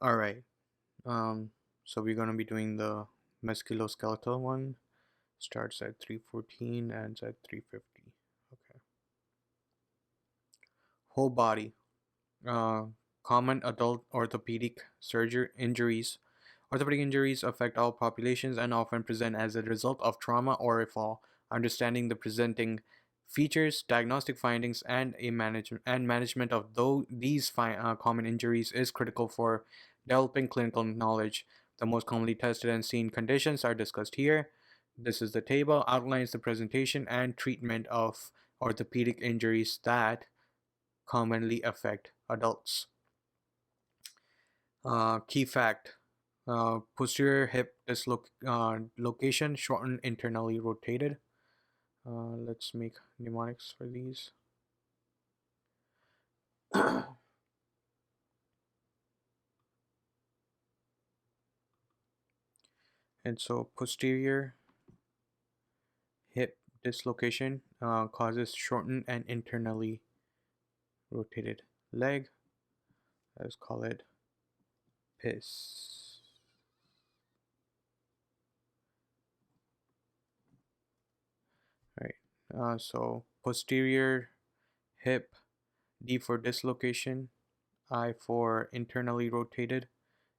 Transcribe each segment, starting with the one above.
All right. So we're gonna be doing the musculoskeletal one. Starts at 314, ends at 350. Okay. Whole body. Uh, Common adult orthopedic surgery injuries. Orthopedic injuries affect all populations and often present as a result of trauma or a fall. Understanding the presenting features, diagnostic findings, and management of these common injuries is critical for developing clinical knowledge. The most commonly tested and seen conditions are discussed here. This is the table, outlines the presentation and treatment of orthopedic injuries that commonly affect adults. Key fact: posterior hip dislocation, shortened, internally rotated. Let's make mnemonics for these. And so posterior hip dislocation causes shortened and internally rotated leg. Let's call it PIS. Right. So posterior hip, D for dislocation, I for internally rotated,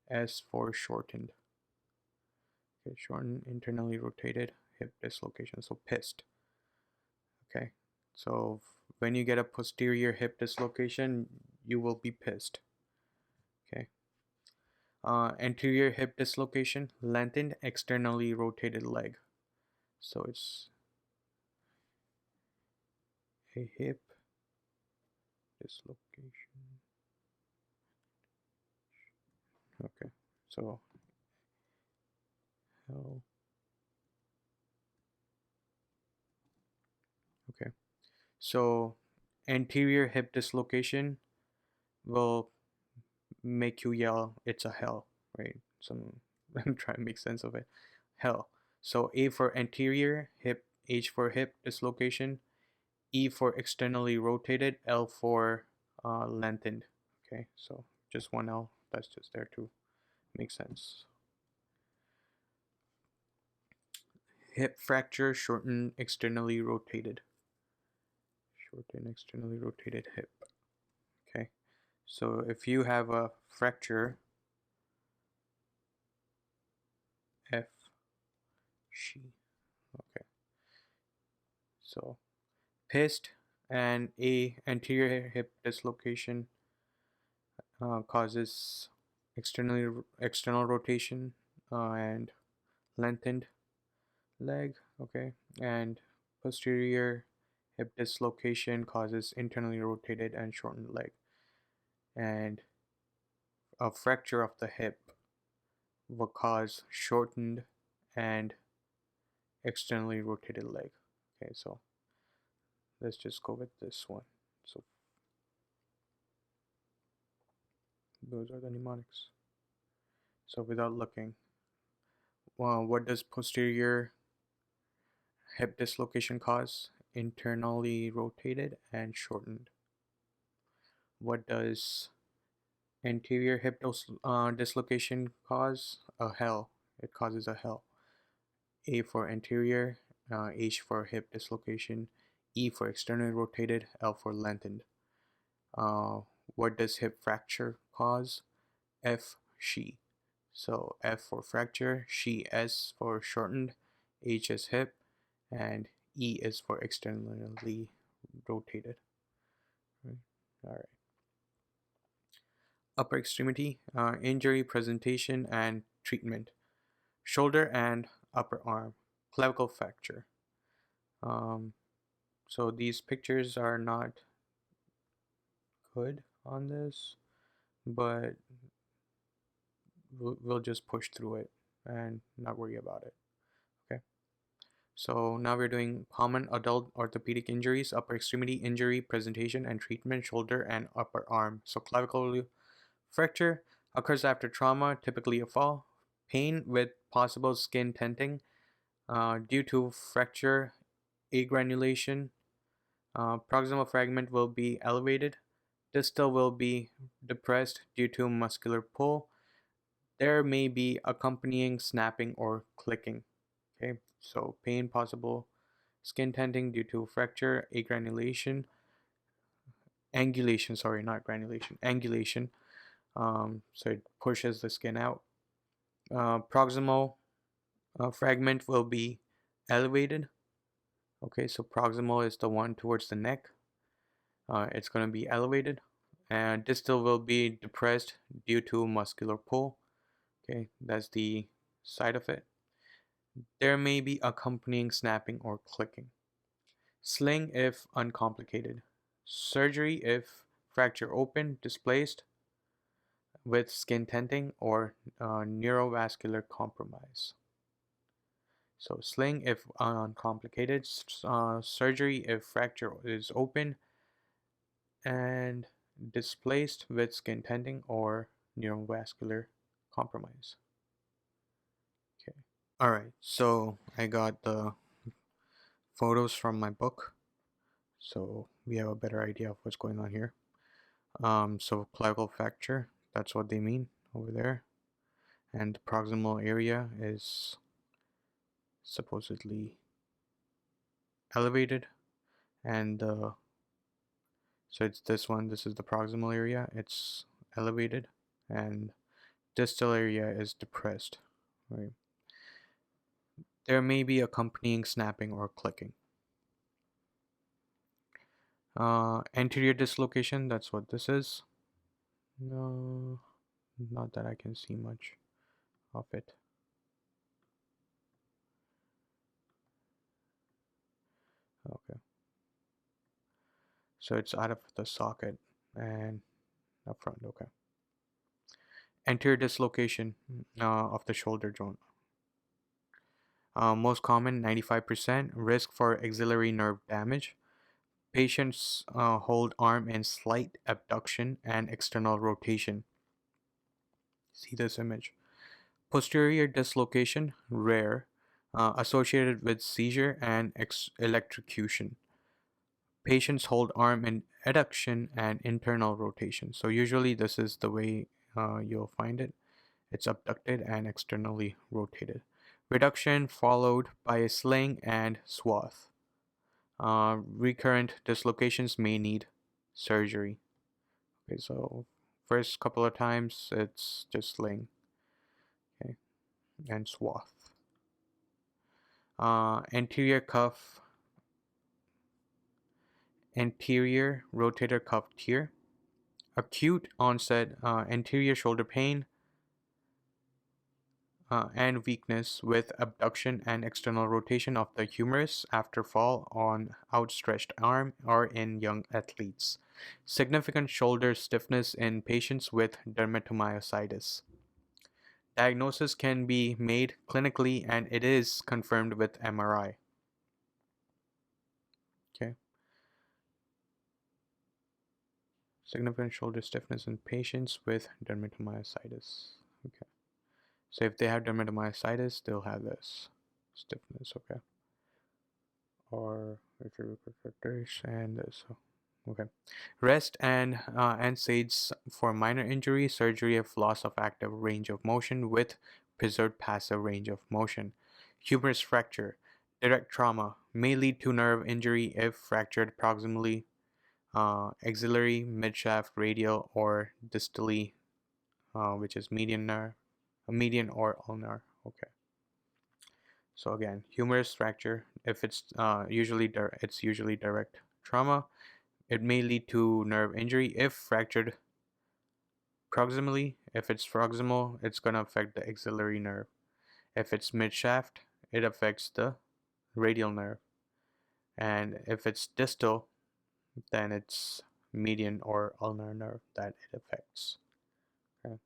S for shortened. Okay, shortened, internally rotated hip dislocation. So PIST. Okay. So when you get a posterior hip dislocation, you will be PIST. Okay. Anterior hip dislocation, lengthened, externally rotated leg. So it's a hip dislocation. Okay. So L. Okay. So anterior hip dislocation will make you yell, "It's a hell," right? So I'm trying to make sense of it. Hell. So A for anterior hip, H for hip dislocation, E for externally rotated, L for lengthened. Okay, so just one L. That's just there to make sense. Hip fracture, shortened, externally rotated. Shortened, externally rotated hip. Okay, so if you have a fracture, F, she. Okay, so PIST and A, anterior hip dislocation, causes external rotation and lengthened leg. Okay, and posterior hip dislocation causes internally rotated and shortened leg. And a fracture of the hip will cause shortened and externally rotated leg. Okay, so let's just go with this one. So those are the mnemonics. So without looking, what does posterior hip dislocation cause? Internally rotated and shortened. What does anterior hip dislocation cause? A hell. It causes a hell. A for anterior, H for hip dislocation, E for externally rotated, L for lengthened. What does hip fracture cause? F, she. So F for fracture, she, S for shortened, H is hip, and E is for externally rotated. Right. All right. Upper extremity, injury, presentation, and treatment. Shoulder and upper arm, clavicle fracture. So these pictures are not good on this, but we'll just push through it and not worry about it. Okay. So now we're doing common adult orthopedic injuries, upper extremity injury, presentation and treatment, shoulder and upper arm. So clavicle fracture occurs after trauma, typically a fall. Pain with possible skin tenting due to fracture, agranulation. Proximal fragment will be elevated. Distal will be depressed due to muscular pull. There may be accompanying snapping or clicking. Okay, so pain possible, skin tenting due to fracture, angulation, sorry, not granulation, angulation. So it pushes the skin out. Proximal fragment will be elevated. Okay, so proximal is the one towards the neck. It's going to be elevated, and distal will be depressed due to muscular pull. Okay, that's the side of it. There may be accompanying snapping or clicking. Sling if uncomplicated. Surgery if fracture open, displaced with skin tenting or neurovascular compromise. So sling if uncomplicated, surgery if fracture is open and displaced with skin tenting or neurovascular compromise. Okay. All right. So I got the photos from my book, so we have a better idea of what's going on here. So clavicle fracture, that's what they mean over there, and the proximal area is supposedly elevated, and so it's this one. This is the proximal area. It's elevated, and distal area is depressed. Right. There may be accompanying snapping or clicking. Anterior dislocation, that's what this is. No, not that I can see much of it. Okay. So it's out of the socket and up front. Okay. Anterior dislocation of the shoulder joint. Most common, 95%. Risk for axillary nerve damage. Patients hold arm in slight abduction and external rotation. See this image. Posterior dislocation, rare, associated with seizure and electrocution. Patients hold arm in adduction and internal rotation. So usually this is the way you'll find it. It's abducted and externally rotated. Reduction followed by a sling and swath. Recurrent dislocations may need surgery. Okay, so first couple of times it's just sling, okay, and swath. Anterior rotator cuff tear. Acute onset anterior shoulder pain and weakness with abduction and external rotation of the humerus after fall on outstretched arm or in young athletes. Significant shoulder stiffness in patients with dermatomyositis. Diagnosis can be made clinically and it is confirmed with MRI. Okay. Significant shoulder stiffness in patients with dermatomyositis. Okay. So if they have dermatomyositis, they'll have this stiffness, okay? Or and this, okay. Rest and NSAIDs for minor injury, surgery of loss of active range of motion with preserved passive range of motion. Humerus fracture, direct trauma may lead to nerve injury if fractured proximally, axillary, midshaft, radial, or distally, which is median nerve, median or ulnar. Okay. So again, humerus fracture, if it's usually direct trauma. It may lead to nerve injury if fractured proximally. If it's proximal, it's going to affect the axillary nerve. If it's midshaft, it affects the radial nerve. And if it's distal, then it's median or ulnar nerve that it affects. Okay.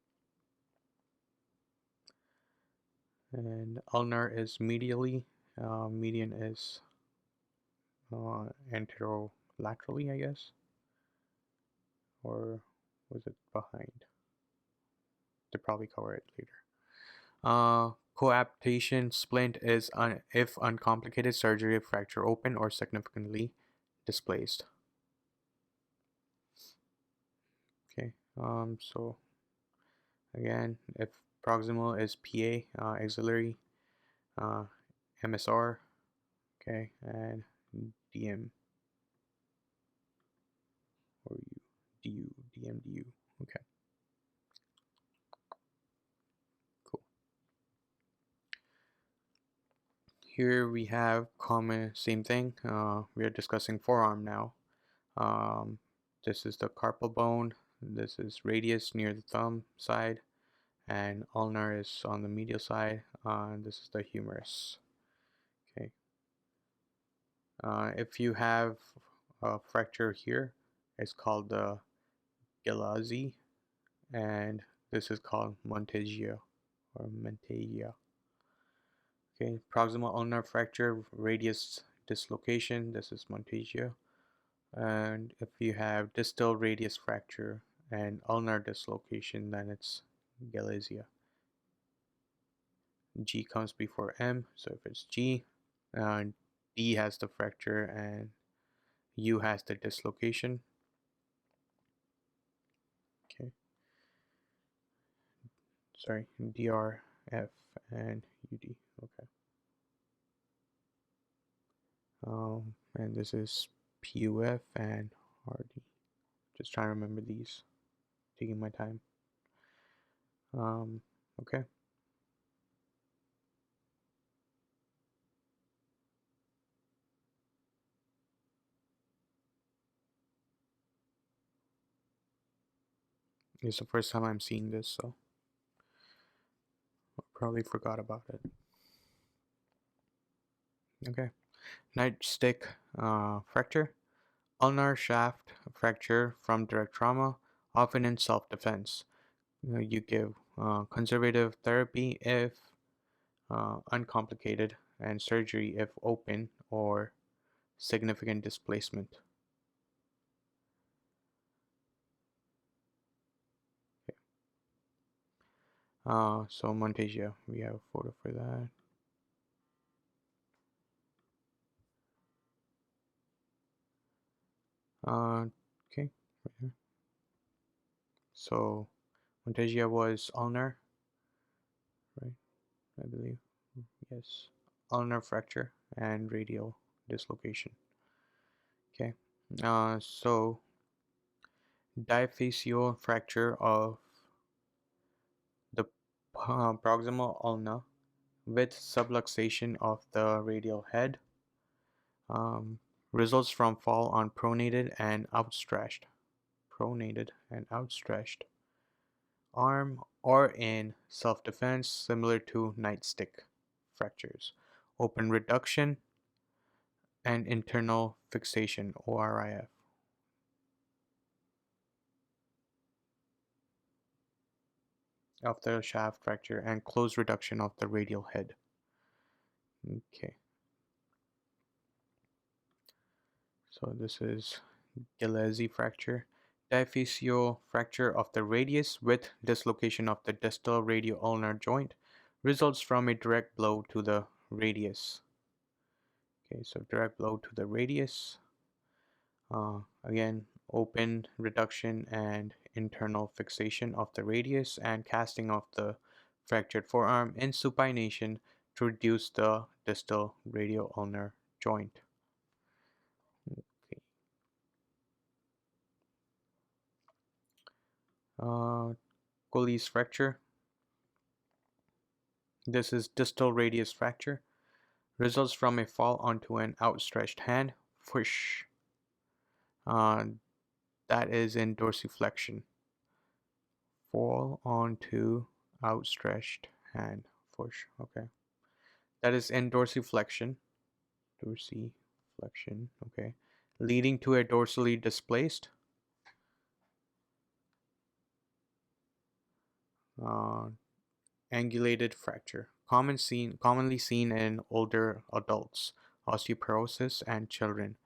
And ulnar is medially, median is anterolaterally, I guess. Or was it behind? They probably cover it later. Coaptation splint is if uncomplicated surgery of fracture open or significantly displaced. Okay, so Again, if proximal is PA, axillary, MSR, okay, and DM or DM, DU. Okay, cool. Here we have same thing. We are discussing forearm now. This is the carpal bone. This is radius near the thumb side, and ulnar is on the medial side. And this is the humerus. Okay. If you have a fracture here, it's called the Gilazzi, and this is called Monteggia or Mentegia. Okay, proximal ulnar fracture, radius dislocation, this is Monteggia. And if you have distal radius fracture and ulnar dislocation, then it's Gilazia. G comes before M, so if it's G, D has the fracture and U has the dislocation. Okay. Sorry, DR, F, and UD. Okay. And this is PUF and RD. Just trying to remember these. Taking my time. Okay. It's the first time I'm seeing this, so I probably forgot about it. Okay. Nightstick fracture. Ulnar shaft fracture from direct trauma, often in self-defense. You give conservative therapy if uncomplicated, and surgery if open or significant displacement. So Monteggia, we have a photo for that. Okay, right here. So Monteggia was ulnar, right? I believe. Yes, ulnar fracture and radial dislocation. Okay. So diaphyseal fracture of the proximal ulna with subluxation of the radial head. Results from fall on pronated and outstretched arm or in self-defense, similar to nightstick fractures. Open reduction and internal fixation, ORIF. Of the shaft fracture and closed reduction of the radial head. Okay. So this is Gilazzi fracture. Diaphyseal fracture of the radius with dislocation of the distal radio-ulnar joint results from a direct blow to the radius. Okay, so direct blow to the radius. Again, open reduction and internal fixation of the radius and casting of the fractured forearm in supination to reduce the distal radio-ulnar joint. Okay. Colles fracture. This is distal radius fracture. Results from a fall onto an outstretched hand. Whoosh. That is in dorsiflexion. Fall onto outstretched hand. Whoosh. Okay. That is in dorsiflexion. Dorsiflexion. Okay. Leading to a dorsally displaced. Angulated fracture. Commonly seen in older adults, osteoporosis, and children.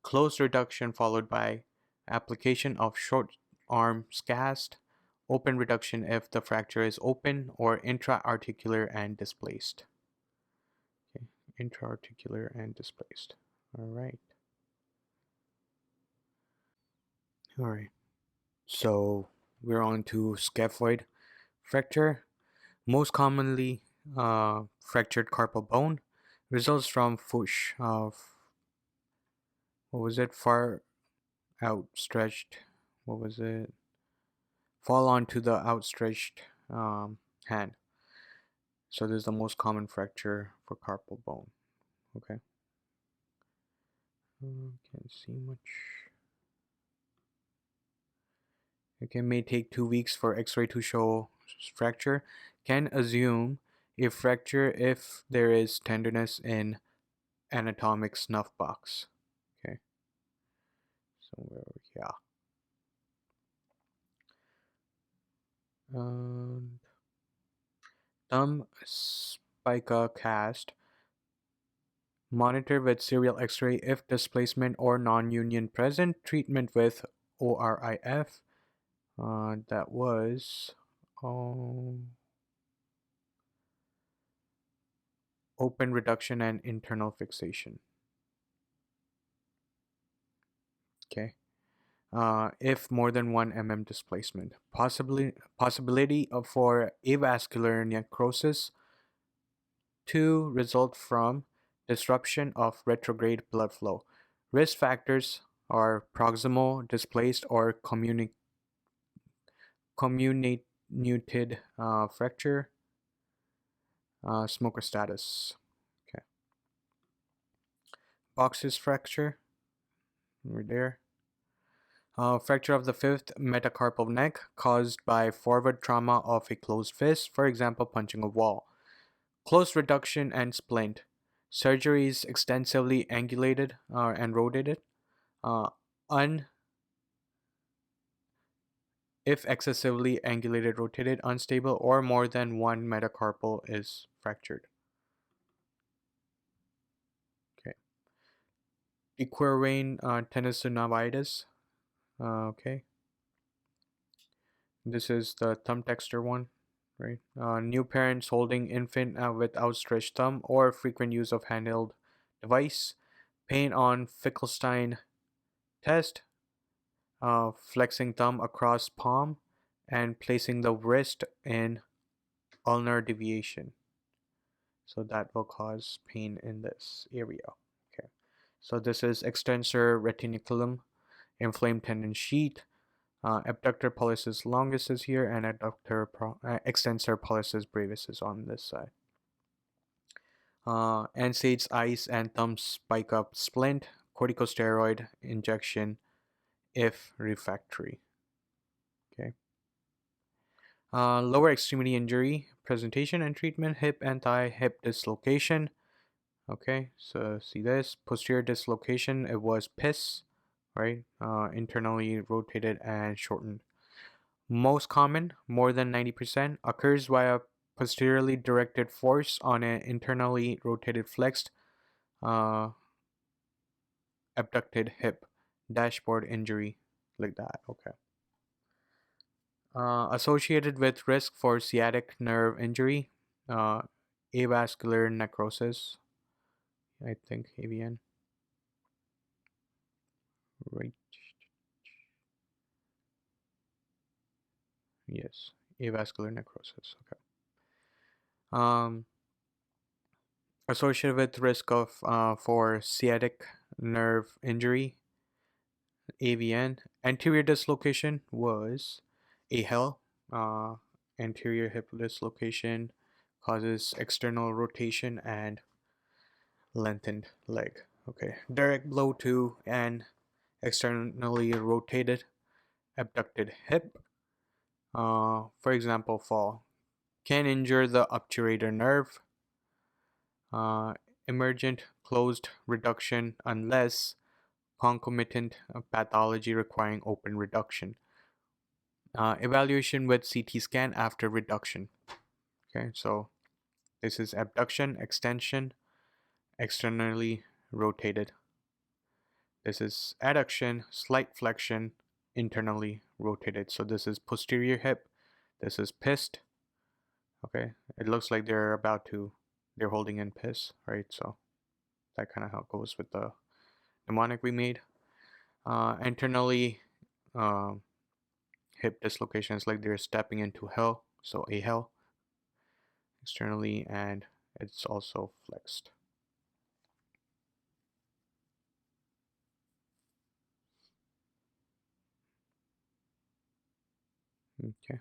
Closed reduction followed by application of short arm cast. Open reduction if the fracture is open or intra-articular and displaced. Okay, intra-articular and displaced. All right. All right. So we're on to scaphoid Fracture, most commonly fractured carpal bone, results from push of, far outstretched, fall onto the outstretched hand. So this is the most common fracture for carpal bone. Okay. Can't see much. Okay, may take 2 weeks for X-ray to show fracture. Can assume a fracture if there is tenderness in anatomic snuff box. Okay, somewhere over here. Thumb spica cast. Monitor with serial X-ray if displacement or non-union present. Treatment with ORIF. That was open reduction and internal fixation. Okay. If more than 1 mm displacement. Possibility for avascular necrosis to result from disruption of retrograde blood flow. Risk factors are proximal displaced or comminuted fracture, smoker status. Okay. Box's fracture, right there. Fracture of the 5th metacarpal neck caused by forward trauma of a closed fist, for example, punching a wall. Close reduction and splint. Surgeries extensively angulated and rotated. If excessively angulated, rotated, unstable, or more than 1 metacarpal is fractured. Okay. Equine tendonitis. Okay. This is the thumb texture one, right? New parents holding infant with outstretched thumb or frequent use of handheld device. Pain on Finkelstein test. Flexing thumb across palm and placing the wrist in ulnar deviation. So that will cause pain in this area. Okay. So this is extensor retiniculum, inflamed tendon sheath. Abductor pollicis longus is here, and extensor pollicis brevis is on this side. NSAIDs, ice, and thumb spike up splint, corticosteroid injection if refractory. Okay. Lower extremity injury, presentation and treatment, hip and thigh, hip dislocation. Okay, so see this, posterior dislocation, it was PIS, right? Internally rotated and shortened. Most common, more than 90%, occurs via posteriorly directed force on an internally rotated flexed abducted hip, dashboard injury, like that. Okay. Associated with risk for sciatic nerve injury, avascular necrosis, I think AVN. Right. Yes, avascular necrosis. Okay. Associated with risk of for sciatic nerve injury, AVN. Anterior dislocation was AHEL. Anterior hip dislocation causes external rotation and lengthened leg. Okay. Direct blow to an externally rotated abducted hip. For example, fall can injure the obturator nerve. Emergent closed reduction unless concomitant pathology requiring open reduction. Evaluation with CT scan after reduction. Okay, so this is abduction, extension, externally rotated. This is adduction, slight flexion, internally rotated. So this is posterior hip. This is PIST. Okay, it looks like they're holding in PIS, right? So that kind of how it goes with the mnemonic we made. Internally hip dislocation is like they're stepping into hell, So AHEL externally, and it's also flexed. Okay.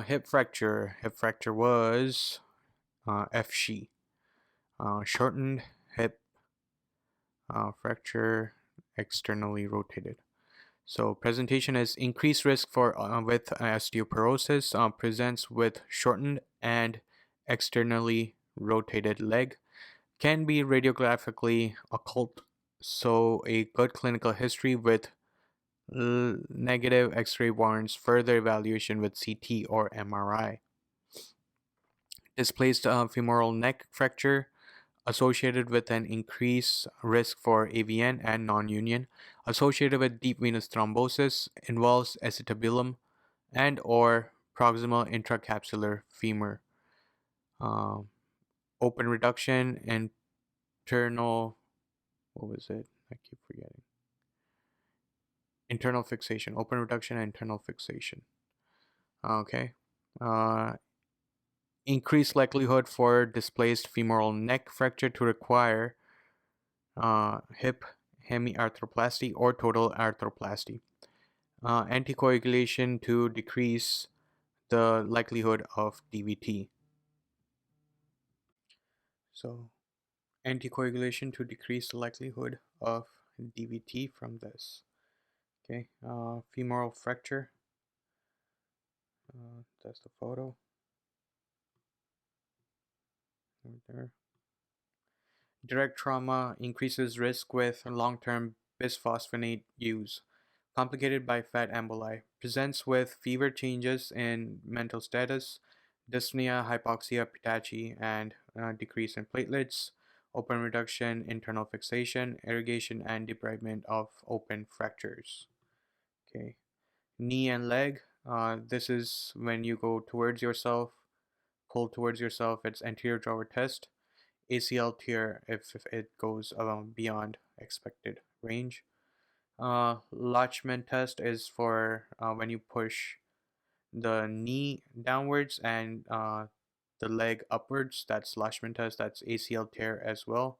Hip fracture. Hip fracture was FSHE. Shortened hip fracture, externally rotated. So presentation is increased risk for with osteoporosis, presents with shortened and externally rotated leg, can be radiographically occult, so a good clinical history with negative x-ray warrants further evaluation with CT or MRI. Displaced femoral neck fracture associated with an increased risk for AVN and non-union, associated with deep venous thrombosis, involves acetabulum and or proximal intracapsular femur. Open reduction, internal, what was it? I keep forgetting. Internal fixation, open reduction and internal fixation. Okay. Increased likelihood for displaced femoral neck fracture to require hip hemiarthroplasty or total arthroplasty. Anticoagulation to decrease the likelihood of DVT. So, anticoagulation to decrease the likelihood of DVT from this. Okay, femoral fracture. That's the photo. Right there. Direct trauma increases risk with long-term bisphosphonate use. Complicated by fat emboli. Presents with fever changes in mental status, dyspnea, hypoxia, pitachi, and decrease in platelets, open reduction, internal fixation, irrigation, and debridement of open fractures. Okay, knee and leg. This is when you go towards yourself, pull towards yourself. It's anterior drawer test. ACL tear if it goes beyond expected range. Lachman test is for when you push the knee downwards and the leg upwards. That's Lachman test. That's ACL tear as well.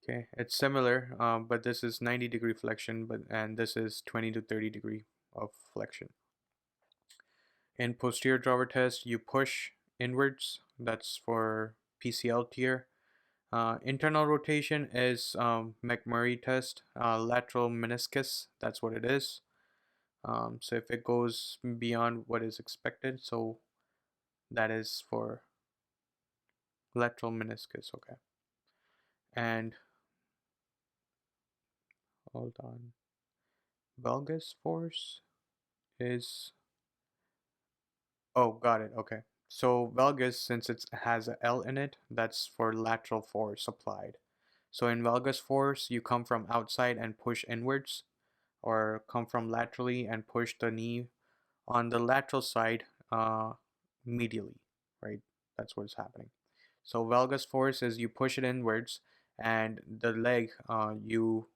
Okay, it's similar, but this is 90-degree flexion, and this is 20 to 30 degree of flexion. In posterior drawer test, you push inwards. That's for PCL tear. Internal rotation is McMurray test, lateral meniscus, that's what it is. So if it goes beyond what is expected, so that is for lateral meniscus, okay. And hold on, valgus force is, oh, got it, okay. So valgus, since it has a L in it, that's for lateral force applied. So in valgus force, you come from outside and push inwards, or come from laterally and push the knee on the lateral side medially, right? That's what's happening. So valgus force is you push it inwards, and the leg you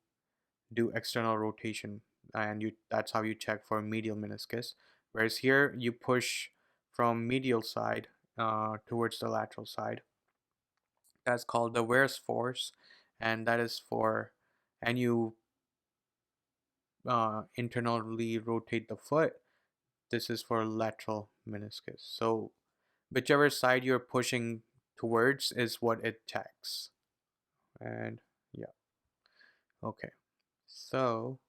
do external rotation, and that's how you check for medial meniscus. Whereas here you push from medial side towards the lateral side. That's called the varus force, and that is for, and you internally rotate the foot. This is for lateral meniscus. So whichever side you're pushing towards is what it checks. And yeah, okay. So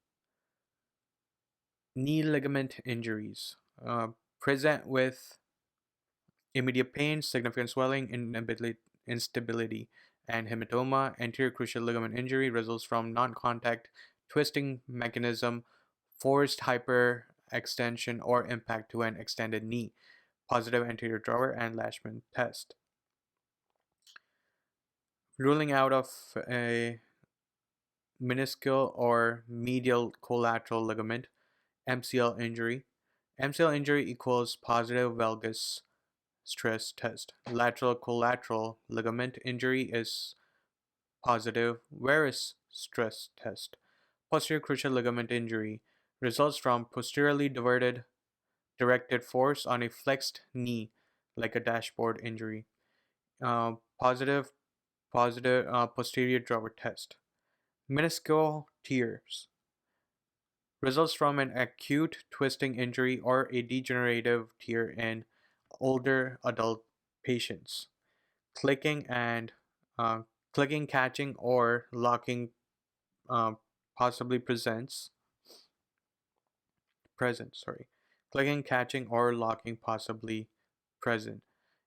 knee ligament injuries present with immediate pain, significant swelling, instability, and hematoma. Anterior cruciate ligament injury results from non-contact twisting mechanism, forced hyperextension, or impact to an extended knee. Positive anterior drawer and Lachman test. Ruling out of a meniscal or medial collateral ligament, MCL injury. MCL injury equals positive valgus stress test. Lateral collateral ligament injury is positive varus stress test. Posterior cruciate ligament injury results from posteriorly diverted directed force on a flexed knee, like a dashboard injury. Positive posterior drawer test. Meniscal tears results from an acute twisting injury or a degenerative tear in older adult patients. Clicking and clicking, catching, or locking uh, possibly present. Sorry, clicking, catching, or locking possibly present.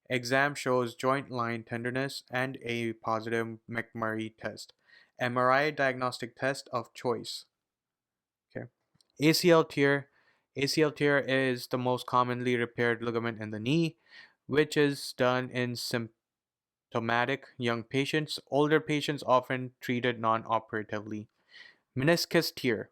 Exam shows joint line tenderness and a positive McMurray test. MRI diagnostic test of choice. Okay. ACL tear. ACL tear is the most commonly repaired ligament in the knee, which is done in symptomatic young patients. Older patients often treated non-operatively. Meniscus tear.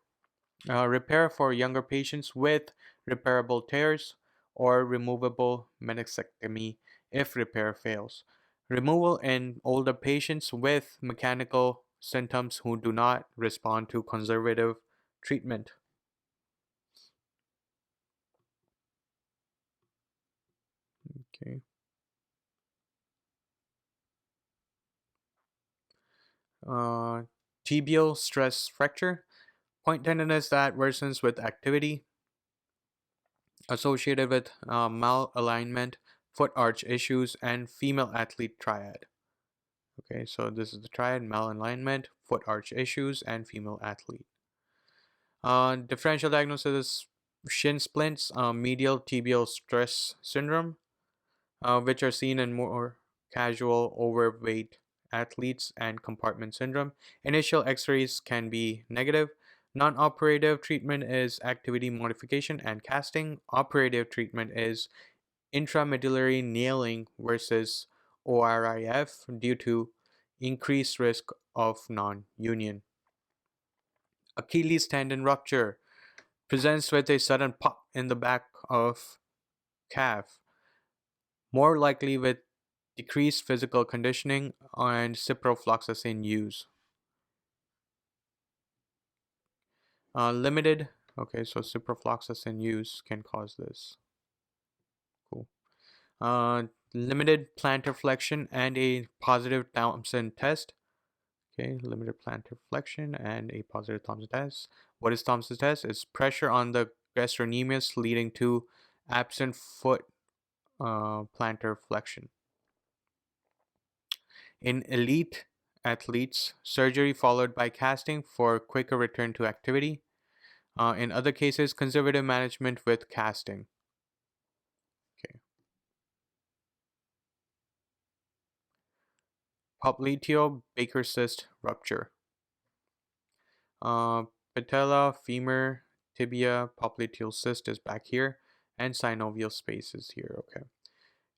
Repair for younger patients with repairable tears or removable meniscectomy if repair fails. Removal in older patients with mechanical symptoms who do not respond to conservative treatment. Okay. Tibial stress fracture. Point tenderness that worsens with activity, associated with malalignment, foot arch issues, and female athlete triad. Okay, so this is the triad: malalignment, foot arch issues, and female athlete. Differential diagnosis: shin splints, medial tibial stress syndrome, which are seen in more casual overweight athletes, and compartment syndrome. Initial x-rays can be negative. Non-operative treatment is activity modification and casting. Operative treatment is intramedullary nailing versus ORIF due to increased risk of non-union. Achilles tendon rupture presents with a sudden pop in the back of calf, more likely with decreased physical conditioning and ciprofloxacin use. Limited, okay, so ciprofloxacin use can cause this. Cool. Limited plantar flexion and a positive Thompson test. Okay, limited plantar flexion and a positive Thompson test. What is Thompson's test? It's pressure on the gastrocnemius leading to absent foot plantar flexion. In elite athletes, surgery followed by casting for quicker return to activity. In other cases, conservative management with casting. Okay. Popliteal Baker cyst rupture. Patella, femur, tibia, popliteal cyst is back here, and synovial space is here. Okay.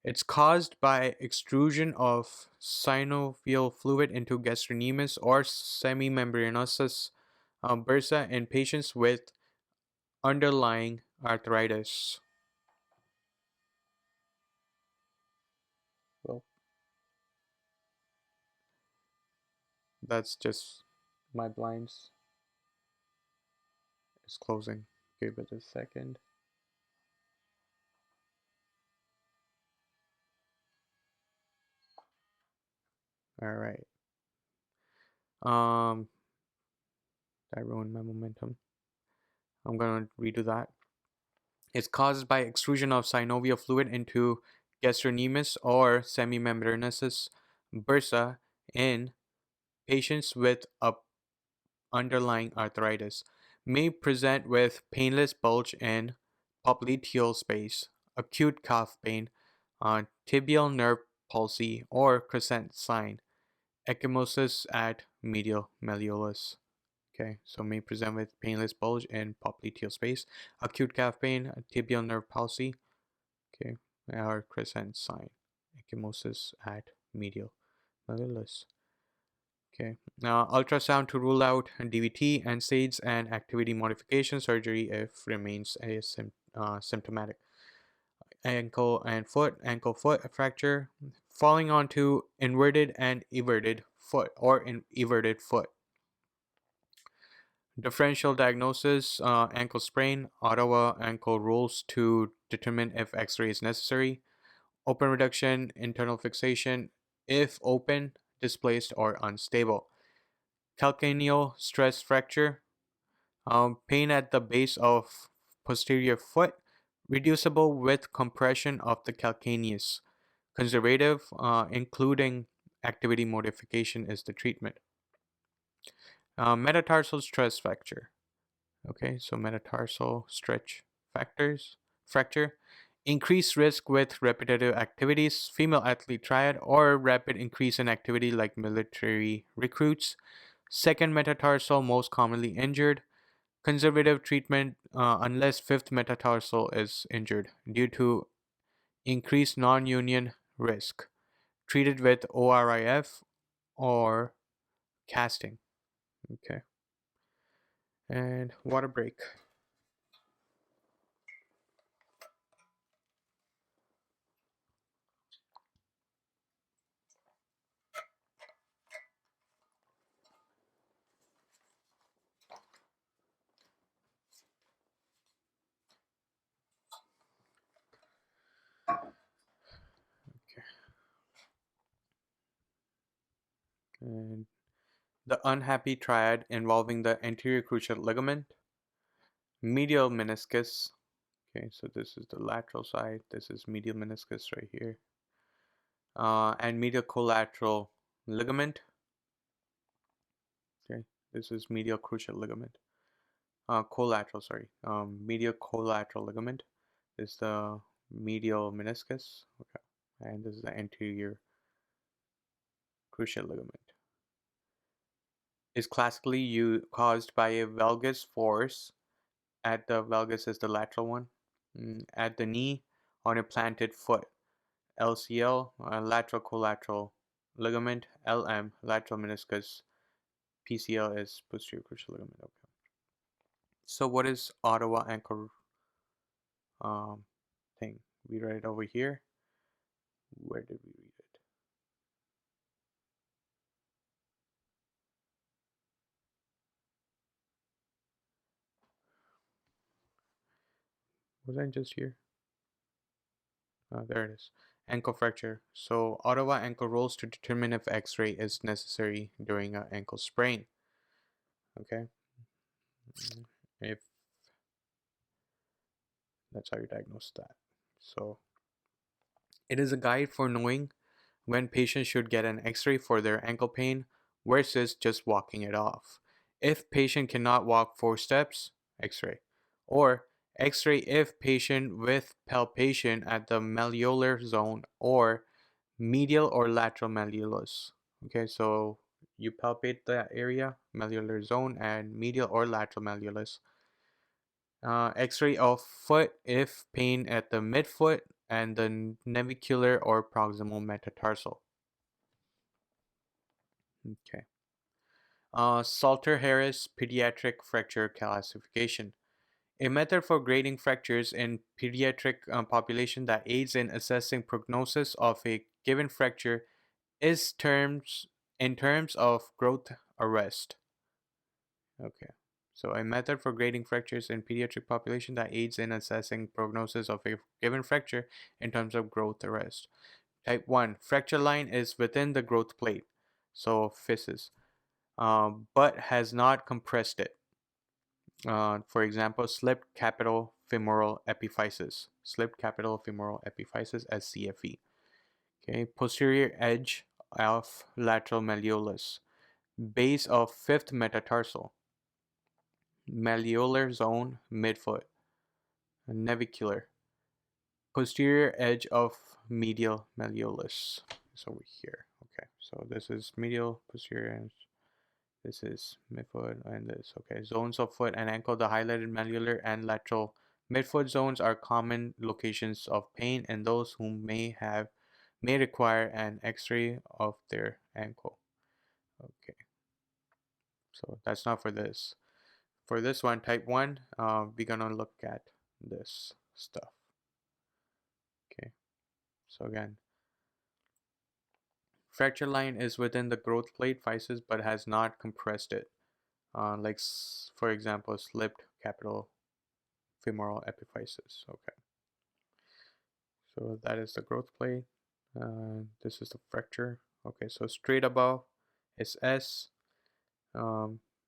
It's caused by extrusion of synovial fluid into gastrocnemius or semimembranosus bursa in patients with underlying arthritis. Well, that's just my blinds is closing. Give it a second. All right. That ruined my momentum. I'm gonna redo that. It's caused by extrusion of synovial fluid into gastrocnemius or semimembranosus bursa in patients with underlying arthritis. May present with painless bulge in popliteal space, acute calf pain, tibial nerve palsy, or crescent sign, ecchymosis at medial malleolus. Okay, so may present with painless bulge in popliteal space, acute calf pain, tibial nerve palsy, okay, or crescent sign, ecchymosis at medial malleolus. Okay, now ultrasound to rule out DVT, NSAIDs, and activity modification surgery if remains symptomatic. Ankle foot fracture, falling onto inverted and everted foot or everted foot. Differential diagnosis, ankle sprain, Ottawa ankle rules to determine if X-ray is necessary. Open reduction, internal fixation, if open, displaced, or unstable. Calcaneal stress fracture, pain at the base of posterior foot, reducible with compression of the calcaneus. Conservative, including activity modification, is the treatment. Metatarsal stress fracture. Okay, so metatarsal stretch fracture. Increased risk with repetitive activities, female athlete triad, or rapid increase in activity like military recruits. Second metatarsal most commonly injured. Conservative treatment unless fifth metatarsal is injured due to increased non-union risk. Treated with ORIF or casting. Okay, and water break. Okay, and the unhappy triad involving the anterior cruciate ligament, medial meniscus. Okay, so this is the lateral side. This is medial meniscus right here. And medial collateral ligament. Okay, this is medial cruciate ligament. Collateral, sorry. Medial collateral ligament is the medial meniscus. Okay, and this is the anterior cruciate ligament. Is classically caused by a valgus force. At the valgus is the lateral one. At the knee on a planted foot. LCL, lateral collateral ligament. LM, lateral meniscus. PCL is posterior cruciate ligament. Okay. So what is Ottawa ankle thing? We read it over here. Where did we read it? Was I just here? There it is. Ankle fracture. So Ottawa ankle rolls to determine if X-ray is necessary during an ankle sprain. Okay. If that's how you diagnose that. So it is a guide for knowing when patients should get an X-ray for their ankle pain versus just walking it off. If patient cannot walk 4 steps, X-ray. Or X-ray if patient with palpation at the malleolar zone or medial or lateral malleolus. Okay, so you palpate that area, malleolar zone, and medial or lateral malleolus. X-ray of foot if pain at the midfoot and the navicular or proximal metatarsal. Okay. Salter-Harris Pediatric Fracture Classification. A method for grading fractures in pediatric population that aids in assessing prognosis of a given fracture is in terms of growth arrest. Okay. So a method for grading fractures in pediatric population that aids in assessing prognosis of a given fracture in terms of growth arrest. Type 1. Fracture line is within the growth plate, so physis, but has not compressed it. For example, slipped capital femoral epiphysis. Slipped capital femoral epiphysis as CFE. Okay, posterior edge of lateral malleolus. Base of fifth metatarsal. Malleolar zone midfoot. Navicular. Posterior edge of medial malleolus. It's over here. Okay, so this is medial posterior edge. This is midfoot and this. Okay, zones of foot and ankle. The highlighted malleolar and lateral midfoot zones are common locations of pain in those who may require an X-ray of their ankle. Okay, so that's not for this. For this one, type 1, we're gonna look at this stuff. Okay, so again, fracture line is within the growth plate physis but has not compressed it. like for example, slipped capital femoral epiphysis. Okay, so that is the growth plate. This is the fracture. Okay, so straight above is S.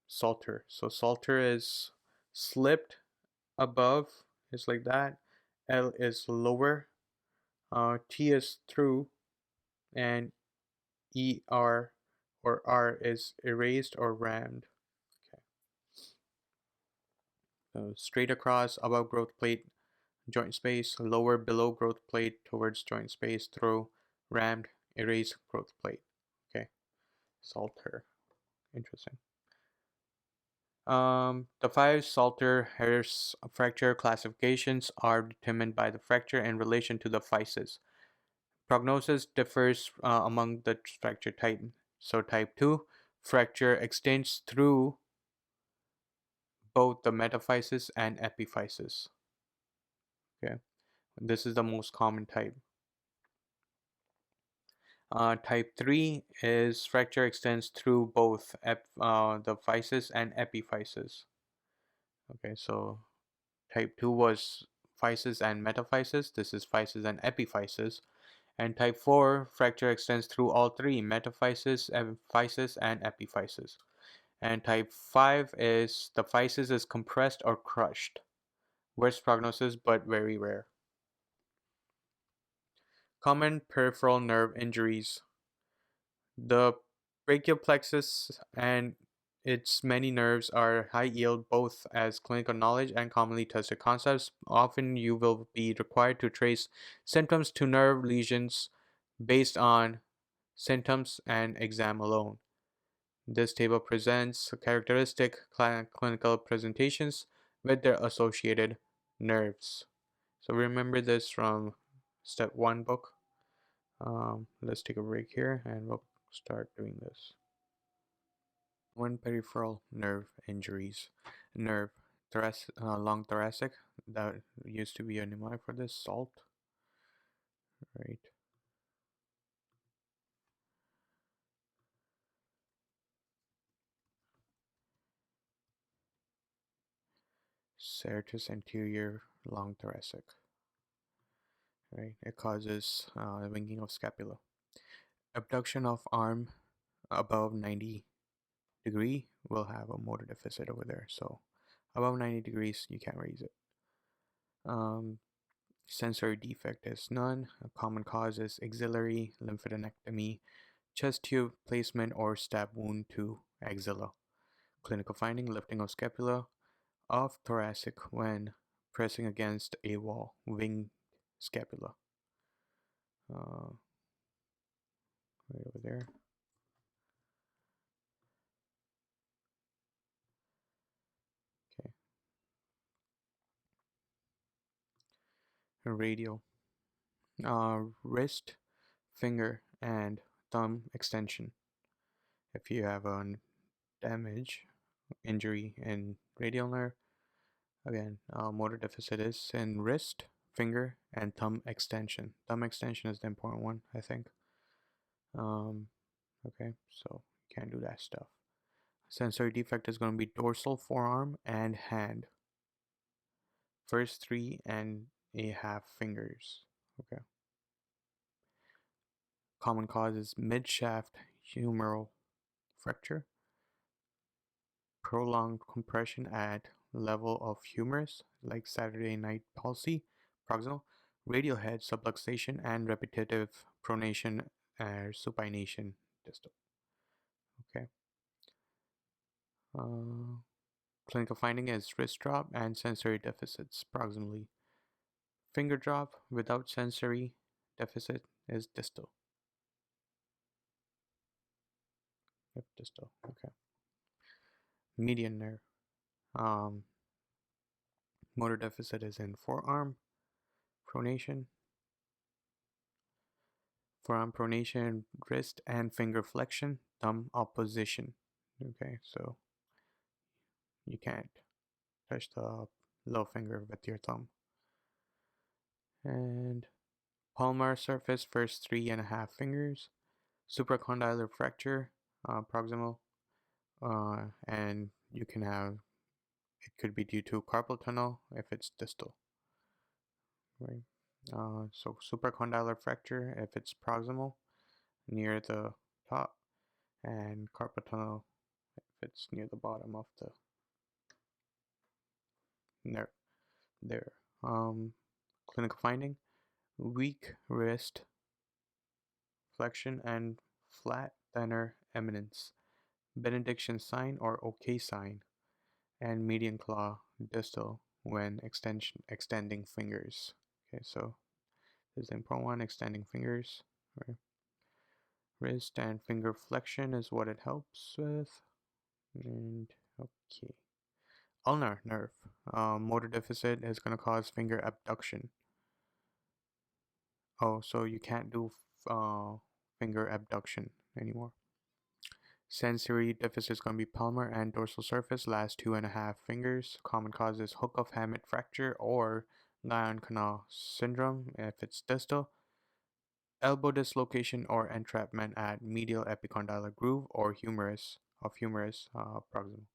Salter. So Salter is slipped above, is like that. L is lower. T is through, and ER or R is erased or rammed. Okay. So straight across above growth plate, joint space, lower below growth plate towards joint space, through, rammed, erased growth plate. Okay. Salter. Interesting. The 5 Salter-Harris fracture classifications are determined by the fracture in relation to the physis. Prognosis differs among the fracture type. So type 2, fracture extends through both the metaphysis and epiphysis. Okay, this is the most common type. Type 3 is fracture extends through both the physis and epiphysis. Okay, so type 2 was physis and metaphysis. This is physis and epiphysis. And type 4, fracture extends through all three, metaphysis, physis, and epiphysis. And type 5 is the physis is compressed or crushed. Worst prognosis, but very rare. Common peripheral nerve injuries. The brachial plexus and its many nerves are high yield both as clinical knowledge and commonly tested concepts. Often you will be required to trace symptoms to nerve lesions based on symptoms and exam alone. This table presents characteristic clinical presentations with their associated nerves. So remember this from step 1 book. Let's take a break here and we'll start doing this. One peripheral nerve injuries. Nerve, long thoracic, that used to be a mnemonic for this, SALT, right? Serratus anterior long thoracic, right? It causes winging of scapula. Abduction of arm above 90 degree will have a motor deficit over there. So above 90 degrees, you can't raise it. Sensory defect is none. A common cause is axillary lymphadenectomy, chest tube placement, or stab wound to axilla. Clinical finding: lifting of scapula of thoracic when pressing against a wall, winged scapula. Right over there. Okay. Radial. Wrist, finger, and thumb extension. If you have a damage, injury in radial nerve, again, motor deficit is in wrist, finger, and thumb extension. Thumb extension is the important one, I think. Okay, so you can't do that stuff. Sensory defect is going to be dorsal forearm and hand. First 3.5 fingers. Okay. Common cause is mid-shaft humeral fracture, prolonged compression at level of humerus, like Saturday night palsy, proximal, radial head subluxation, and repetitive pronation or supination, distal. Okay. Clinical finding is wrist drop and sensory deficits, proximally. Finger drop without sensory deficit is distal. Yep, distal. Okay. Median nerve. Motor deficit is in forearm pronation, wrist and finger flexion, thumb opposition. Okay, so you can't touch the low finger with your thumb. And palmar surface, first 3.5 fingers, supracondylar fracture, proximal, and you can have, it could be due to carpal tunnel if it's distal, right? So supracondylar fracture if it's proximal near the top, and carpal tunnel if it's near the bottom of the nerve there. Clinical finding: weak wrist flexion and flat thenar eminence, benediction sign or OK sign, and median claw distal when extending fingers. Okay, so this is the important one, extending fingers. Right? Wrist and finger flexion is what it helps with. And okay. Ulnar nerve. Motor deficit is going to cause finger abduction. Oh, so you can't do finger abduction anymore. Sensory deficit is going to be palmar and dorsal surface, last 2.5 fingers. Common causes hook of hamate fracture or Guyon canal syndrome if it's distal. Elbow dislocation or entrapment at medial epicondylar groove or humerus proximal.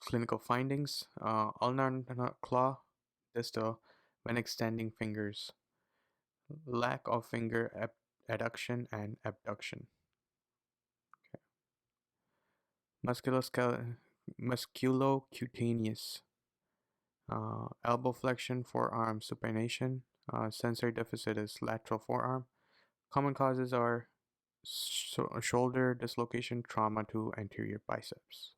Clinical findings: ulnar claw distal when extending fingers, lack of finger adduction and abduction. Okay. Musculocutaneous, elbow flexion, forearm supination. Sensory deficit is lateral forearm. Common causes are shoulder dislocation, trauma to anterior biceps.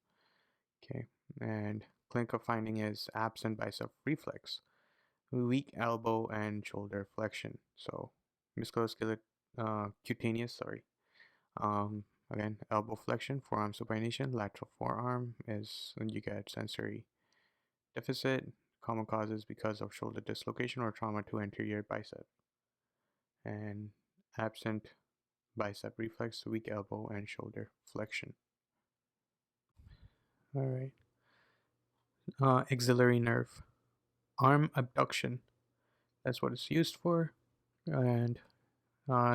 Okay, and clinical finding is absent bicep reflex, weak elbow and shoulder flexion. So musculoskeletal cutaneous, again, elbow flexion, forearm supination, lateral forearm is when you get sensory deficit. Common causes because of shoulder dislocation or trauma to anterior bicep. And absent bicep reflex, weak elbow and shoulder flexion. All right. Axillary nerve, arm abduction. That's what it's used for. And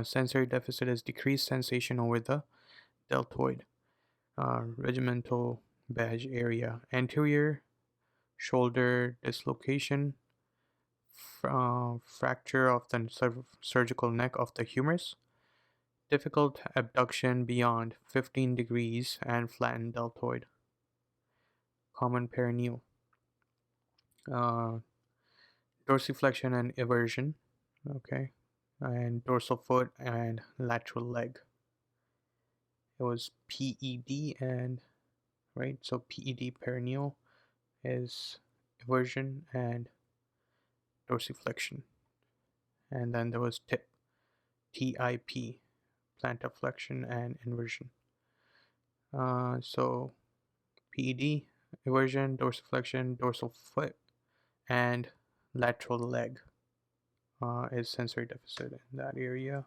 sensory deficit is decreased sensation over the deltoid, regimental badge area, anterior shoulder dislocation, fracture of the surgical neck of the humerus, difficult abduction beyond 15 degrees and flattened deltoid, common perineal, dorsiflexion and eversion, okay, and dorsal foot and lateral leg. It was PED and right, so PED perineal is eversion and dorsiflexion, and then there was TIP, TIP, plantar flexion and inversion. So PED, eversion, dorsiflexion, dorsal foot, and lateral leg is sensory deficit in that area.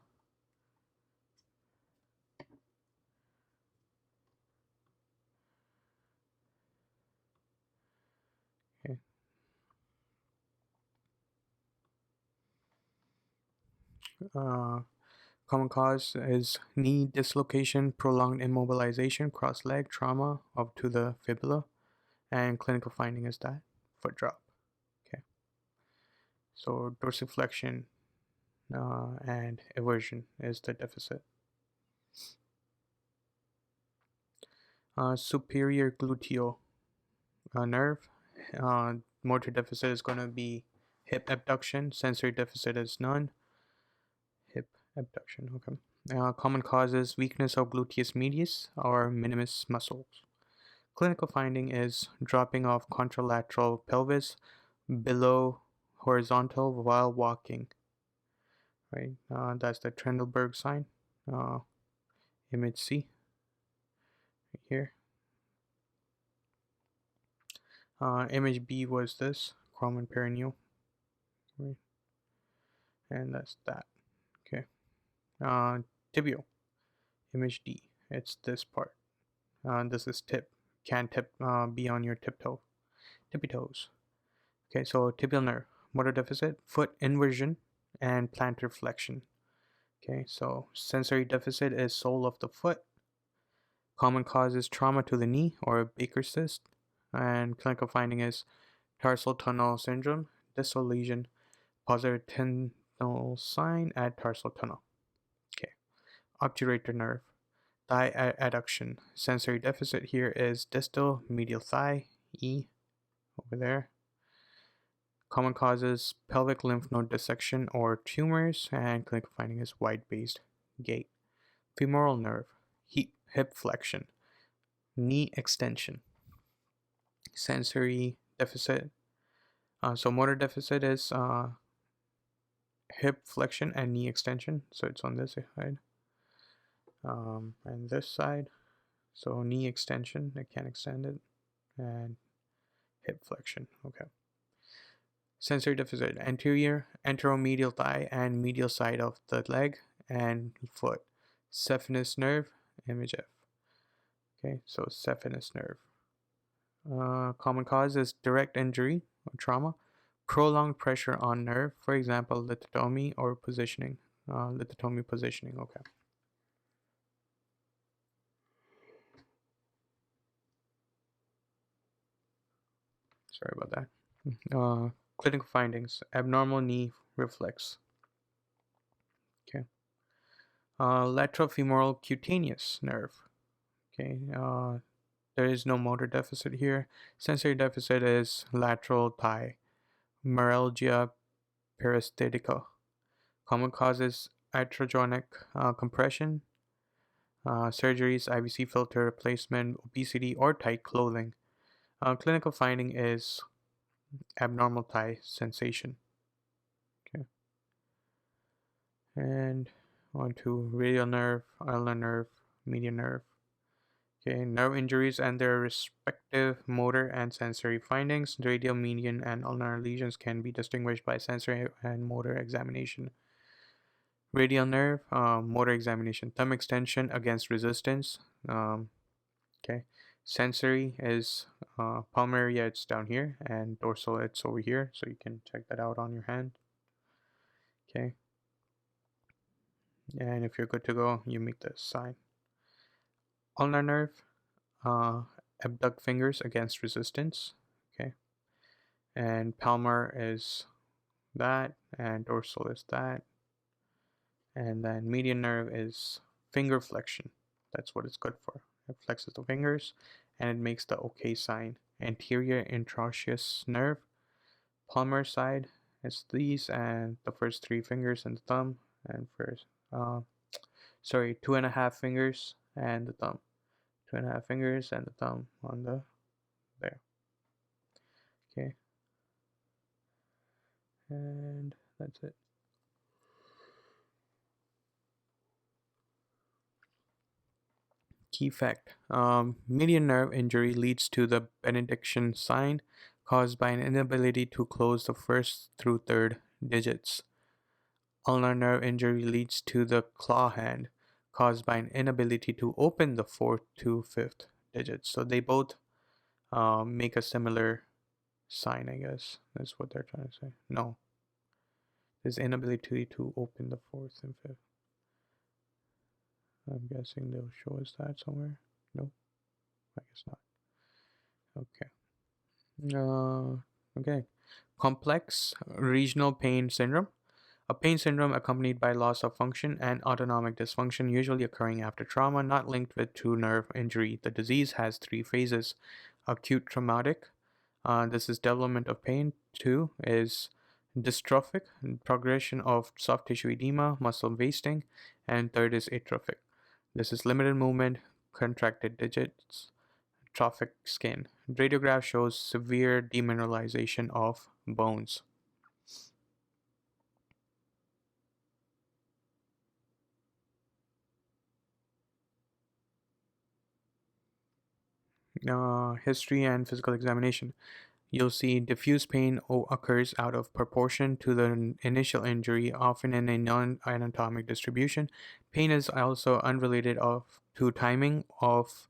Okay. Common cause is knee dislocation, prolonged immobilization, cross leg trauma up to the fibula, and clinical finding is that foot drop. Okay. So dorsiflexion and eversion is the deficit. Superior gluteal nerve, motor deficit is going to be hip abduction, sensory deficit is none. Hip abduction, okay. Common causes weakness of gluteus medius or minimus muscles. Clinical finding is dropping of contralateral pelvis below horizontal while walking. Right, that's the Trendelenburg sign. Image C right here. Image B was this common perineal, right? And that's that. Okay. Tibial, image D. It's this part. This is tip. Can tip be on your tippy toes. Okay, so tibial nerve, motor deficit, foot inversion, and plantar flexion. Okay, so sensory deficit is sole of the foot. Common cause is trauma to the knee or a Baker cyst, and clinical finding is tarsal tunnel syndrome, distal lesion, positive tendinal sign at tarsal tunnel. Okay, obturator nerve, thigh adduction. Sensory deficit here is distal medial thigh, E, over there. Common causes pelvic lymph node dissection or tumors, and clinical finding is wide-based gait. Femoral nerve, hip flexion, knee extension. Sensory deficit. So motor deficit is hip flexion and knee extension. So it's on this side. And this side. So knee extension, I can't extend it. And hip flexion. Okay. Sensory deficit, anteromedial thigh and medial side of the leg and foot. Saphenous nerve, image F. Okay, so saphenous nerve. Common cause is direct injury or trauma, prolonged pressure on nerve, for example, lithotomy or positioning. Lithotomy positioning, okay. Sorry about that. Clinical findings, abnormal knee reflex. Okay. Lateral femoral cutaneous nerve. Okay. There is no motor deficit here. Sensory deficit is lateral thigh. Myalgia peristhetica. Common causes iatrogenic compression, surgeries, IVC filter replacement, obesity, or tight clothing. Clinical finding is abnormal thigh sensation. Okay. And on to radial nerve, ulnar nerve, median nerve. Okay, nerve injuries and their respective motor and sensory findings. Radial, median, and ulnar lesions can be distinguished by sensory and motor examination. Radial nerve, motor examination, thumb extension against resistance. Okay, sensory is palmar, yeah, it's down here, and dorsal, it's over here, so you can check that out on your hand. Okay, and if you're good to go, you make the sign. Ulnar nerve, abduct fingers against resistance. Okay, and palmar is that, and dorsal is that, and then median nerve is finger flexion. That's what it's good for. It flexes the fingers and it makes the OK sign. Anterior interosseous nerve, palmar side is these, and the first three fingers and the thumb, and first 2.5 fingers and the thumb. 2.5 fingers and the thumb on the there. Okay, and that's it. Key fact: median nerve injury leads to the benediction sign caused by an inability to close the first through third digits. Ulnar nerve injury leads to the claw hand caused by an inability to open the fourth to fifth digits. So they both make a similar sign, I guess. That's what they're trying to say. No. There's inability to open the fourth and fifth. I'm guessing they'll show us that somewhere. Nope. I guess not. Okay. Okay. Complex regional pain syndrome. A pain syndrome accompanied by loss of function and autonomic dysfunction, usually occurring after trauma, not linked to nerve injury. The disease has 3 phases. Acute traumatic. This is development of pain. 2 is dystrophic, progression of soft tissue edema, muscle wasting. And 3rd is atrophic. This is limited movement, contracted digits, trophic skin. Radiograph shows severe demineralization of bones. History and physical examination. You'll see diffuse pain occurs out of proportion to the initial injury, often in a non-anatomic distribution. Pain is also unrelated to timing of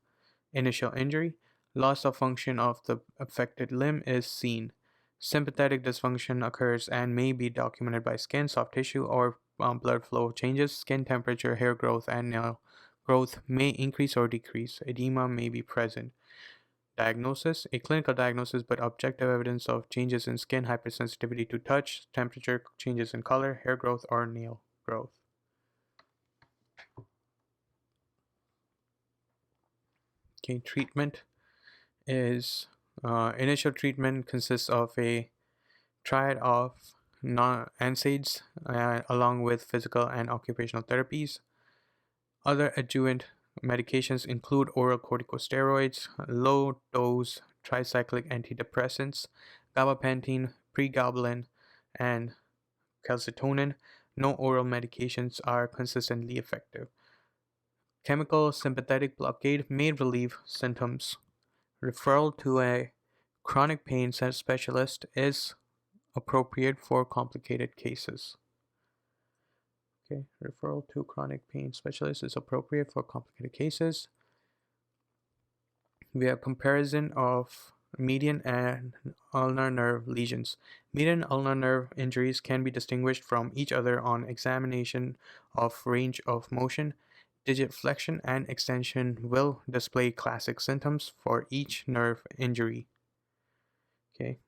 initial injury. Loss of function of the affected limb is seen. Sympathetic dysfunction occurs and may be documented by skin, soft tissue, or blood flow changes, skin temperature, hair growth, and nail growth may increase or decrease. Edema may be present. Diagnosis: a clinical diagnosis but objective evidence of changes in skin, hypersensitivity to touch, temperature, changes in color, hair growth, or nail growth. Okay, treatment is initial treatment consists of a triad of NSAIDs along with physical and occupational therapies. Other adjuvant medications include oral corticosteroids, low-dose tricyclic antidepressants, gabapentin, pregabalin, and calcitonin. No oral medications are consistently effective. Chemical sympathetic blockade may relieve symptoms. Referral to a chronic pain specialist is appropriate for complicated cases. Okay, referral to chronic pain specialist is appropriate for complicated cases. We have comparison of median and ulnar nerve lesions. Median ulnar nerve injuries can be distinguished from each other on examination of range of motion. Digit flexion and extension will display classic symptoms for each nerve injury. Okay.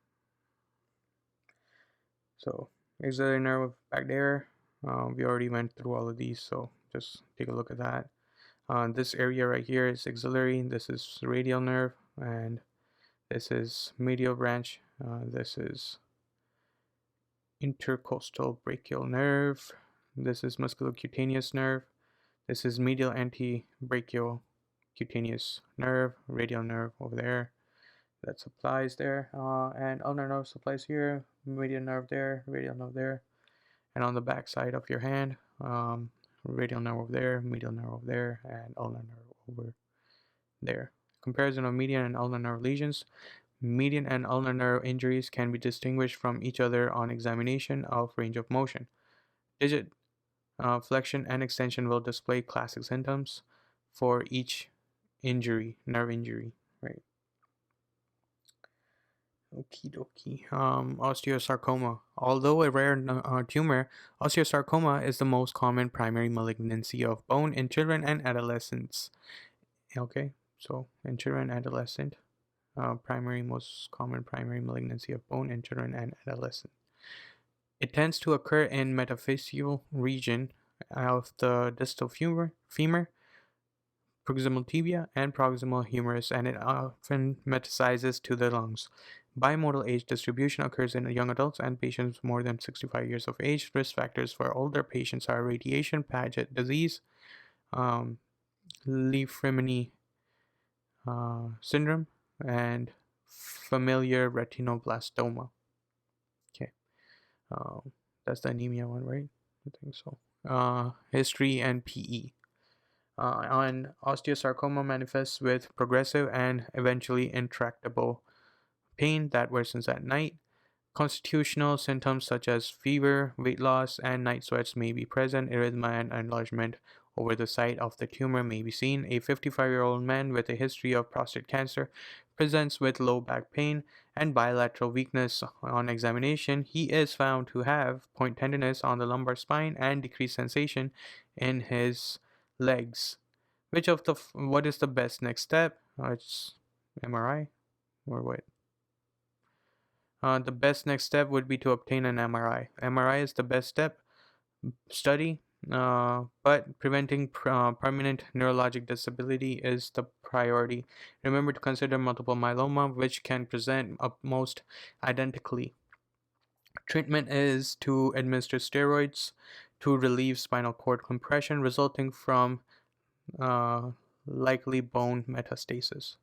So axillary nerve back there. We already went through all of these, so just take a look at that. This area right here is axillary. This is radial nerve, and this is medial branch. This is intercostal brachial nerve. This is musculocutaneous nerve. This is medial antebrachial cutaneous nerve, radial nerve over there. That supplies there, and ulnar nerve supplies here, medial nerve there, radial nerve there, and on the back side of your hand, radial nerve over there, medial nerve over there, and ulnar nerve over there. Comparison of median and ulnar nerve lesions. Median and ulnar nerve injuries can be distinguished from each other on examination of range of motion. Digit flexion and extension will display classic symptoms for each injury, nerve injury, right? Okie dokie. Osteosarcoma. Although a rare tumor, osteosarcoma is the most common primary malignancy of bone in children and adolescents. Okay, so in children and adolescent, most common primary malignancy of bone in children and adolescents. It tends to occur in metaphyseal region of the distal femur, proximal tibia, and proximal humerus, and it often metastasizes to the lungs. Bimodal age distribution occurs in young adults and patients more than 65 years of age. Risk factors for older patients are radiation, Paget disease, Li-Fraumeni syndrome, and familial retinoblastoma. Okay, that's the anemia one, right? I think so. History and PE. On osteosarcoma manifests with progressive and eventually intractable pain that worsens at night. Constitutional symptoms such as fever, weight loss, and night sweats may be present. Erythema and enlargement over the site of the tumor may be seen. A 55-year-old man with a history of prostate cancer presents with low back pain and bilateral weakness. On examination, he is found to have point tenderness on the lumbar spine and decreased sensation in his legs. What is the best next step? It's MRI or what? The best next step would be to obtain an MRI. MRI is the best step study, but preventing permanent neurologic disability is the priority. Remember to consider multiple myeloma, which can present most identically. Treatment is to administer steroids to relieve spinal cord compression resulting from likely bone metastasis.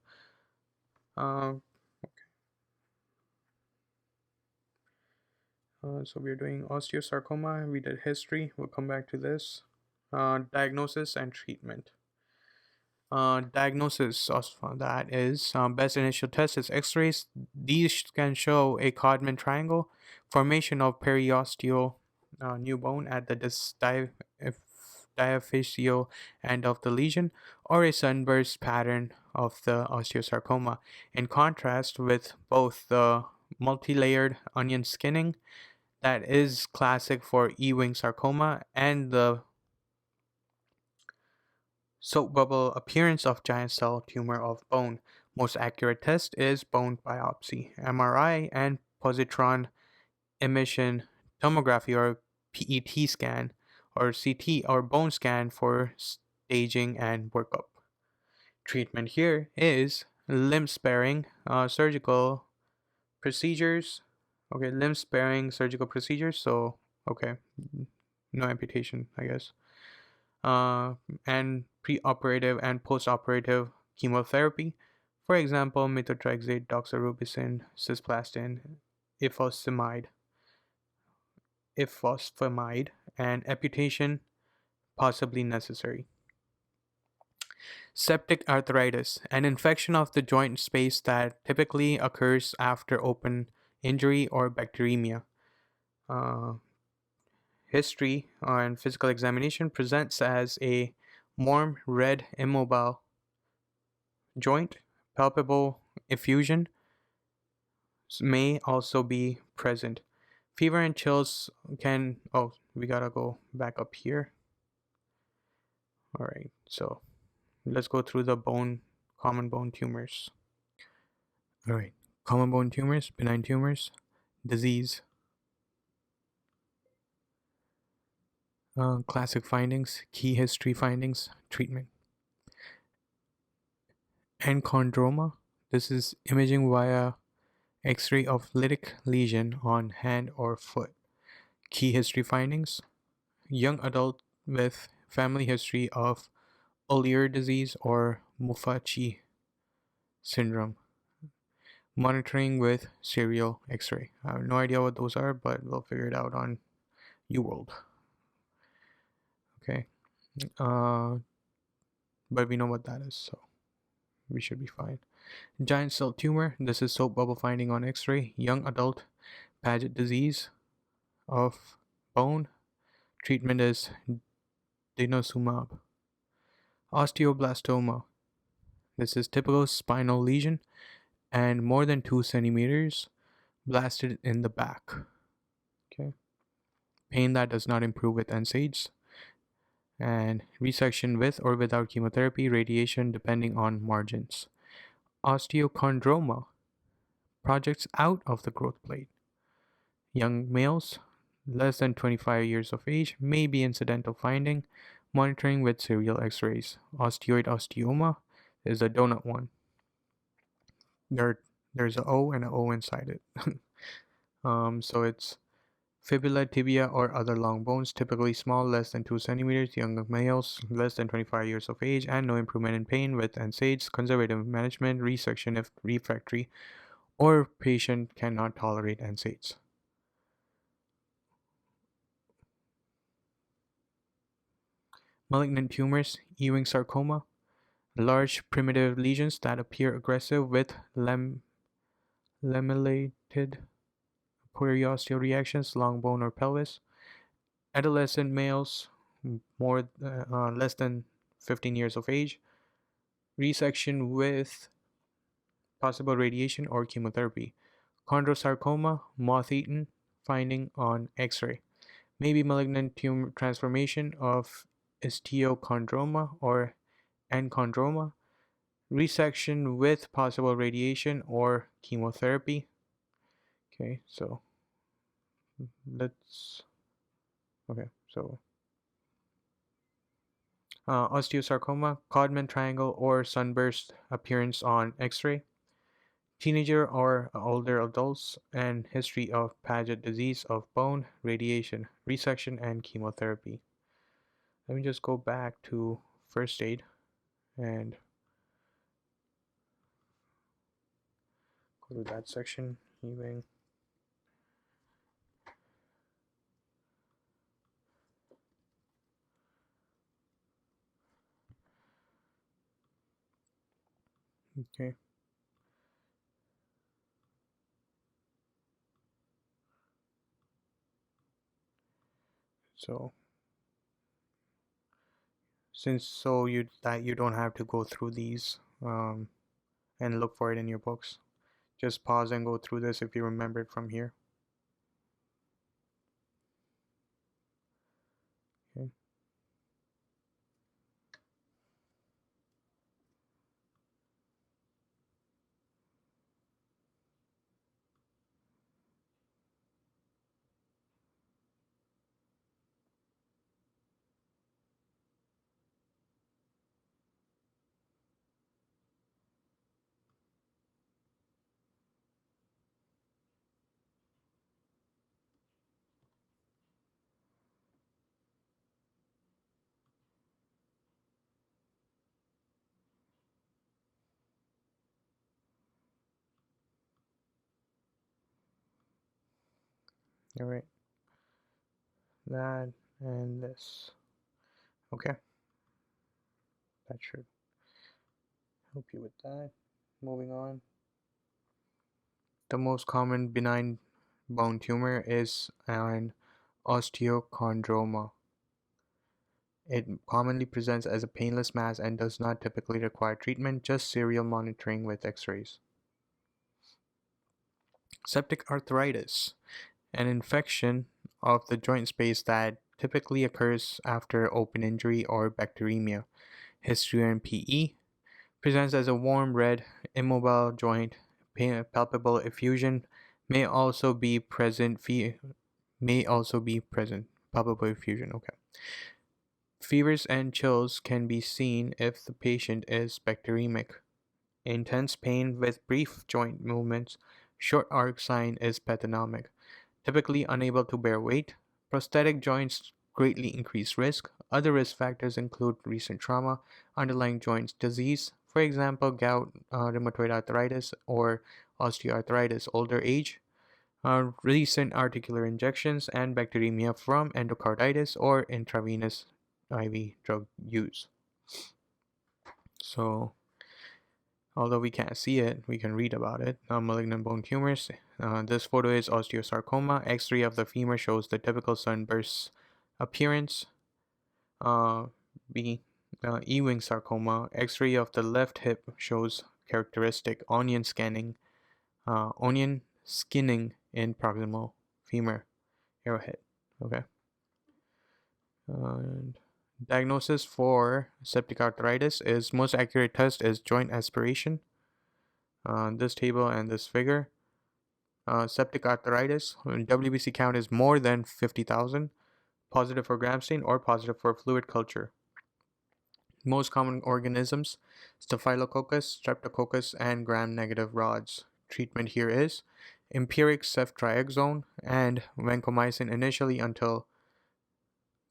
So we're doing osteosarcoma. We did history. We'll come back to this. Diagnosis and treatment. Diagnosis of that is best initial test is X-rays. These can show a Codman triangle, formation of periosteal new bone at the diaphyseal end of the lesion, or a sunburst pattern of the osteosarcoma. In contrast with both the multi-layered onion skinning that is classic for Ewing sarcoma and the Soap bubble appearance of giant cell tumor of bone. Most accurate test is bone biopsy, MRI, and positron emission tomography or PET scan or CT or bone scan for staging and workup. Treatment here is limb sparing surgical procedures. Okay, limb sparing surgical procedures. So, okay, no amputation, I guess. And preoperative and postoperative chemotherapy. For example, methotrexate, doxorubicin, cisplatin, ifosfamide, and amputation possibly necessary. Septic arthritis, an infection of the joint space that typically occurs after open injury or bacteremia. Uh, History and physical examination presents as a warm, red, immobile joint. Palpable effusion may also be present. Fever and chills can. Oh, we gotta go back up here. Alright, so let's go through the common bone tumors. Alright, common bone tumors, benign tumors, disease. Classic findings, key history findings, treatment. Enchondroma. This is imaging via X-ray of lytic lesion on hand or foot. Key history findings. Young adult with family history of Ollier disease or Mufachi syndrome. Monitoring with serial X-ray. I have no idea what those are, but we'll figure it out on UWorld. Okay. But we know what that is, so we should be fine. Giant cell tumor. This is soap bubble finding on X-ray. Young adult Paget disease of bone. Treatment is denosumab. Osteoblastoma. This is typical spinal lesion and more than 2 centimeters blasted in the back. Okay. Pain that does not improve with NSAIDs. And resection with or without chemotherapy, radiation depending on margins. Osteochondroma projects out of the growth plate. Young males less than 25 years of age may be incidental finding. Monitoring with serial X-rays. Osteoid osteoma is the donut one. There's an O and an O inside it. So it's fibula, tibia, or other long bones, typically small, less than 2 centimeters, young males, less than 25 years of age, and no improvement in pain with NSAIDs, conservative management, resection if refractory, or patient cannot tolerate NSAIDs. Malignant tumors, Ewing sarcoma, large primitive lesions that appear aggressive with lamellated periosteo reactions, long bone or pelvis. Adolescent males, less than 15 years of age. Resection with possible radiation or chemotherapy. Chondrosarcoma, moth-eaten, finding on X-ray. Maybe malignant tumor transformation of osteochondroma or enchondroma. Resection with possible radiation or chemotherapy. Okay, so osteosarcoma, Codman triangle or sunburst appearance on X-ray. Teenager or older adults, and history of Paget disease of bone, radiation, resection, and chemotherapy. Let me just go back to first aid and go to that section. Healing. Okay. So you don't have to go through these and look for it in your books. Just pause and go through this if you remember it from here. Okay. All right, that and this. Okay, that should help you with that. Moving on. The most common benign bone tumor is an osteochondroma. It commonly presents as a painless mass and does not typically require treatment, just serial monitoring with x-rays. Septic arthritis, an infection of the joint space that typically occurs after open injury or bacteremia. History and PE presents as a warm red, immobile joint, palpable effusion, may also be present. Palpable effusion. Okay. Fevers and chills can be seen if the patient is bacteremic. Intense pain with brief joint movements. Short arc sign is pathognomic. Typically unable to bear weight. Prosthetic joints greatly increase risk. Other risk factors include recent trauma, underlying joint disease, for example, gout, rheumatoid arthritis, or osteoarthritis, older age, recent articular injections, and bacteremia from endocarditis or intravenous IV drug use. So, although we can't see it, we can read about it. Malignant bone tumors. This photo is osteosarcoma. X-ray of the femur shows the typical sunburst appearance. Ewing sarcoma. X-ray of the left hip shows characteristic onion skinning in proximal femur arrowhead. Okay. And diagnosis for septic arthritis is most accurate test is joint aspiration. This table and this figure. Septic arthritis, WBC count is more than 50,000. Positive for gram stain or positive for fluid culture. Most common organisms, Staphylococcus, Streptococcus, and gram-negative rods. Treatment here is empiric ceftriaxone and vancomycin initially until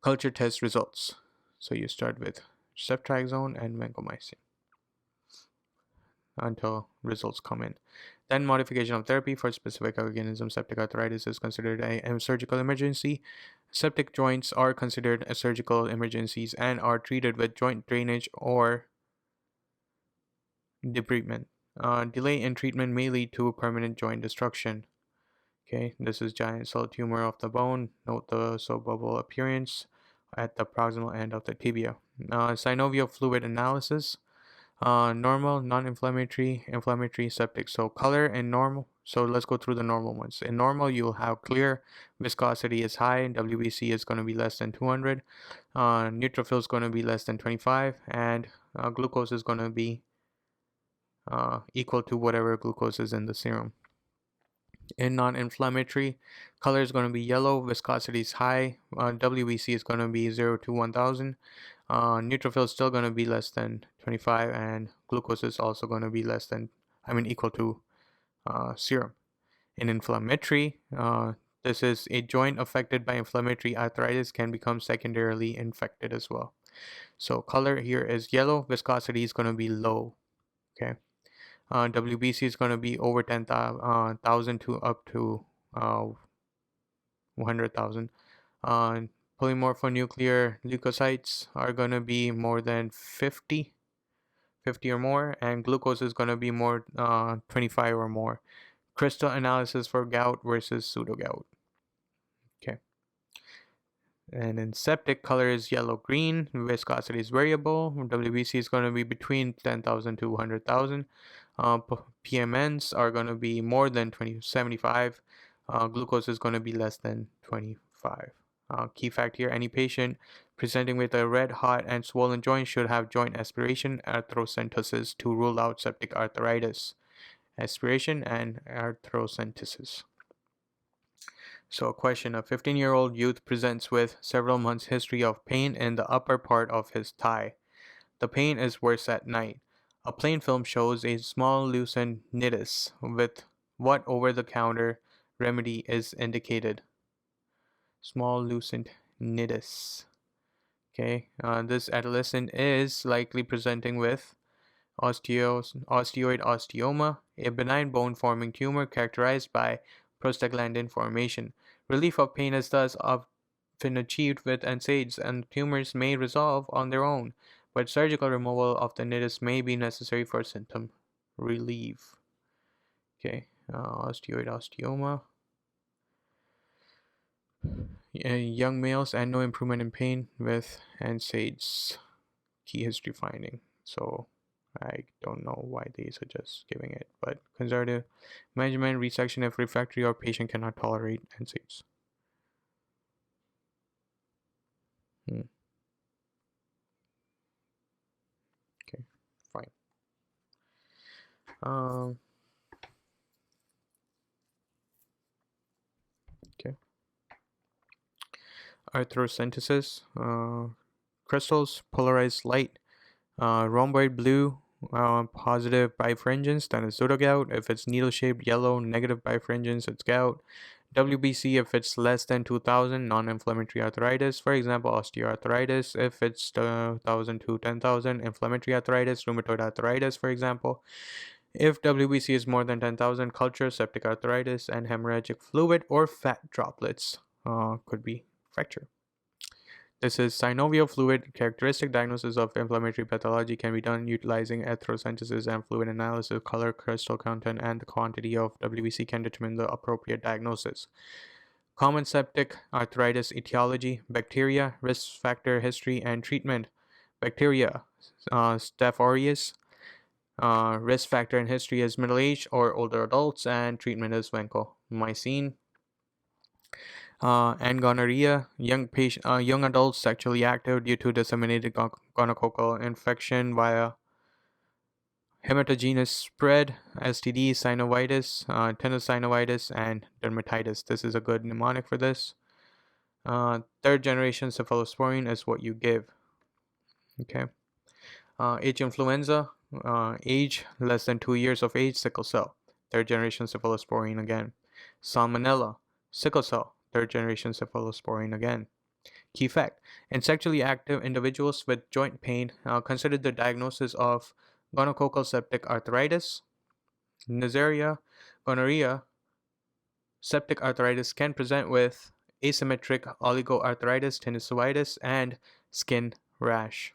culture test results. So you start with ceftriaxone and vancomycin until results come in. Then modification of therapy for specific organisms. Septic arthritis is considered a surgical emergency. Septic joints are considered as surgical emergencies and are treated with joint drainage or debridement. Delay in treatment may lead to permanent joint destruction. Okay, this is giant cell tumor of the bone. Note the subbubble appearance at the proximal end of the tibia. Synovial fluid analysis. Normal, non-inflammatory, inflammatory, septic. So color and normal. So let's go through the normal ones. In normal, you'll have clear, viscosity is high, WBC is going to be less than 200, neutrophil is going to be less than 25, and glucose is going to be equal to whatever glucose is in the serum. In non-inflammatory, color is going to be yellow, viscosity is high, WBC is going to be 0 to 1000, neutrophil is still going to be less than 25, and glucose is also going to be equal to serum. In inflammatory, this is a joint affected by inflammatory arthritis can become secondarily infected as well. So color here is yellow, viscosity is going to be low. Okay. WBC is going to be over 10,000 to up to 100,000. Polymorphonuclear leukocytes are going to be more than 50 or more, and glucose is going to be more 25 or more. Crystal analysis for gout versus pseudogout. Okay. And in septic, color is yellow-green, viscosity is variable, WBC is going to be between 10,000 to 100,000. PMNs are going to be more than 75. Glucose is going to be less than 25. Key fact here, any patient presenting with a red, hot, and swollen joint should have joint aspiration, arthrocentesis to rule out septic arthritis. Aspiration and arthrocentesis. So a question, a 15-year-old youth presents with several months history of pain in the upper part of his thigh. The pain is worse at night. A plain film shows a small loosened nidus with what over-the-counter remedy is indicated. Small loosened nidus. Okay, this adolescent is likely presenting with osteoid osteoma, a benign bone-forming tumor characterized by prostaglandin formation. Relief of pain is thus often achieved with NSAIDs, and tumors may resolve on their own, but surgical removal of the nidus may be necessary for symptom relief. Okay, osteoid osteoma. Young males and no improvement in pain with NSAIDs. Key history finding. So I don't know why they suggest giving it, but conservative management, resection if refractory or patient cannot tolerate NSAIDs. Okay, fine. Okay. Arthrosynthesis. Crystals, polarized light, rhomboid blue, positive bifringence, then it's pseudogout. If it's needle-shaped yellow, negative bifringence, it's gout. WBC if it's less than 2000, non-inflammatory arthritis. For example, osteoarthritis if it's 1000 to 10,000, inflammatory arthritis, rheumatoid arthritis, for example. If WBC is more than 10,000, culture, septic arthritis, and hemorrhagic fluid or fat droplets could be fracture. This is synovial fluid. Characteristic diagnosis of inflammatory pathology can be done utilizing arthrosynthesis and fluid analysis. Color, crystal content, and the quantity of WBC can determine the appropriate diagnosis. Common septic arthritis etiology, bacteria, risk factor, history, and treatment. Bacteria, Staph aureus. Risk factor and history is middle age or older adults, and treatment is vancomycin. And gonorrhea, young adults sexually active due to disseminated gonococcal infection via hematogenous spread, STD, synovitis, tenosynovitis, and dermatitis. This is a good mnemonic for this. Third generation cephalosporin is what you give. Okay. H influenza, age less than 2 years of age, sickle cell. Third generation cephalosporin again. Salmonella, sickle cell. Third generation cephalosporin again. Key fact: in sexually active individuals with joint pain, consider the diagnosis of gonococcal septic arthritis, Neisseria, gonorrhea. Septic arthritis can present with asymmetric oligoarthritis, tenosynovitis, and skin rash.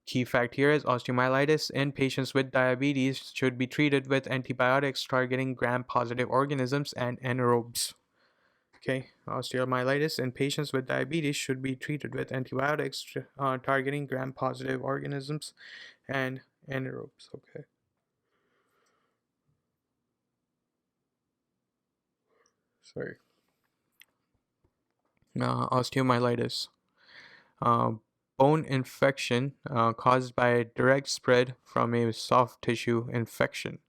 Key fact here is osteomyelitis in patients with diabetes should be treated with antibiotics targeting gram-positive organisms and anaerobes. Okay, osteomyelitis in patients with diabetes should be treated with antibiotics targeting gram-positive organisms and anaerobes. Okay. Sorry. Osteomyelitis. Bone infection caused by direct spread from a soft tissue infection.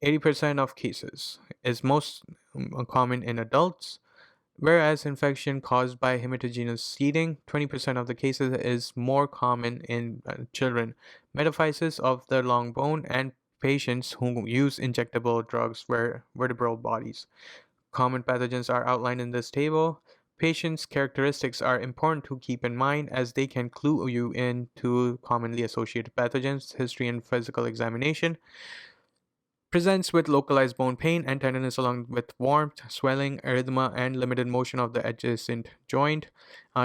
80% of cases is most common in adults, whereas infection caused by hematogenous seeding, 20% of the cases is more common in children. Metaphysis of the long bone and patients who use injectable drugs for vertebral bodies. Common pathogens are outlined in this table. Patients' characteristics are important to keep in mind as they can clue you in to commonly associated pathogens. History and physical examination. Presents with localized bone pain and tenderness along with warmth, swelling, erythema, and limited motion of the adjacent joint.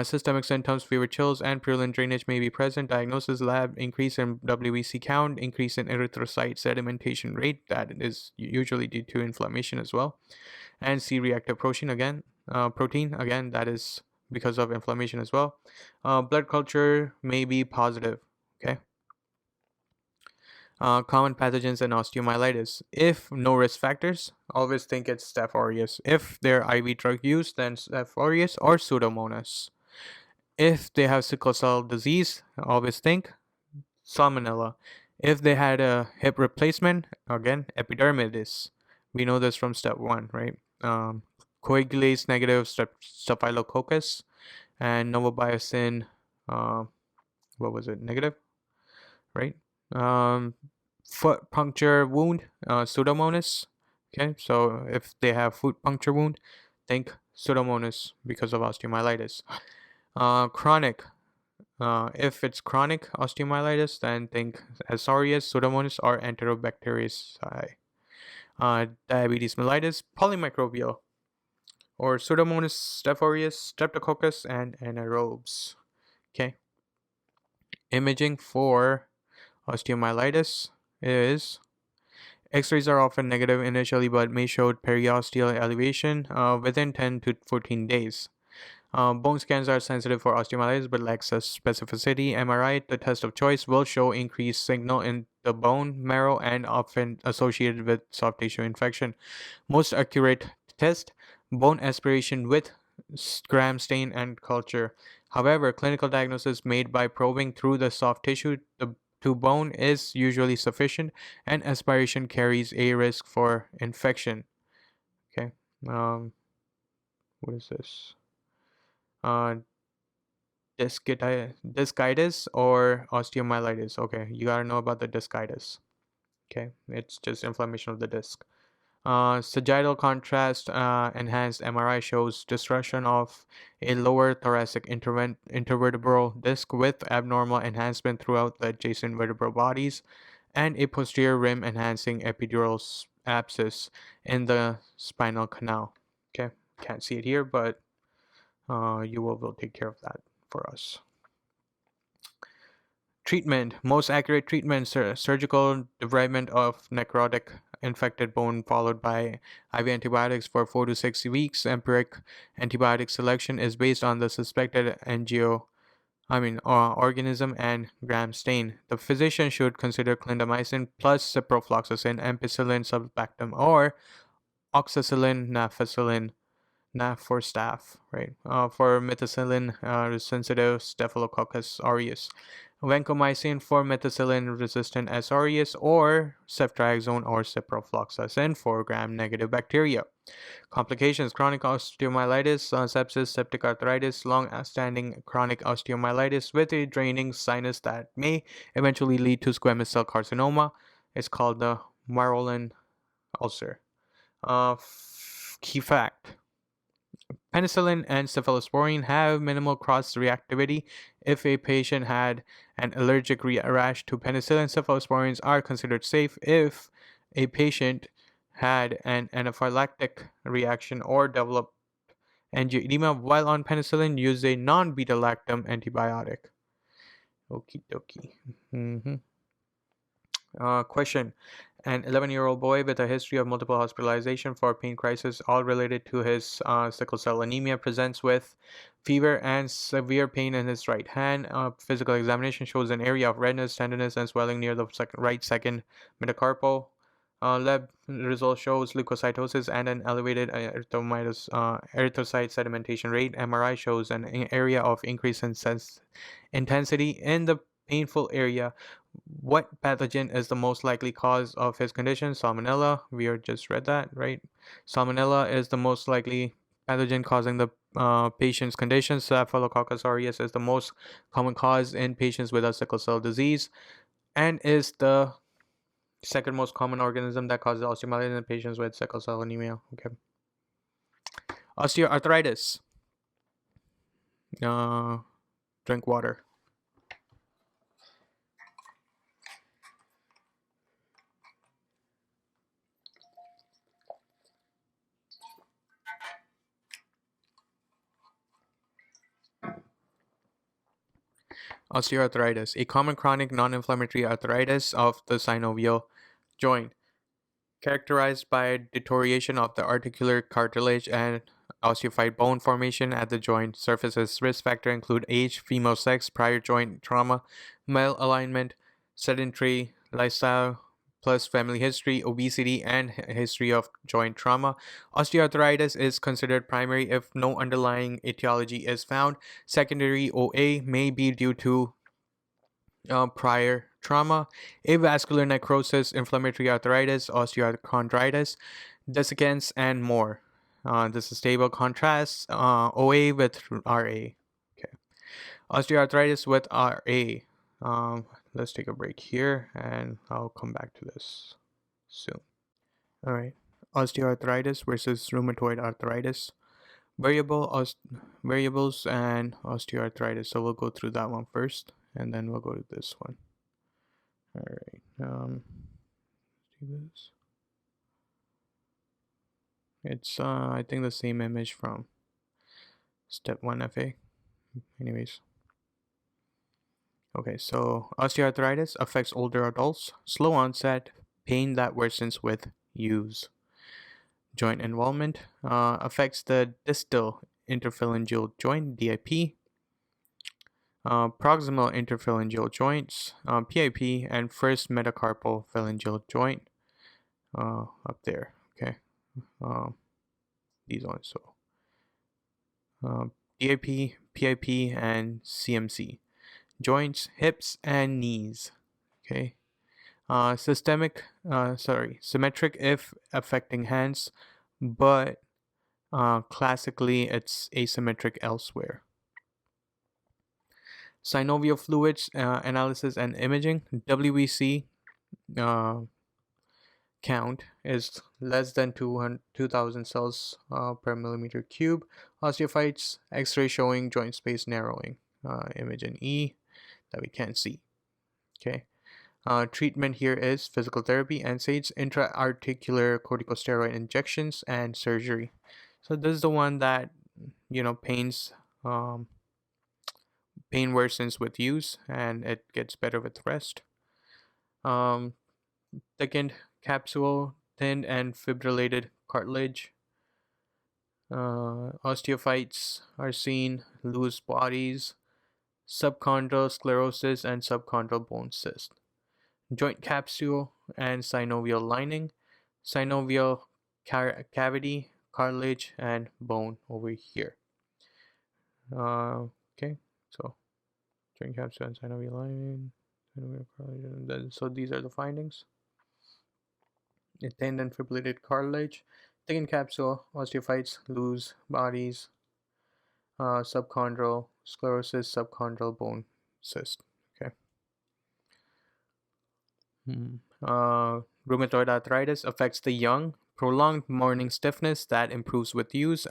Systemic symptoms, fever, chills, and purulent drainage may be present. Diagnosis lab, increase in WBC count, increase in erythrocyte sedimentation rate, that is usually due to inflammation as well. And C-reactive protein again, that is because of inflammation as well. Blood culture may be positive. Okay. Common pathogens and osteomyelitis. If no risk factors, always think it's Staph aureus. If they're IV drug use, then Staph aureus or Pseudomonas. If they have sickle cell disease, always think Salmonella. If they had a hip replacement, again, epidermidis. We know this from step 1, right? Coagulase negative staphylococcus and novobiocin, negative, right? Foot puncture wound, Pseudomonas. Okay, so if they have foot puncture wound, think Pseudomonas because of osteomyelitis. Chronic. If it's chronic osteomyelitis, then think Asorius, Pseudomonas, or Enterobacteriaceae. Diabetes mellitus, polymicrobial. or Pseudomonas staph aureus, Streptococcus, and anaerobes. Okay. Imaging for osteomyelitis is X-rays are often negative initially but may show periosteal elevation within 10 to 14 days. Bone scans are sensitive for osteomyelitis but lack specificity. MRI, the test of choice, will show increased signal in the bone marrow and often associated with soft tissue infection. Most accurate test, bone aspiration with gram stain and culture. However, clinical diagnosis made by probing through the soft tissue to bone is usually sufficient, and aspiration carries a risk for infection. Okay. What is this? Uh, discitis or osteomyelitis. Okay, you gotta know about the discitis. Okay, it's just inflammation of the disc. Sagittal contrast enhanced MRI shows destruction of a lower thoracic intervertebral disc with abnormal enhancement throughout the adjacent vertebral bodies, and a posterior rim enhancing epidural abscess in the spinal canal. Okay, can't see it here, but you will take care of that for us. Treatment. Most accurate treatment, surgical debridement of necrotic infected bone followed by IV antibiotics for 4 to 6 weeks. Empiric antibiotic selection is based on the suspected organism and gram stain. The physician should consider clindamycin plus ciprofloxacin, ampicillin sulbactam, or oxacillin, nafacillin, NAF for staph, right? For methicillin sensitive Staphylococcus aureus, vancomycin for methicillin resistant S. aureus, or ceftriaxone or ciprofloxacin for gram negative bacteria. Complications: chronic osteomyelitis, sepsis, septic arthritis, long-standing chronic osteomyelitis with a draining sinus that may eventually lead to squamous cell carcinoma. It's called the Marolin ulcer. Key fact: penicillin and cephalosporin have minimal cross-reactivity. If a patient had an allergic rash to penicillin, cephalosporins are considered safe. If a patient had an anaphylactic reaction or developed angioedema while on penicillin, use a non-beta-lactam antibiotic. Okie dokie. Question: an 11-year-old boy with a history of multiple hospitalization for pain crisis, all related to his sickle cell anemia, presents with fever and severe pain in his right hand. Physical examination shows an area of redness, tenderness, and swelling near the right second metacarpal. Lab result shows leukocytosis and an elevated erythrocyte sedimentation rate. MRI shows an area of increase in intensity in the painful area. What pathogen is the most likely cause of his condition? Salmonella. We just read that, right? Salmonella is the most likely pathogen causing the patient's condition. Staphylococcus aureus is the most common cause in patients with a sickle cell disease, and is the second most common organism that causes osteomyelitis in patients with sickle cell anemia. Okay. Osteoarthritis. Drink water. Osteoarthritis, a common chronic non-inflammatory arthritis of the synovial joint, characterized by deterioration of the articular cartilage and osteophyte bone formation at the joint surfaces. Risk factors include age, female sex, prior joint trauma, malalignment, sedentary lifestyle, plus family history, obesity, and history of joint trauma. Osteoarthritis is considered primary if no underlying etiology is found. Secondary OA may be due to prior trauma, avascular necrosis, inflammatory arthritis, osteochondritis, dissecants, and more. This is stable contrast OA with RA. Okay. Osteoarthritis with RA. Let's take a break here and I'll come back to this soon. All right. Osteoarthritis versus rheumatoid arthritis. Variables and osteoarthritis. So we'll go through that one first and then we'll go to this one. All right. Let's do this. It's I think the same image from step 1 FA. Anyways. Okay, so osteoarthritis affects older adults, slow onset, pain that worsens with use. Joint involvement affects the distal interphalangeal joint, DIP, proximal interphalangeal joints, PIP, and first metacarpal phalangeal joint up there. Okay, these ones. So DIP, PIP, and CMC. Joints, hips, and knees. Okay. Symmetric if affecting hands, but classically it's asymmetric elsewhere. Synovial fluids analysis and imaging. WBC count is less than 2,000 cells per millimeter cube. Osteophytes, X-ray showing joint space narrowing. Imaging E that we can't see. Okay. Treatment here is physical therapy, NSAIDs, intra-articular corticosteroid injections, and surgery. So this is the one that, pain worsens with use and it gets better with rest. Thickened capsule, thin and fibrillated cartilage. Osteophytes are seen, loose bodies, subchondral sclerosis, and subchondral bone cyst. Joint capsule and synovial lining, synovial cavity, cartilage, and bone over here. Okay, so joint capsule and synovial lining, synovial cartilage. So these are the findings. Thin and fibrillated cartilage, thickened capsule, osteophytes, loose bodies, subchondral sclerosis, subchondral bone cyst. Okay. Rheumatoid arthritis affects the young. Prolonged morning stiffness that improves with use.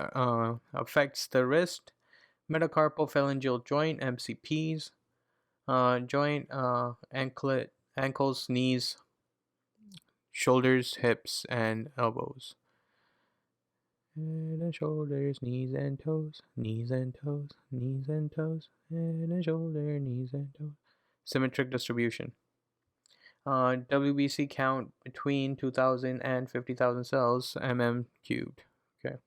Affects the wrist, metacarpal phalangeal joint, MCPs, joint, ankles, knees, shoulders, hips, and elbows. Head and shoulders, knees and toes, knees and toes, knees and toes, head and shoulder, knees and toes. Symmetric distribution. WBC count between 2,000 and 50,000 cells cubed. Okay.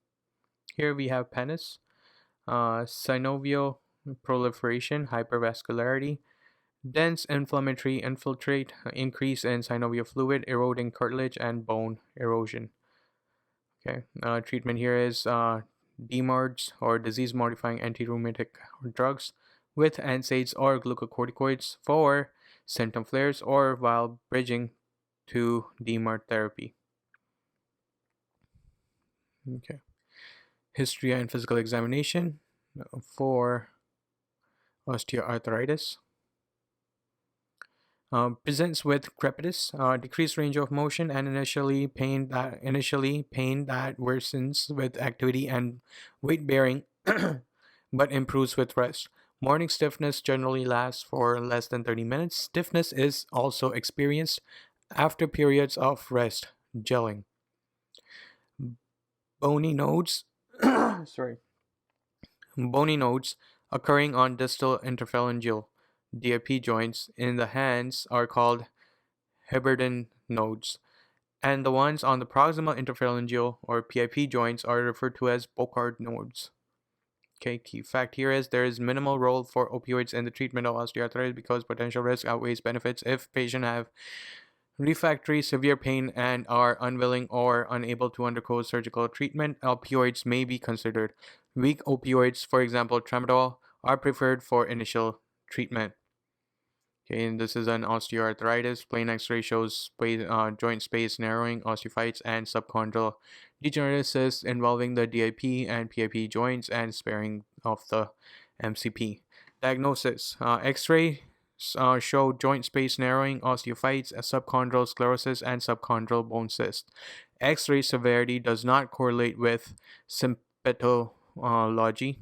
Here we have penis, synovial proliferation, hypervascularity, dense inflammatory infiltrate, increase in synovial fluid, eroding cartilage, and bone erosion. Okay. Treatment here is DMARDs or disease-modifying anti-rheumatic drugs with NSAIDs or glucocorticoids for symptom flares or while bridging to DMARD therapy. Okay. History and physical examination for osteoarthritis. Presents with crepitus, decreased range of motion, and initially pain that worsens with activity and weight bearing, but improves with rest. Morning stiffness generally lasts for less than 30 minutes. Stiffness is also experienced after periods of rest, gelling. Bony nodes, bony nodes occurring on distal interphalangeal DIP joints in the hands are called Heberden nodes, and the ones on the proximal interphalangeal or PIP joints are referred to as Bocard nodes. Okay, key fact here is there is minimal role for opioids in the treatment of osteoarthritis because potential risk outweighs benefits. If patients have refractory severe pain and are unwilling or unable to undergo surgical treatment, opioids may be considered. Weak opioids, for example tramadol, are preferred for initial treatment. Okay, and this is an osteoarthritis. Plain X-ray shows joint space narrowing, osteophytes, and subchondral degenerative involving the DIP and PIP joints and sparing of the MCP. Diagnosis: X-ray show joint space narrowing, osteophytes, subchondral sclerosis, and subchondral bone cyst. X-ray severity does not correlate with symptomatology.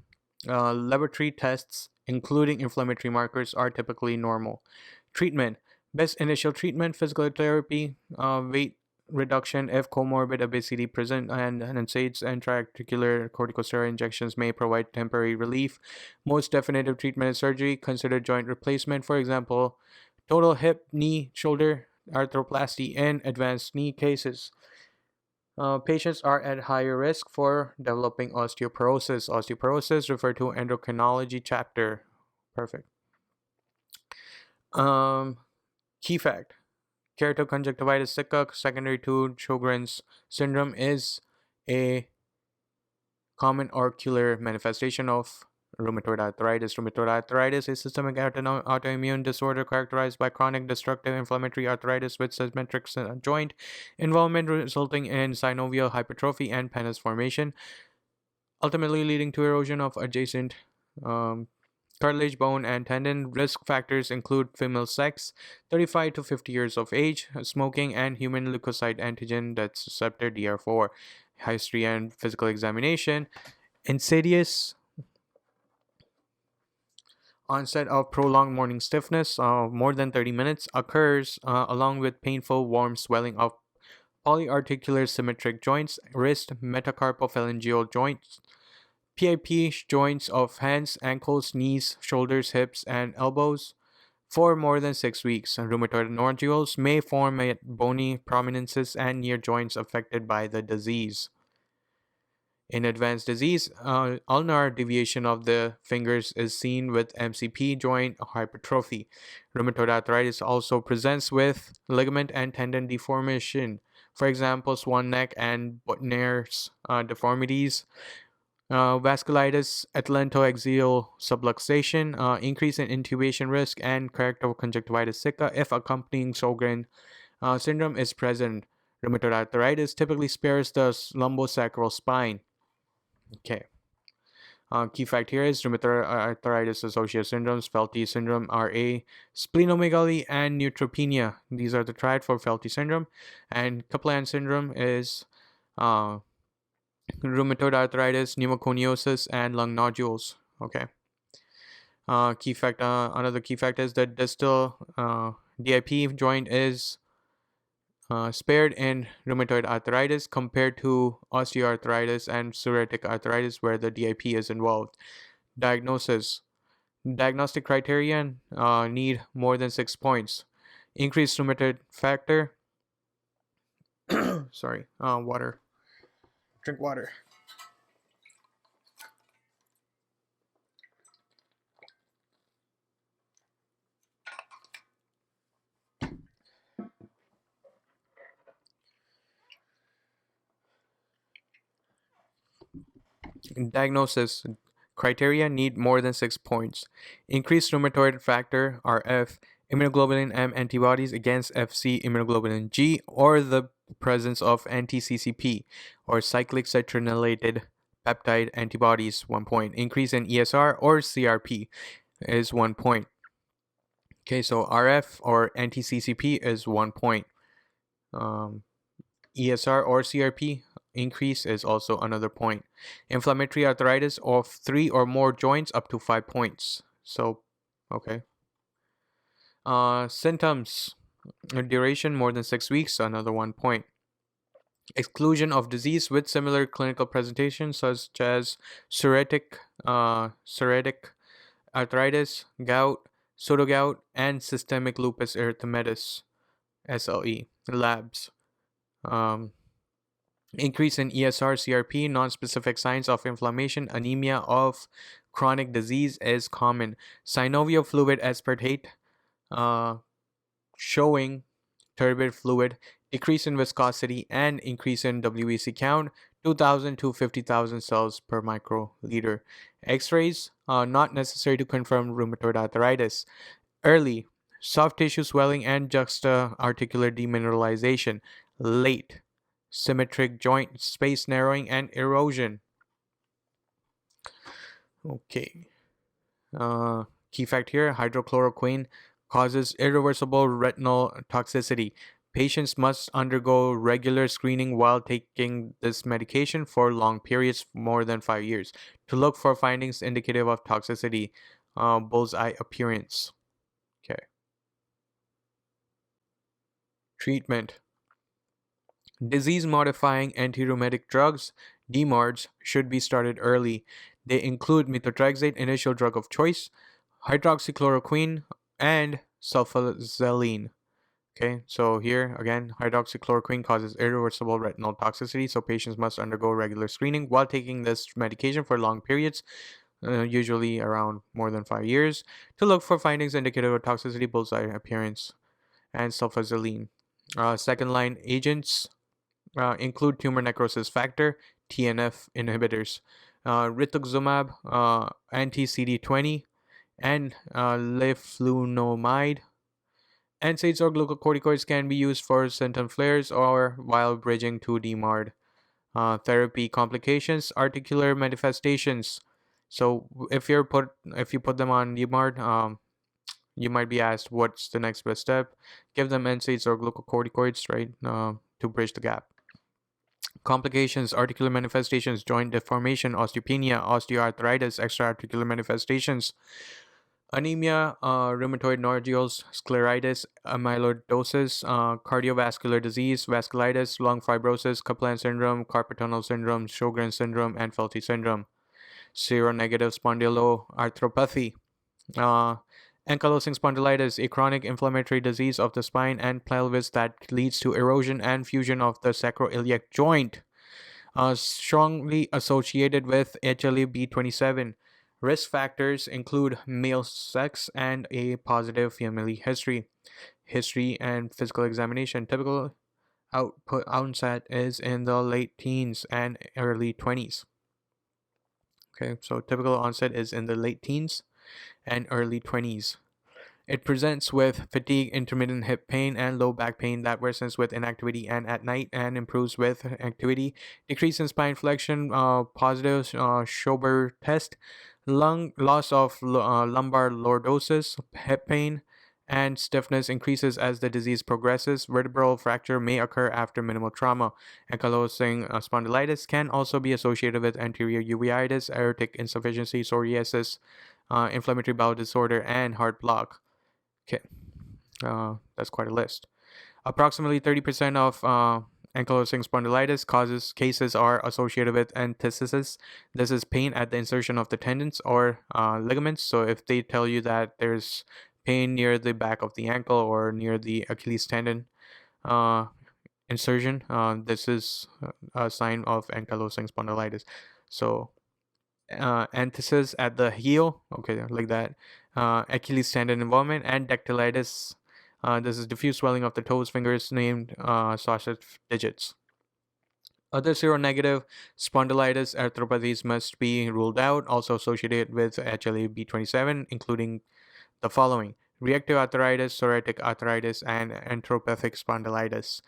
Laboratory tests, including inflammatory markers, are typically normal. Treatment: best initial treatment, physical therapy, weight reduction if comorbid obesity present, and NSAIDs and intra-articular corticosteroid injections may provide temporary relief. Most definitive treatment is surgery. Consider joint replacement, for example, total hip, knee, shoulder arthroplasty in advanced knee cases. Patients are at higher risk for developing osteoporosis. Osteoporosis referred to endocrinology chapter. Perfect. Key fact. Keratoconjunctivitis sicca, secondary to Sjogren's syndrome, is a common ocular manifestation of rheumatoid arthritis. Rheumatoid arthritis is a systemic autoimmune disorder characterized by chronic destructive inflammatory arthritis with symmetric joint involvement resulting in synovial hypertrophy and pannus formation, ultimately leading to erosion of adjacent cartilage, bone, and tendon. Risk factors include female sex, 35 to 50 years of age, smoking, and human leukocyte antigen that's receptor DR4. History and physical examination. Insidious onset of prolonged morning stiffness, more than 30 minutes, occurs along with painful warm swelling of polyarticular symmetric joints, wrist, metacarpophalangeal joints, PIP joints of hands, ankles, knees, shoulders, hips, and elbows for more than 6 weeks. Rheumatoid nodules may form at bony prominences and near joints affected by the disease. In advanced disease, ulnar deviation of the fingers is seen with MCP joint hypertrophy. Rheumatoid arthritis also presents with ligament and tendon deformation, for example, swan neck and Botner's deformities. Vasculitis, atlantoaxial subluxation, increase in intubation risk, and keratoconjunctivitis sicca if accompanying Sjogren syndrome is present. Rheumatoid arthritis typically spares the lumbosacral spine. Okay. Key fact here is rheumatoid arthritis associated syndromes, Felty syndrome, RA, splenomegaly, and neutropenia. These are the triad for Felty syndrome. And Kaplan syndrome is rheumatoid arthritis, pneumoconiosis, and lung nodules. Okay. Another key fact is that distal DIP joint is spared in rheumatoid arthritis compared to osteoarthritis and psoriatic arthritis where the DIP is involved. Diagnosis. Diagnostic criterion need more than 6 points. Increased rheumatoid factor. Sorry. Water. Drink water. Diagnosis criteria need more than 6 points. Increased rheumatoid factor, RF, immunoglobulin M antibodies against FC immunoglobulin G, or the presence of anti-CCP or cyclic citrinolylated peptide antibodies, 1 point. Increase in ESR or CRP is 1 point. Okay, so RF or anti-CCP is 1 point. ESR or CRP increase is also another point. Inflammatory arthritis of 3 or more joints up to 5 points. So, okay. Symptoms, duration more than 6 weeks, another 1 point. Exclusion of disease with similar clinical presentations such as psoriatic arthritis, gout, pseudogout, and systemic lupus erythematosus, SLE. Labs. Increase in ESR, CRP, non-specific signs of inflammation, anemia of chronic disease is common. Synovial fluid aspartate showing turbid fluid, decrease in viscosity, and increase in WBC count, 2,000 to 50,000 cells per microliter. X-rays not necessary to confirm rheumatoid arthritis. Early, soft tissue swelling and juxta-articular demineralization. Late, symmetric joint space narrowing and erosion. Okay. Key fact here, hydrochloroquine causes irreversible retinal toxicity. Patients must undergo regular screening while taking this medication for long periods, more than 5 years, to look for findings indicative of toxicity, bullseye appearance. Okay. Treatment. Disease-modifying anti-rheumatic drugs, DMARDs, should be started early. They include methotrexate, initial drug of choice, hydroxychloroquine, and sulfasaline. Okay, so here again, hydroxychloroquine causes irreversible retinal toxicity, so patients must undergo regular screening while taking this medication for long periods, usually around more than 5 years, to look for findings indicative of toxicity, bullseye appearance, and sulfasaline. Second line agents include tumor necrosis factor, TNF inhibitors, rituximab, anti-CD20, and leflunomide. NSAIDs or glucocorticoids can be used for symptom flares or while bridging to DMARD. Therapy complications, articular manifestations. So if you put them on DMARD, you might be asked what's the next best step. Give them NSAIDs or glucocorticoids, right, to bridge the gap. Complications, articular manifestations, joint deformation, osteopenia, osteoarthritis, extra-articular manifestations, anemia, rheumatoid nodules, scleritis, amyloidosis, cardiovascular disease, vasculitis, lung fibrosis, Kaplan syndrome, carpal tunnel syndrome, Sjogren's syndrome, and Felty syndrome. Seronegative spondyloarthropathy, ankylosing spondylitis, a chronic inflammatory disease of the spine and pelvis that leads to erosion and fusion of the sacroiliac joint, strongly associated with HLA-B27. Risk factors include male sex and a positive family history. History and physical examination. Typical onset is in the late teens and early 20s. Okay, so typical onset is in the late teens and early 20s. It presents with fatigue, intermittent hip pain, and low back pain that worsens with inactivity and at night and improves with activity. Decrease in spine flexion, positive Schober test, loss of lumbar lordosis, hip pain, and stiffness increases as the disease progresses. Vertebral fracture may occur after minimal trauma. Ankylosing spondylitis can also be associated with anterior uveitis, aortic insufficiency, psoriasis, inflammatory bowel disorder, and heart block. Okay, that's quite a list. Approximately 30% of ankylosing spondylitis cases are associated with enthesis. This is pain at the insertion of the tendons or ligaments. So if they tell you that there's pain near the back of the ankle or near the Achilles tendon insertion, this is a sign of ankylosing spondylitis. So enthesis at the heel, okay, like that. Achilles tendon involvement, and dactylitis. This is diffuse swelling of the toes, fingers, named sausage digits. Other seronegative spondylitis arthropathies must be ruled out, also associated with HLA-B27, including the following: reactive arthritis, psoriatic arthritis, and enteropathic spondylitis.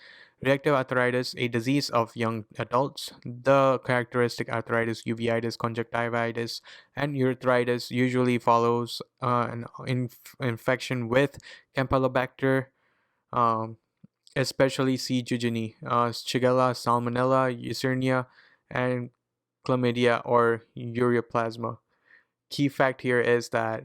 Reactive arthritis, a disease of young adults. The characteristic arthritis, uveitis, conjunctivitis, and urethritis usually follows an infection with Campylobacter, especially C. jejuni, Shigella, Salmonella, Yersinia, and Chlamydia or Ureaplasma. Key fact here is that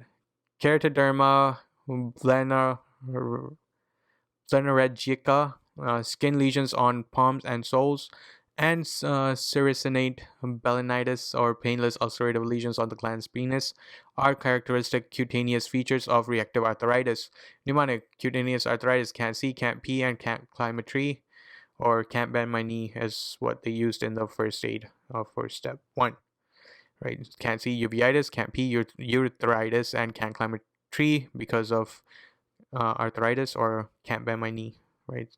keratoderma, Blennorrhegica, skin lesions on palms and soles, and sericinate balanitis or painless ulcerative lesions on the glans penis are characteristic cutaneous features of reactive arthritis. Mnemonic: cutaneous arthritis, can't see, can't pee, and can't climb a tree, or can't bend my knee is what they used in the first aid for step 1. Right? Can't see, uveitis, can't pee, urethritis, and can't climb a tree because of arthritis, or can't bend my knee, right?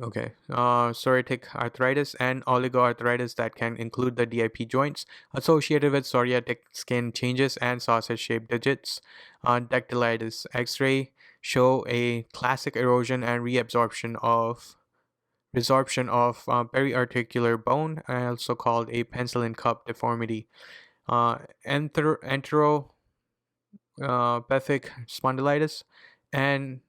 Okay, psoriatic arthritis and oligoarthritis that can include the DIP joints associated with psoriatic skin changes and sausage-shaped digits. Dactylitis X-ray show a classic erosion and resorption of periarticular bone, also called a penicillin cup deformity. Enteropathic spondylitis and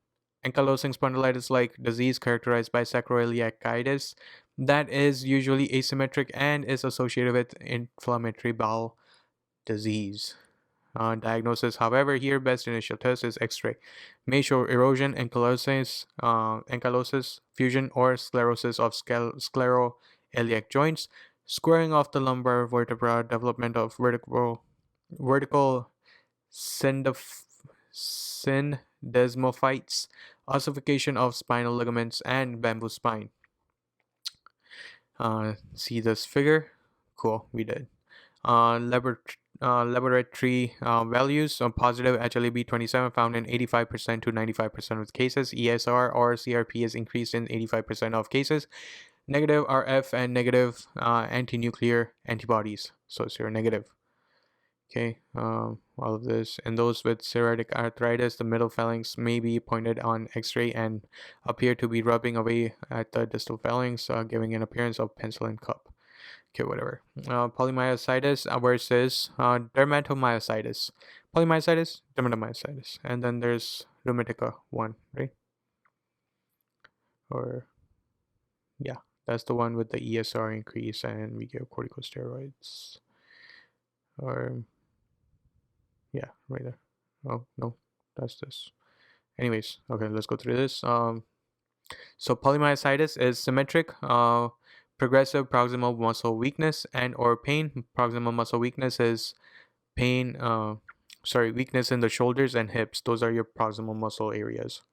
ankylosing spondylitis-like disease characterized by sacroiliacitis that is usually asymmetric and is associated with inflammatory bowel disease. Diagnosis, however, here best initial test is X-ray. May show erosion, ankylosis, fusion, or sclerosis of scleroiliac joints, squaring off the lumbar vertebra, development of vertical syndesmophytes, ossification of spinal ligaments, and bamboo spine. See this figure? Cool, we did. Laboratory values positive HLA-B27 found in 85% to 95% of cases. ESR or CRP is increased in 85% of cases. Negative RF and negative anti-nuclear antibodies, so seronegative. Okay, all of this. In those with psoriatic arthritis, the middle phalanx may be pointed on X-ray and appear to be rubbing away at the distal phalanx, giving an appearance of pencil and cup. Okay, whatever. Polymyositis versus dermatomyositis. Polymyositis, dermatomyositis. And then there's rheumatica 1, right? Or, yeah, that's the one with the ESR increase and we give corticosteroids. Or, yeah, right there. Oh, no, that's this. Anyways, okay, let's go through this. So polymyositis is symmetric, progressive proximal muscle weakness and or pain. Proximal muscle weakness is pain, weakness in the shoulders and hips. Those are your proximal muscle areas.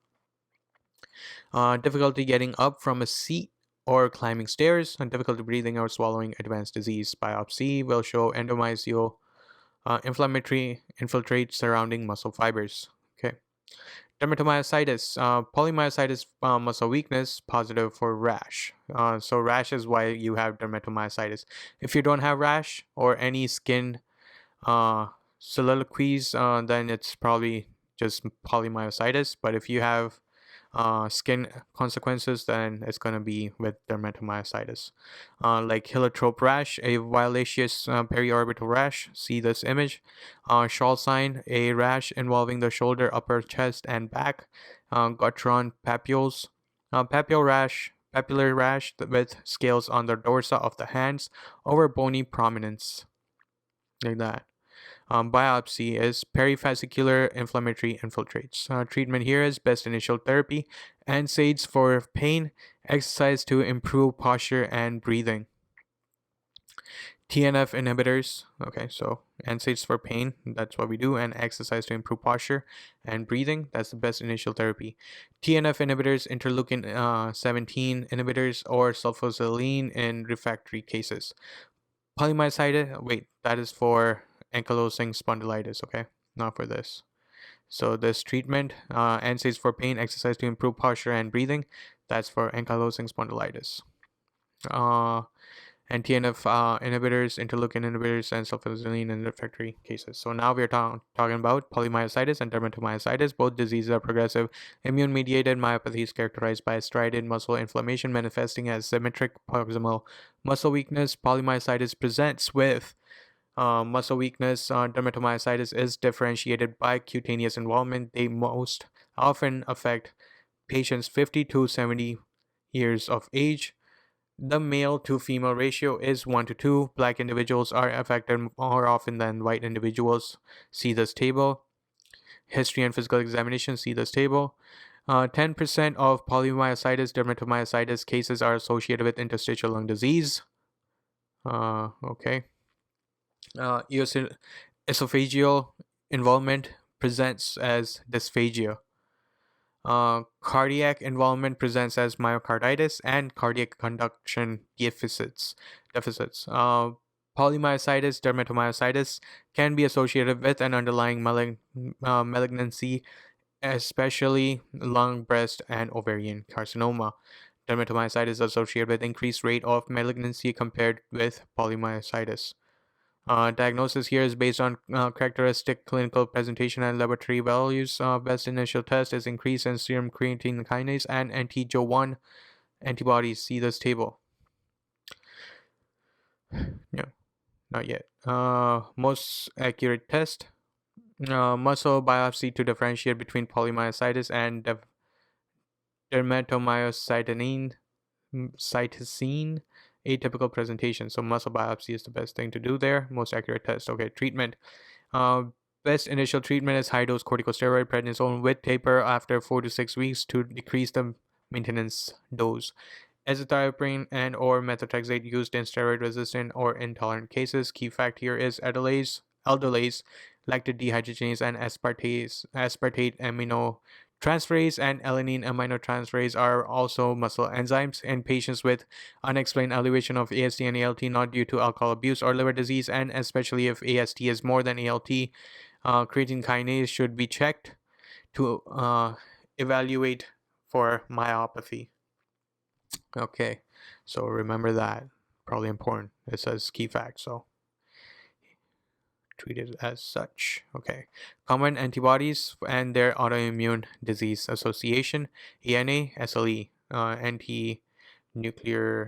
Difficulty getting up from a seat or climbing stairs, and difficulty breathing or swallowing. Advanced disease. Biopsy will show endomysial inflammatory infiltrate surrounding muscle fibers. Okay. Dermatomyositis, polymyositis, muscle weakness, positive for rash. So rash is why you have dermatomyositis. If you don't have rash or any skin soliloquies, then it's probably just polymyositis. But if you have skin consequences, then it's going to be with dermatomyositis. Like heliotrope rash, a violaceous periorbital rash. See this image. Shawl sign, a rash involving the shoulder, upper chest, and back. Guttron papules. Papular rash with scales on the dorsa of the hands over bony prominence. Like that. Biopsy is perivascular inflammatory infiltrates. Treatment here is best initial therapy, NSAIDs for pain, exercise to improve posture and breathing. TNF inhibitors, okay, so NSAIDs for pain, that's what we do, and exercise to improve posture and breathing, that's the best initial therapy. TNF inhibitors, interleukin 17 inhibitors, or sulfasalazine in refractory cases. Polymyositis, wait, that is for ankylosing spondylitis, okay, not for this. So this treatment, NSAIDs for pain, exercise to improve posture and breathing, that's for ankylosing spondylitis. And TNF inhibitors, interleukin inhibitors, and sulfasalazine in refractory cases. So now we are talking about polymyositis and dermatomyositis. Both diseases are progressive immune-mediated myopathies characterized by striated muscle inflammation manifesting as symmetric proximal muscle weakness. Polymyositis presents with muscle weakness. Dermatomyositis is differentiated by cutaneous involvement. They most often affect patients 50 to 70 years of age. The male to female ratio is 1 to 2. Black individuals are affected more often than white individuals. See this table. History and physical examination. See this table. 10% of polymyositis, dermatomyositis cases are associated with interstitial lung disease. Okay. Esophageal involvement presents as dysphagia. Cardiac involvement presents as myocarditis and cardiac conduction deficits. Polymyositis, dermatomyositis can be associated with an underlying malignancy, especially lung, breast, and ovarian carcinoma. Dermatomyositis is associated with increased rate of malignancy compared with polymyositis. Diagnosis here is based on characteristic clinical presentation and laboratory values. Best initial test is increase in serum creatine kinase and anti-Jo1 antibodies. See this table. No, not yet. Most accurate test. Muscle biopsy to differentiate between polymyositis and dermatomyositis. Atypical presentation. So muscle biopsy is the best thing to do there. Most accurate test. Okay, treatment. Best initial treatment is high-dose corticosteroid prednisone with taper after 4 to 6 weeks to decrease the maintenance dose. Azathioprine and or methotrexate used in steroid-resistant or intolerant cases. Key fact here is aldolase, lactate dehydrogenase, and aspartate aminotransferase and alanine aminotransferase are also muscle enzymes in patients with unexplained elevation of AST and ALT not due to alcohol abuse or liver disease, and especially if AST is more than ALT. Creatine kinase should be checked to evaluate for myopathy. Okay, so remember that. Probably important. It says key fact, so treat it as such. Okay, common antibodies and their autoimmune disease association. ANA, SLE, anti-nuclear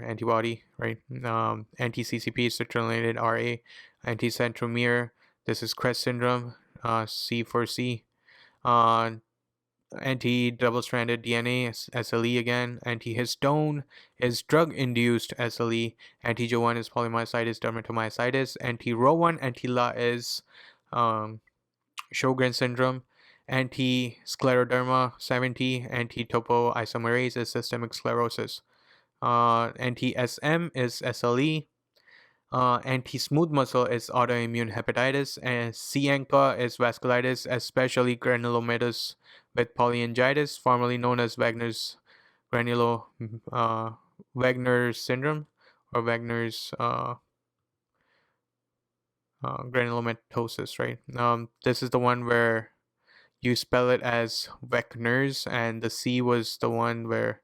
antibody, right? Anti-CCP, citrulline RA, anti-centromere. This is CREST syndrome. C4C, anti-double-stranded DNA, SLE again. Anti-histone is drug-induced SLE. Anti-Jo1 is polymyositis, dermatomyositis. Anti-Ro1, anti-La is Sjogren's syndrome. Anti-scleroderma 70, anti-topoisomerase is systemic sclerosis. Anti-SM is SLE. Anti-smooth muscle is autoimmune hepatitis, and C-ANCA is vasculitis, especially granulomatous with polyangiitis, formerly known as Wagner's syndrome or Wagner's granulomatosis, right? This is the one where you spell it as Wagner's, and the C was the one where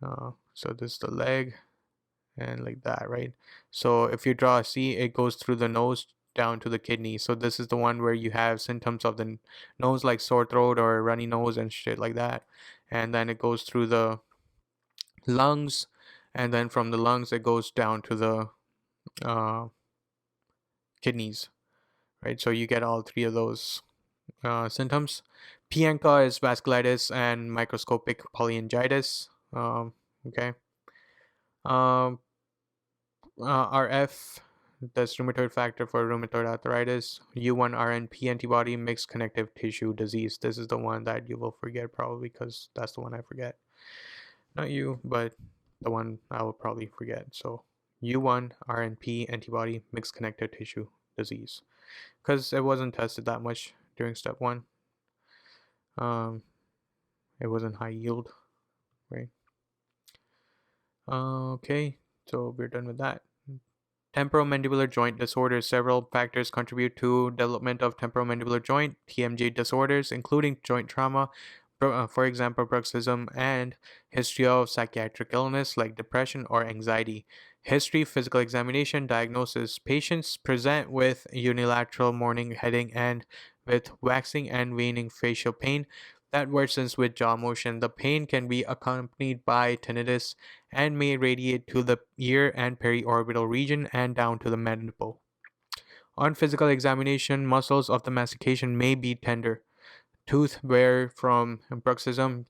so this is the leg and like that, right? So if you draw a C, it goes through the nose down to the kidney. So this is the one where you have symptoms of the nose, like sore throat or runny nose and shit like that, and then it goes through the lungs, and then from the lungs it goes down to the kidneys, right? So you get all three of those symptoms. P-ANCA is vasculitis and microscopic polyangiitis. Okay. RF, that's rheumatoid factor for rheumatoid arthritis. U1 RNP antibody, mixed connective tissue disease. This is the one that you will forget probably, because that's the one I forget. Not you, but the one I will probably forget. So U1 RNP antibody, mixed connective tissue disease, because it wasn't tested that much during step 1. It wasn't high yield, right? Okay, so we're done with that. Temporomandibular joint disorders. Several factors contribute to development of temporomandibular joint (TMJ) disorders, including joint trauma, for example, bruxism, and history of psychiatric illness like depression or anxiety. History, physical examination, diagnosis. Patients present with unilateral morning headache and with waxing and waning facial pain that worsens with jaw motion. The pain can be accompanied by tinnitus and may radiate to the ear and periorbital region and down to the mandible. On physical examination, muscles of the mastication may be tender. Tooth wear from bruxism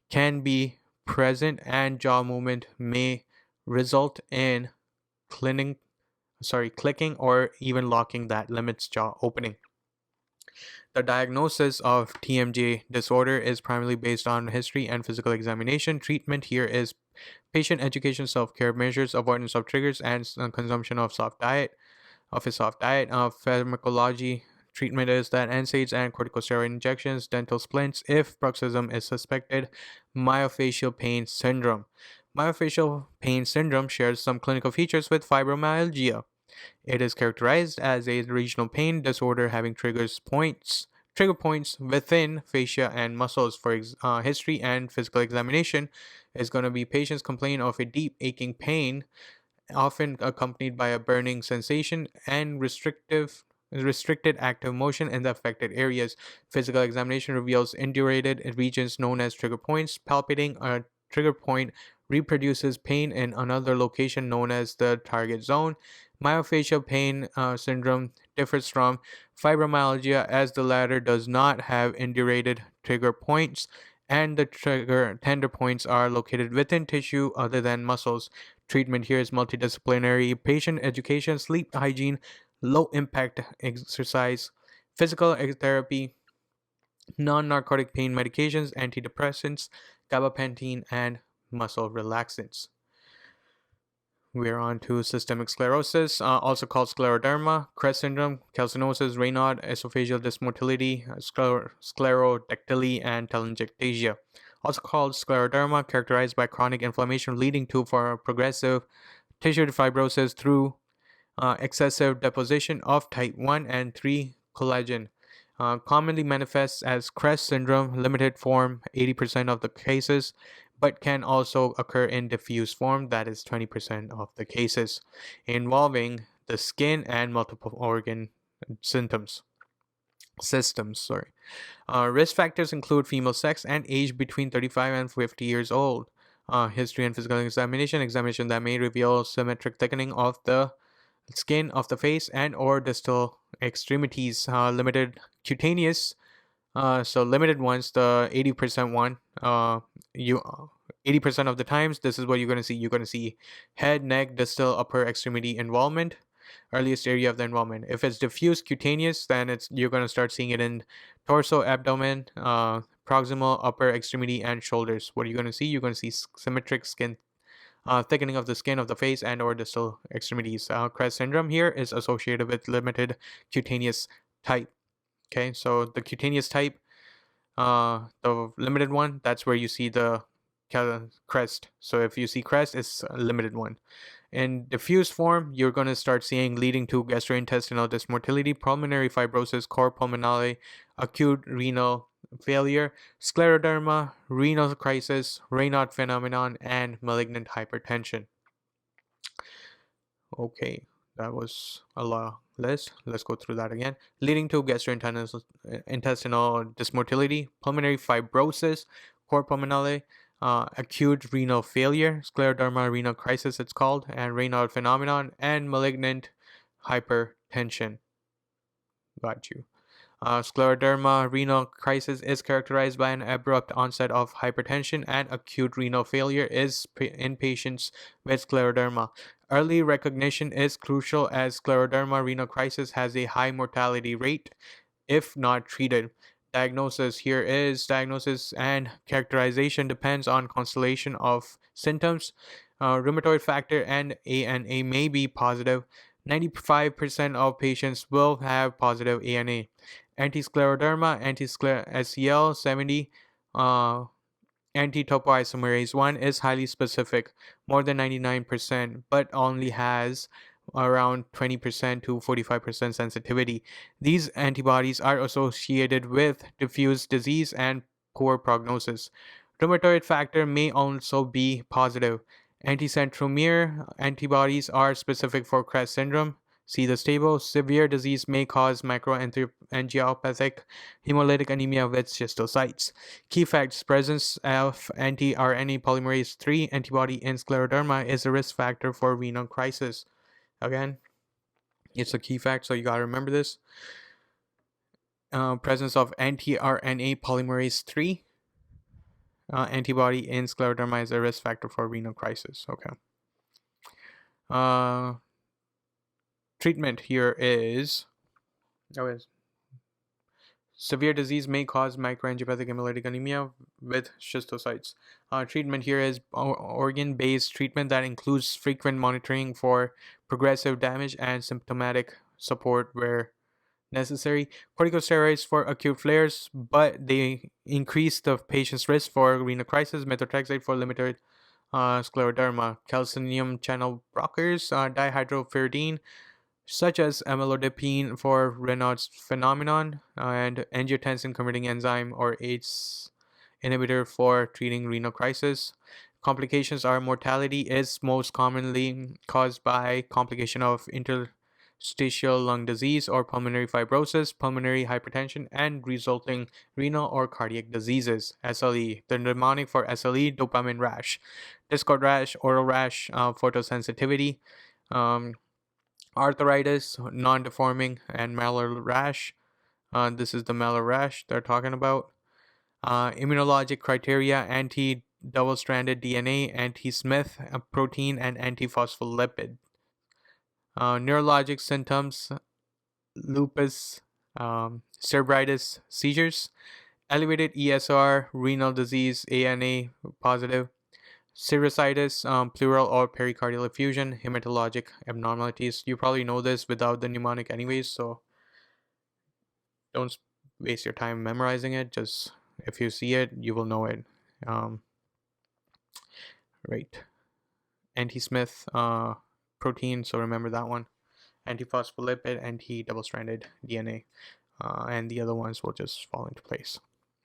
can be present, and jaw movement may result in clicking or even locking that limits jaw opening. The diagnosis of TMJ disorder is primarily based on history and physical examination. Treatment here is patient education, self-care measures, avoidance of triggers, and consumption of a soft diet. Pharmacology treatment is that NSAIDs and corticosteroid injections, dental splints if bruxism is suspected. Myofascial pain syndrome. Myofascial pain syndrome shares some clinical features with fibromyalgia. It is characterized as a regional pain disorder having trigger points within fascia and muscles. For history and physical examination is going to be patients complain of a deep aching pain, often accompanied by a burning sensation and restricted active motion in the affected areas. Physical examination reveals indurated regions known as trigger points. Palpating a trigger point reproduces pain in another location known as the target zone. Myofascial pain syndrome differs from fibromyalgia, as the latter does not have indurated trigger points, and the trigger tender points are located within tissue other than muscles. Treatment here is multidisciplinary: patient education, sleep hygiene, low impact exercise, Physical therapy, non-narcotic pain medications, antidepressants, gabapentin, and muscle relaxants. We're on to systemic sclerosis, also called scleroderma, Crest syndrome, calcinosis, Raynaud, esophageal dysmotility, sclerodactyly, and telangiectasia. Also called scleroderma, characterized by chronic inflammation leading to for progressive tissue fibrosis through excessive deposition of type 1 and 3 collagen. Commonly manifests as Crest syndrome, limited form, 80% of the cases, but can also occur in diffuse form, that is 20% of the cases, involving the skin and multiple organ systems. Risk factors include female sex and age between 35 and 50 years old. History and physical examination that may reveal symmetric thickening of the skin of the face and or distal extremities. Limited cutaneous, so limited ones, the 80% one, you 80% of the times this is what you're going to see. You're going to see head, neck, distal, upper extremity involvement, earliest area of the involvement. If it's diffuse cutaneous, then you're going to start seeing it in torso, abdomen, proximal, upper extremity, and shoulders. What are you going to see? You're going to see symmetric skin thickening of the skin of the face and or distal extremities. Crest syndrome here is associated with limited cutaneous type. Okay, so the cutaneous type, the limited one, that's where you see the crest. So if you see crest, it's a limited one. In diffuse form, you're going to start seeing leading to gastrointestinal dysmotility, pulmonary fibrosis, cor pulmonale, acute renal failure, scleroderma, renal crisis, Raynaud phenomenon, and malignant hypertension. Okay, that was a long list. Let's go through that again. Leading to gastrointestinal dysmotility, pulmonary fibrosis, cor pulmonale, acute renal failure, scleroderma renal crisis it's called, and Raynaud phenomenon, and malignant hypertension. Got you. Scleroderma renal crisis is characterized by an abrupt onset of hypertension, and acute renal failure is in patients with scleroderma. Early recognition is crucial as scleroderma renal crisis has a high mortality rate if not treated. Diagnosis and characterization depends on constellation of symptoms. Rheumatoid factor and ANA may be positive. 95% of patients will have positive ANA. Anti-scleroderma, anti-SCL 70, anti-topoisomerase 1 is highly specific, more than 99%, but only has around 20% to 45% sensitivity. These antibodies are associated with diffuse disease and poor prognosis. Rheumatoid factor may also be positive. Anticentromere antibodies are specific for Crest syndrome. See this table. Severe disease may cause microangiopathic hemolytic anemia with schistocytes. Key facts: presence of anti-RNA polymerase 3 antibody in scleroderma is a risk factor for renal crisis. Again, it's a key fact, so you gotta remember this. Presence of anti-RNA polymerase 3 antibody in scleroderma is a risk factor for renal crisis. Okay. Treatment here is severe disease may cause microangiopathic hemolytic anemia with schistocytes. Treatment here is organ-based treatment that includes frequent monitoring for progressive damage and symptomatic support where necessary. Corticosteroids for acute flares, but they increase the patient's risk for renal crisis. Methotrexate for limited scleroderma. Calcium channel blockers, dihydropyridine, such as amlodipine for Raynaud's phenomenon, and angiotensin converting enzyme or ACE inhibitor for treating renal crisis. Complications are mortality is most commonly caused by complication of interstitial lung disease or pulmonary fibrosis, pulmonary hypertension, and resulting renal or cardiac diseases. SLE. The mnemonic for SLE: dopamine rash, discord rash, oral rash, photosensitivity, arthritis, non-deforming, and malar rash. This is the malar rash they're talking about. Immunologic criteria: anti-double-stranded DNA, anti-Smith protein, and anti-phospholipid. Neurologic symptoms: lupus, cerebritis, seizures, elevated ESR, renal disease, ANA positive, Cirrhosis, pleural or pericardial effusion, hematologic abnormalities. You probably know this without the mnemonic anyways, so don't waste your time memorizing it. Just if you see it, you will know it. Right. Anti-Smith protein, so remember that one. Antiphospholipid, anti-double-stranded DNA, and the other ones will just fall into place.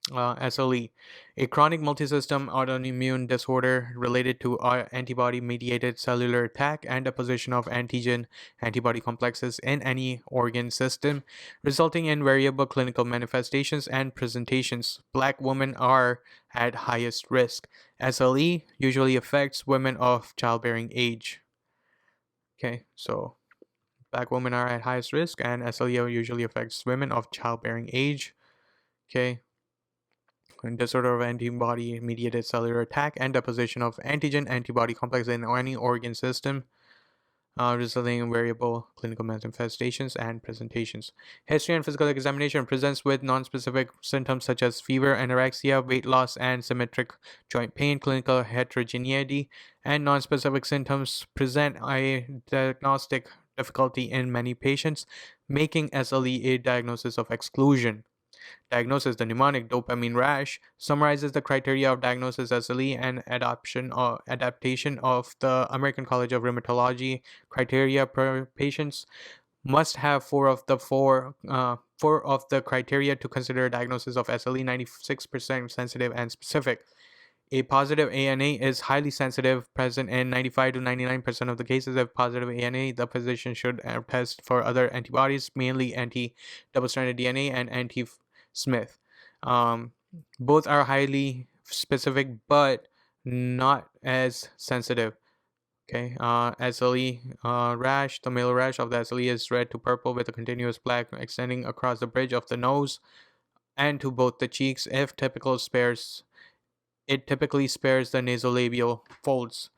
SLE, a chronic multisystem autoimmune disorder related to antibody-mediated cellular attack and deposition of antigen-antibody complexes in any organ system, resulting in variable clinical manifestations and presentations. Black women are at highest risk. SLE usually affects women of childbearing age. Okay, so Black women are at highest risk, and SLE usually affects women of childbearing age. Okay. Disorder of antibody-mediated cellular attack and deposition of antigen-antibody complex in any organ system, resulting in variable clinical manifestations and presentations. History and physical examination presents with non-specific symptoms such as fever, anorexia, weight loss, and symmetric joint pain. Clinical heterogeneity and non-specific symptoms present a diagnostic difficulty in many patients, making SLE a diagnosis of exclusion. Diagnosis: the mnemonic dopamine rash summarizes the criteria of diagnosis SLE and adaptation of the American College of Rheumatology criteria. Per patients must have four of the criteria to consider a diagnosis of SLE: 96% sensitive and specific. A positive ANA is highly sensitive, present in 95 to 99% of the cases. If positive ANA, the physician should test for other antibodies, mainly anti-double-stranded DNA and anti-Smith. Both are highly specific, but not as sensitive. Okay, SLE rash, the male rash of the SLE is red to purple with a continuous black extending across the bridge of the nose and to both the cheeks. It typically spares the nasolabial folds.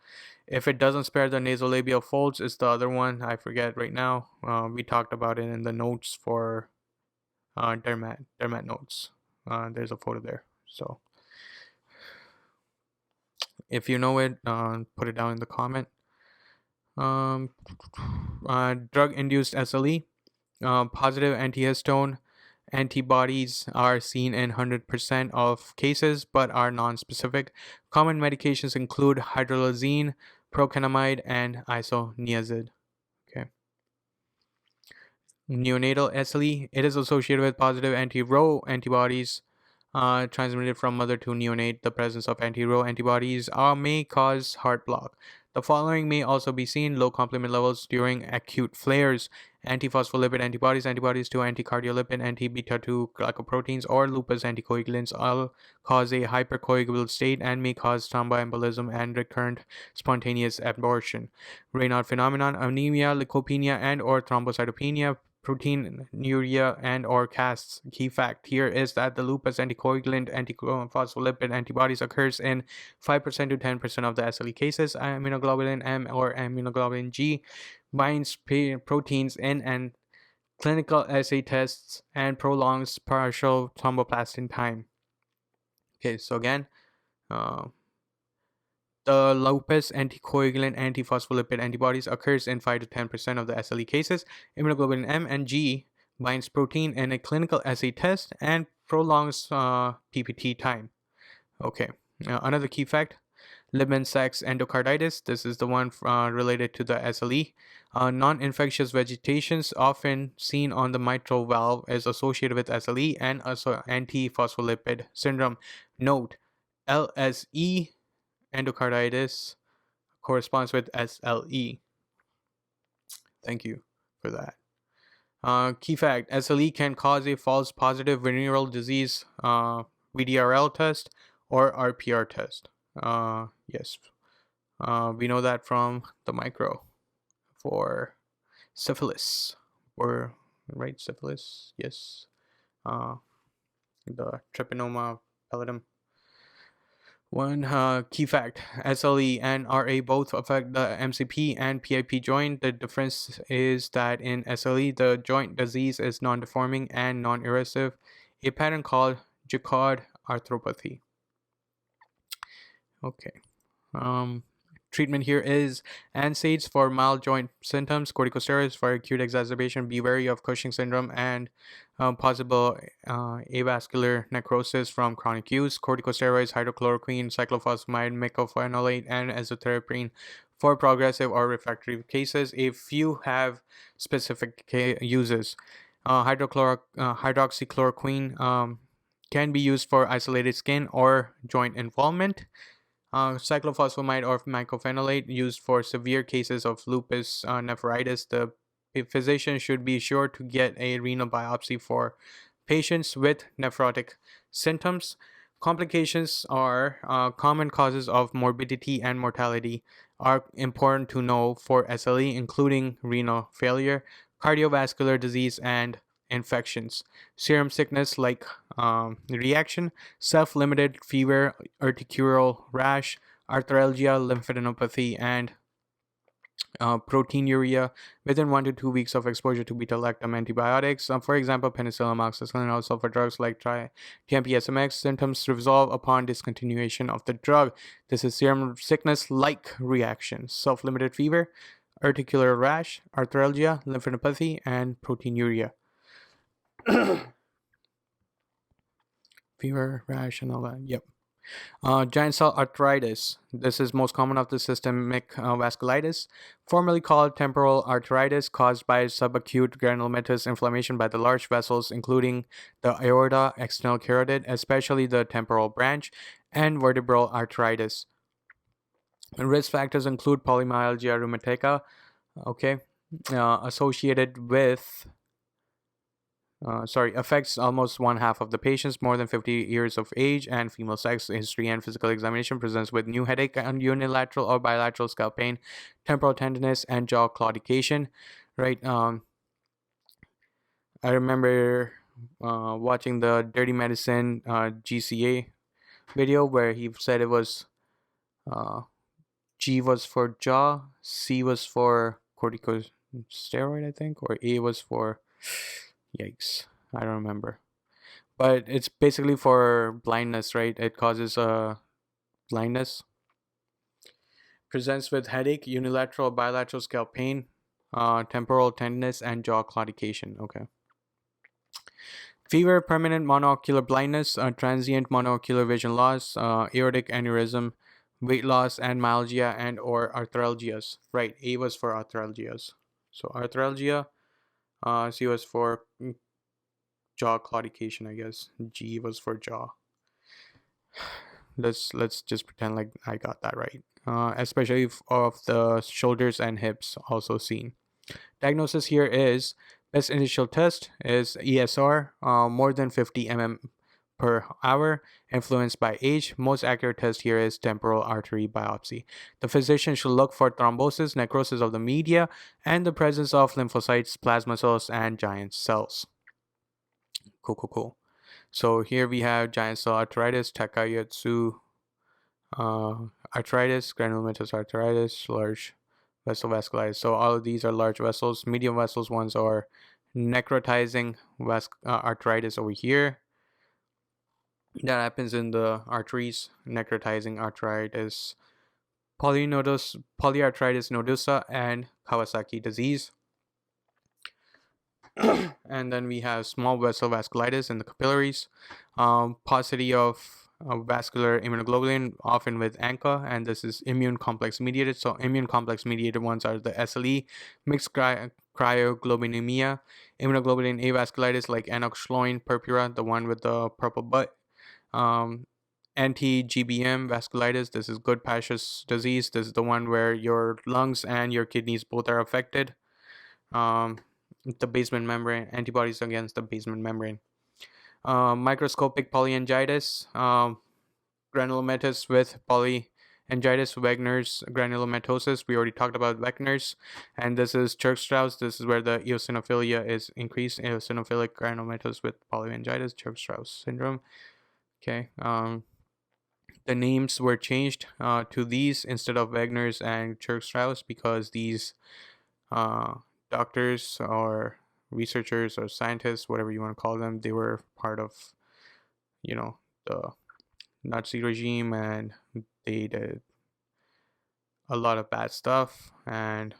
If it doesn't spare the nasolabial folds, it's the other one. I forget right now. We talked about it in the notes for dermat notes. There's a photo there. So if you know it, put it down in the comment. Drug-induced SLE, positive antihistone antibodies are seen in 100% of cases but are non-specific. Common medications include hydralazine, procainamide, and isoniazid. Okay. Neonatal SLE, it is associated with positive anti-Rho antibodies transmitted from mother to neonate. The presence of anti-Rho antibodies may cause heart block. The following may also be seen: low complement levels during acute flares, antiphospholipid antibodies, antibodies to anticardiolipin, anti-beta-2 glycoproteins, or lupus anticoagulants all cause a hypercoagulable state and may cause thromboembolism and recurrent spontaneous abortion. Raynaud phenomenon, anemia, leukopenia, and or thrombocytopenia, proteinuria, and or casts. Key fact here is that the lupus anticoagulant antiphospholipid antibodies occurs in 5% to 10% of the SLE cases. Immunoglobulin M or immunoglobulin G binds proteins in and clinical assay tests and prolongs partial thromboplastin time. Okay, so again, the lupus anticoagulant antiphospholipid antibodies occurs in 5 to 10% of the SLE cases. Immunoglobulin M and G binds protein in a clinical assay test and prolongs PPT time. Okay, another key fact: Libman-Sachs endocarditis. This is the one related to the SLE. Non-infectious vegetations often seen on the mitral valve is associated with SLE and also antiphospholipid syndrome. Note: LSE endocarditis corresponds with SLE. Thank you for that. Key fact: SLE can cause a false positive venereal disease VDRL test or RPR test. Yes, we know that from the micro for syphilis, or right, syphilis. Yes, the treponema pallidum. One key fact: SLE and RA both affect the MCP and PIP joint. The difference is that in SLE, the joint disease is non-deforming and non-erosive, a pattern called Jacquard arthropathy. Okay. Treatment here is NSAIDs for mild joint symptoms, corticosteroids for acute exacerbation. Be wary of Cushing syndrome and possible avascular necrosis from chronic use. Corticosteroids, hydrochloroquine, cyclophosphamide, mycophenolate, and azathioprine for progressive or refractory cases. A few have specific uses. Hydroxychloroquine can be used for isolated skin or joint involvement. Cyclophosphamide or mycophenolate used for severe cases of lupus nephritis. The physician should be sure to get a renal biopsy for patients with nephrotic symptoms. Complications are common causes of morbidity and mortality are important to know for SLE, including renal failure, cardiovascular disease, and infections. Serum sickness like reaction, self-limited fever, urticarial rash, arthralgia, lymphadenopathy, and proteinuria within 1 to 2 weeks of exposure to beta-lactam antibiotics. For example, penicillin, amoxicillin, or sulfur drugs like TMP-SMX. Symptoms resolve upon discontinuation of the drug. This is serum sickness-like reaction, self-limited fever, urticaria rash, arthralgia, lymphadenopathy, and proteinuria. Fever, rash, and all that. Yep. Giant cell arthritis. This is most common of the systemic vasculitis, formerly called temporal arthritis, caused by subacute granulomatous inflammation by the large vessels, including the aorta, external carotid, especially the temporal branch, and vertebral arthritis. Risk factors include polymyalgia rheumatica, associated with affects almost 1/2 of the patients more than 50 years of age, and female sex history and physical examination presents with new headache and unilateral or bilateral scalp pain, temporal tenderness, and jaw claudication. Right. I remember watching the Dirty Medicine GCA video where he said it was G was for jaw, C was for corticosteroid, I think, or A was for yikes, I don't remember. But it's basically for blindness, right? It causes blindness. Presents with headache, unilateral, bilateral scalp pain, temporal tenderness, and jaw claudication. Okay. Fever, permanent monocular blindness, transient monocular vision loss, aortic aneurysm, weight loss, and myalgia and or arthralgias. Right, A was for arthralgias. So arthralgia, C was for jaw claudication, I guess. G was for jaw. Let's just pretend like I got that right. Especially of the shoulders and hips also seen. Diagnosis here is best initial test is ESR, more than 50 mm per hour, influenced by age. Most accurate test here is temporal artery biopsy. The physician should look for thrombosis, necrosis of the media, and the presence of lymphocytes, plasma cells, and giant cells. Cool. So here we have giant cell arthritis, Takayatsu arthritis, granulomatous arthritis, large vessel vasculitis. So all of these are large vessels. Medium vessels ones are necrotizing arthritis over here. That happens in the arteries. Necrotizing arthritis, polyarthritis nodosa, and Kawasaki disease. And then we have small vessel vasculitis in the capillaries, paucity of vascular immunoglobulin, often with ANCA, and this is immune complex mediated. So immune complex mediated ones are the SLE, mixed cryoglobulinemia, immunoglobulin A vasculitis like Enoch-Schlein purpura, the one with the purple butt, anti-GBM vasculitis. This is Goodpasture's disease. This is the one where your lungs and your kidneys both are affected. The basement membrane, antibodies against the basement membrane. Microscopic polyangiitis, granulomatous with polyangiitis, Wegener's granulomatosis. We already talked about Wegener's, and this is Church-Strauss. This is where the eosinophilia is increased. Eosinophilic granulomatous with polyangiitis, Church-Strauss syndrome. Okay. the names were changed to these instead of Wagner's and Church-Strauss because these doctors or researchers or scientists, whatever you want to call them, they were part of, the Nazi regime, and they did a lot of bad stuff. And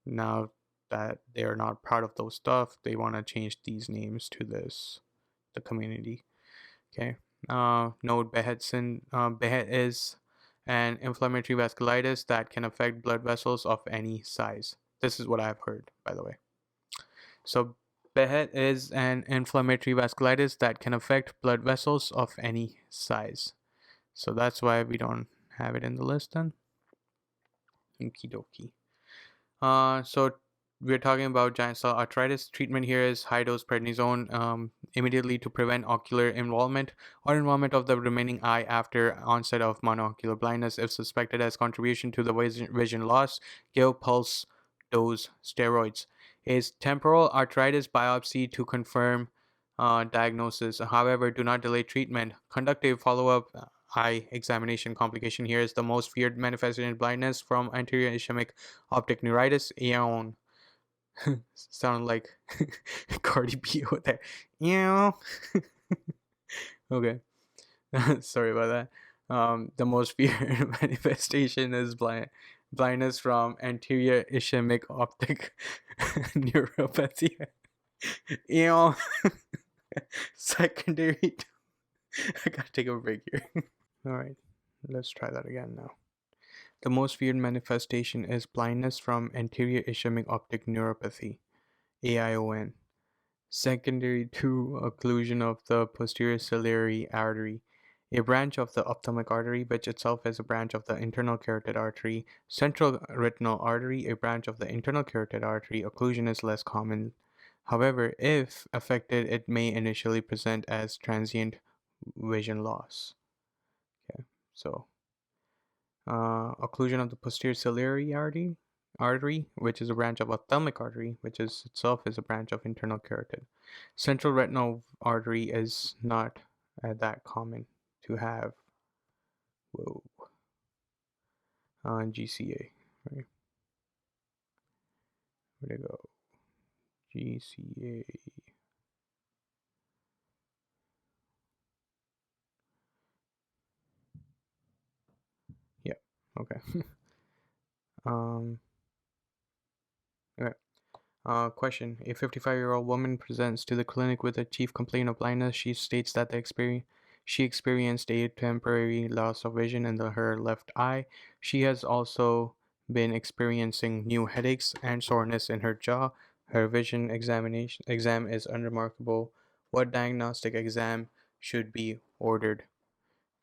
now that they're not part of those stuff, they want to change these names to the community. Okay. Note Behet is an inflammatory vasculitis that can affect blood vessels of any size. This is what I've heard, by the way. So Behet is an inflammatory vasculitis that can affect blood vessels of any size. So that's why we don't have it in the list then. Okie dokie. So we're talking about giant cell arthritis. Treatment here is high dose prednisone immediately to prevent ocular involvement or involvement of the remaining eye after onset of monocular blindness. If suspected as contribution to the vision loss, give pulse dose steroids. Is temporal arthritis biopsy to confirm diagnosis. However, do not delay treatment. Conduct a follow-up eye examination. Complication here is the most feared manifestation blindness from anterior ischemic optic neuritis. Eon. Sound like Cardi B over there. Yeah. Okay. Sorry about that. The most feared manifestation is blindness from anterior ischemic optic neuropathy. Eon. Secondary to I gotta take a break here. Alright, let's try that again now. The most feared manifestation is blindness from anterior ischemic optic neuropathy, AION. Secondary to occlusion of the posterior ciliary artery, a branch of the ophthalmic artery, which itself is a branch of the internal carotid artery. Central retinal artery, a branch of the internal carotid artery. Occlusion is less common. However, if affected, it may initially present as transient vision loss. Okay, so occlusion of the posterior ciliary artery, which is a branch of ophthalmic artery, which is itself is a branch of internal carotid. Central retinal artery is not that common to have. GCA, right? Where'd it go? GCA. Yeah. Okay. Okay. Question. A 55-year-old woman presents to the clinic with a chief complaint of blindness. She states that she experienced a temporary loss of vision in her left eye. She has also been experiencing new headaches and soreness in her jaw. Her vision exam is unremarkable. What diagnostic exam should be ordered?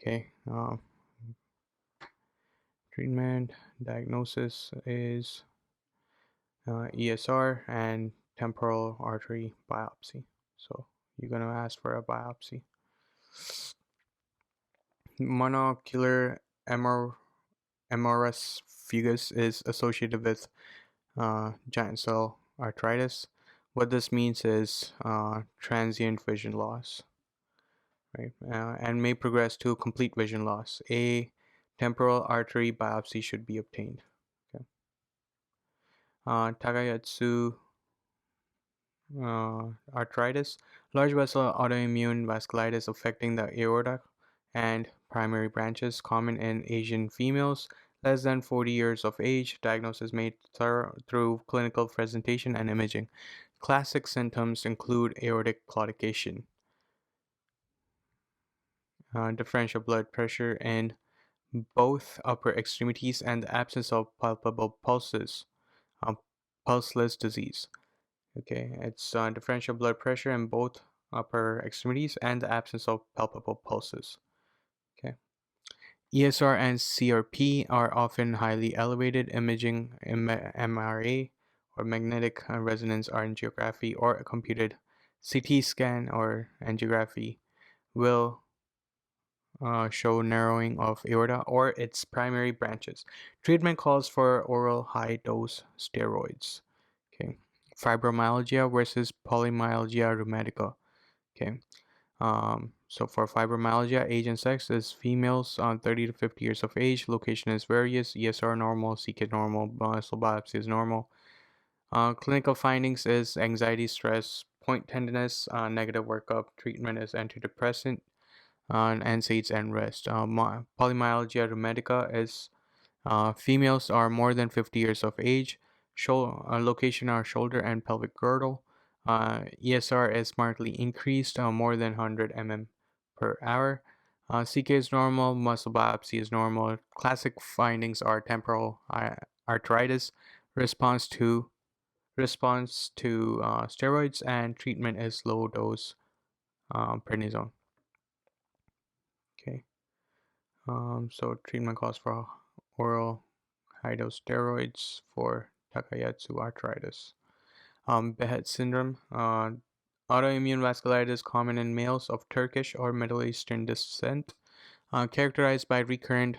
Okay. Treatment diagnosis is ESR and temporal artery biopsy. So you're going to ask for a biopsy. Monocular MRS fugus is associated with giant cell arthritis. What this means is transient vision loss, right? And may progress to complete vision loss. A temporal artery biopsy should be obtained. Okay. Takayatsu arthritis, large vessel autoimmune vasculitis affecting the aorta and primary branches, common in Asian females less than 40 years of age. Diagnosis made through clinical presentation and imaging. Classic symptoms include aortic claudication, differential blood pressure in both upper extremities, and the absence of palpable pulses, pulseless disease. Okay, it's differential blood pressure in both upper extremities and the absence of palpable pulses. Okay. ESR and CRP are often highly elevated. Imaging, MRA or magnetic resonance angiography or a computed CT scan or angiography will show narrowing of aorta or its primary branches. Treatment calls for oral high-dose steroids. Okay. Fibromyalgia versus polymyalgia rheumatica. Okay. So for fibromyalgia, age and sex is females 30 to 50 years of age. Location is various. ESR normal, CK normal, muscle biopsy is normal. Clinical findings is anxiety, stress, point tenderness, negative workup. Treatment is antidepressant, NSAIDs, and rest. Polymyalgia rheumatica is females are more than 50 years of age. Location are shoulder and pelvic girdle. ESR is markedly increased, more than 100 mm per hour. CK is normal. Muscle biopsy is normal. Classic findings are temporal arthritis, response to steroids, and treatment is low dose prednisone. Okay. So treatment calls for oral high dose steroids for Takayatsu arthritis. Behet syndrome. Autoimmune vasculitis common in males of Turkish or Middle Eastern descent, characterized by recurrent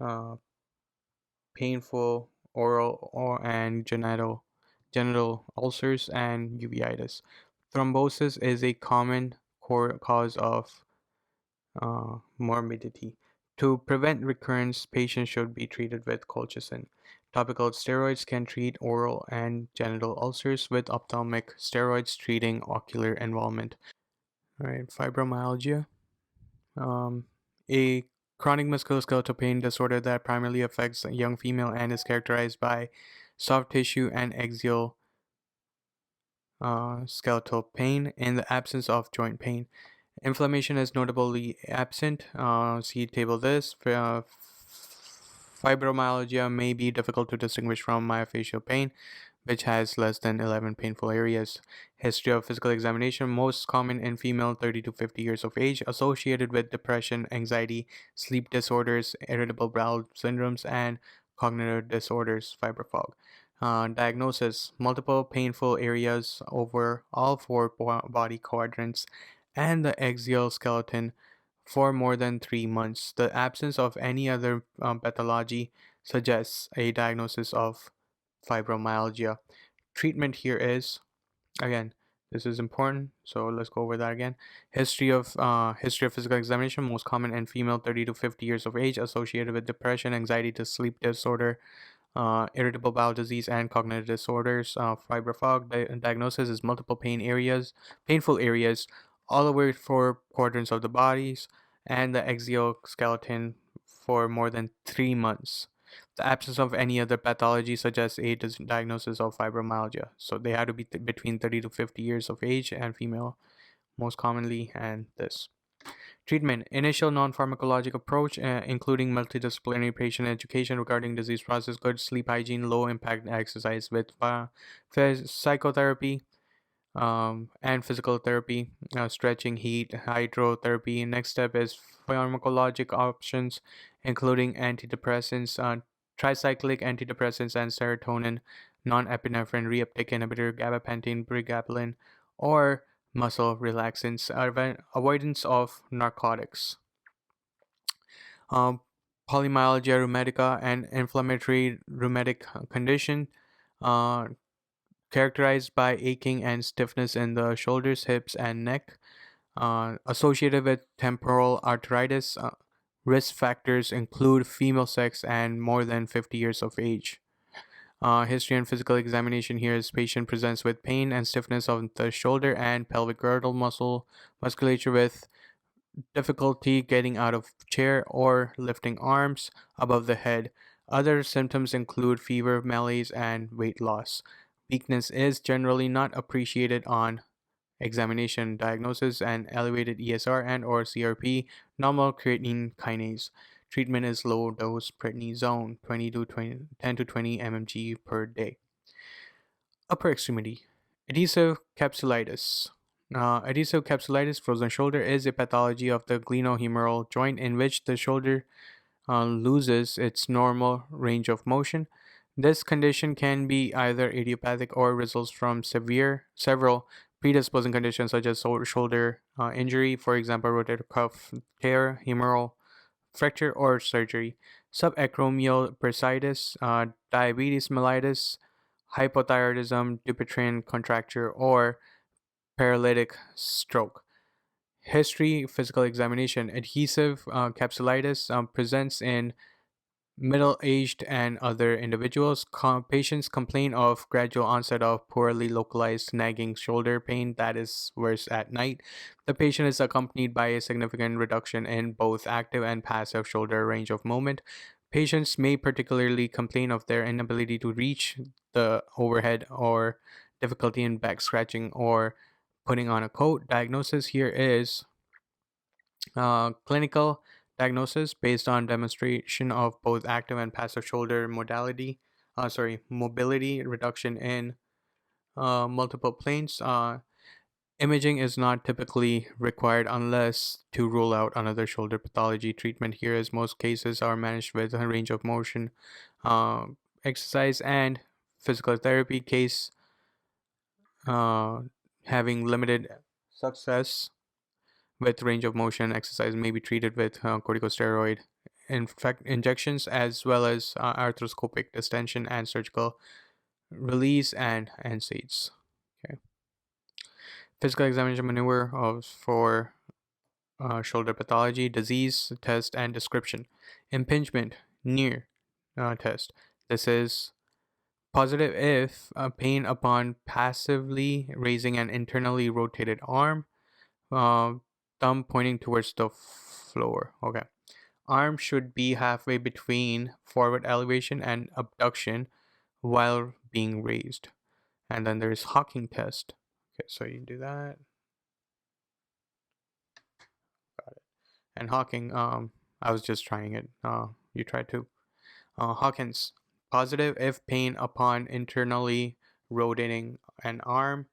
uh, painful oral and genital ulcers and uveitis. Thrombosis is a common cause of morbidity. To prevent recurrence, patients should be treated with colchicine. Topical steroids can treat oral and genital ulcers, with ophthalmic steroids treating ocular involvement. All right, fibromyalgia. Um, a chronic musculoskeletal pain disorder that primarily affects a young female and is characterized by soft tissue and axial skeletal pain in the absence of joint pain. Inflammation is notably absent. See table this. Fibromyalgia may be difficult to distinguish from myofascial pain, which has less than 11 painful areas. History of physical examination, most common in female 30 to 50 years of age, associated with depression, anxiety, sleep disorders, irritable bowel syndromes, and cognitive disorders, fibro. Diagnosis, multiple painful areas over all four body quadrants and the axial skeleton for more than 3 months. The absence of any other pathology suggests a diagnosis of fibromyalgia. Treatment here is, again, this is important, so let's go over that again. History of physical examination, most common in female 30 to 50 years of age, associated with depression, anxiety to sleep disorder, irritable bowel disease, and cognitive disorders. Fibrofog diagnosis is multiple painful areas, all over 4 quadrants of the bodies, and the axial skeleton for more than 3 months. The absence of any other pathology suggests a diagnosis of fibromyalgia. So they had to be between 30 to 50 years of age and female, most commonly, and this. Treatment. Initial non-pharmacologic approach, including multidisciplinary patient education regarding disease process, good sleep hygiene, low impact exercise with psychotherapy and physical therapy, stretching, heat, hydrotherapy. Next step is pharmacologic options, including antidepressants, tricyclic antidepressants, and serotonin, non-epinephrine reuptake inhibitor, gabapentin, pregabalin, or muscle relaxants. Avoidance of narcotics. Um, Polymyalgia rheumatica, an inflammatory rheumatic condition uh, characterized by aching and stiffness in the shoulders, hips, and neck, associated with temporal arthritis. Risk factors include female sex and more than 50 years of age. History and physical examination here is patient presents with pain and stiffness of the shoulder and pelvic girdle musculature with difficulty getting out of chair or lifting arms above the head. Other symptoms include fever, malaise, and weight loss. Weakness is generally not appreciated on examination. Diagnosis and elevated ESR and or CRP, normal creatine kinase. Treatment is low dose prednisone, 10 to 20 mmg per day. Upper extremity. Adhesive capsulitis. Adhesive capsulitis, frozen shoulder, is a pathology of the glenohumeral joint in which the shoulder loses its normal range of motion. This condition can be either idiopathic or results from several predisposing conditions such as shoulder injury, for example, rotator cuff tear, humeral fracture, or surgery. Subacromial bursitis, diabetes mellitus, hypothyroidism, Dupuytren contracture, or paralytic stroke. History, physical examination. Adhesive capsulitis presents in middle-aged and other individuals. Patients complain of gradual onset of poorly localized nagging shoulder pain that is worse at night. The patient is accompanied by a significant reduction in both active and passive shoulder range of movement. Patients may particularly complain of their inability to reach the overhead or difficulty in back scratching or putting on a coat. Diagnosis here is clinical diagnosis based on demonstration of both active and passive shoulder mobility, reduction in multiple planes. Imaging is not typically required unless to rule out another shoulder pathology. Treatment here is most cases are managed with a range of motion, exercise, and physical therapy. Case having limited success with range of motion exercise may be treated with corticosteroid injections as well as arthroscopic distension and surgical release and NSAIDs. Okay. Physical examination maneuver for shoulder pathology, disease test and description. Impingement near test. This is positive if pain upon passively raising an internally rotated arm, thumb pointing towards the floor. Okay. Arm should be halfway between forward elevation and abduction while being raised. And then there's Hawking test. Okay, so you do that. Got it. And Hawking, I was just trying it. You tried to. Hawkins, positive if pain upon internally rotating an arm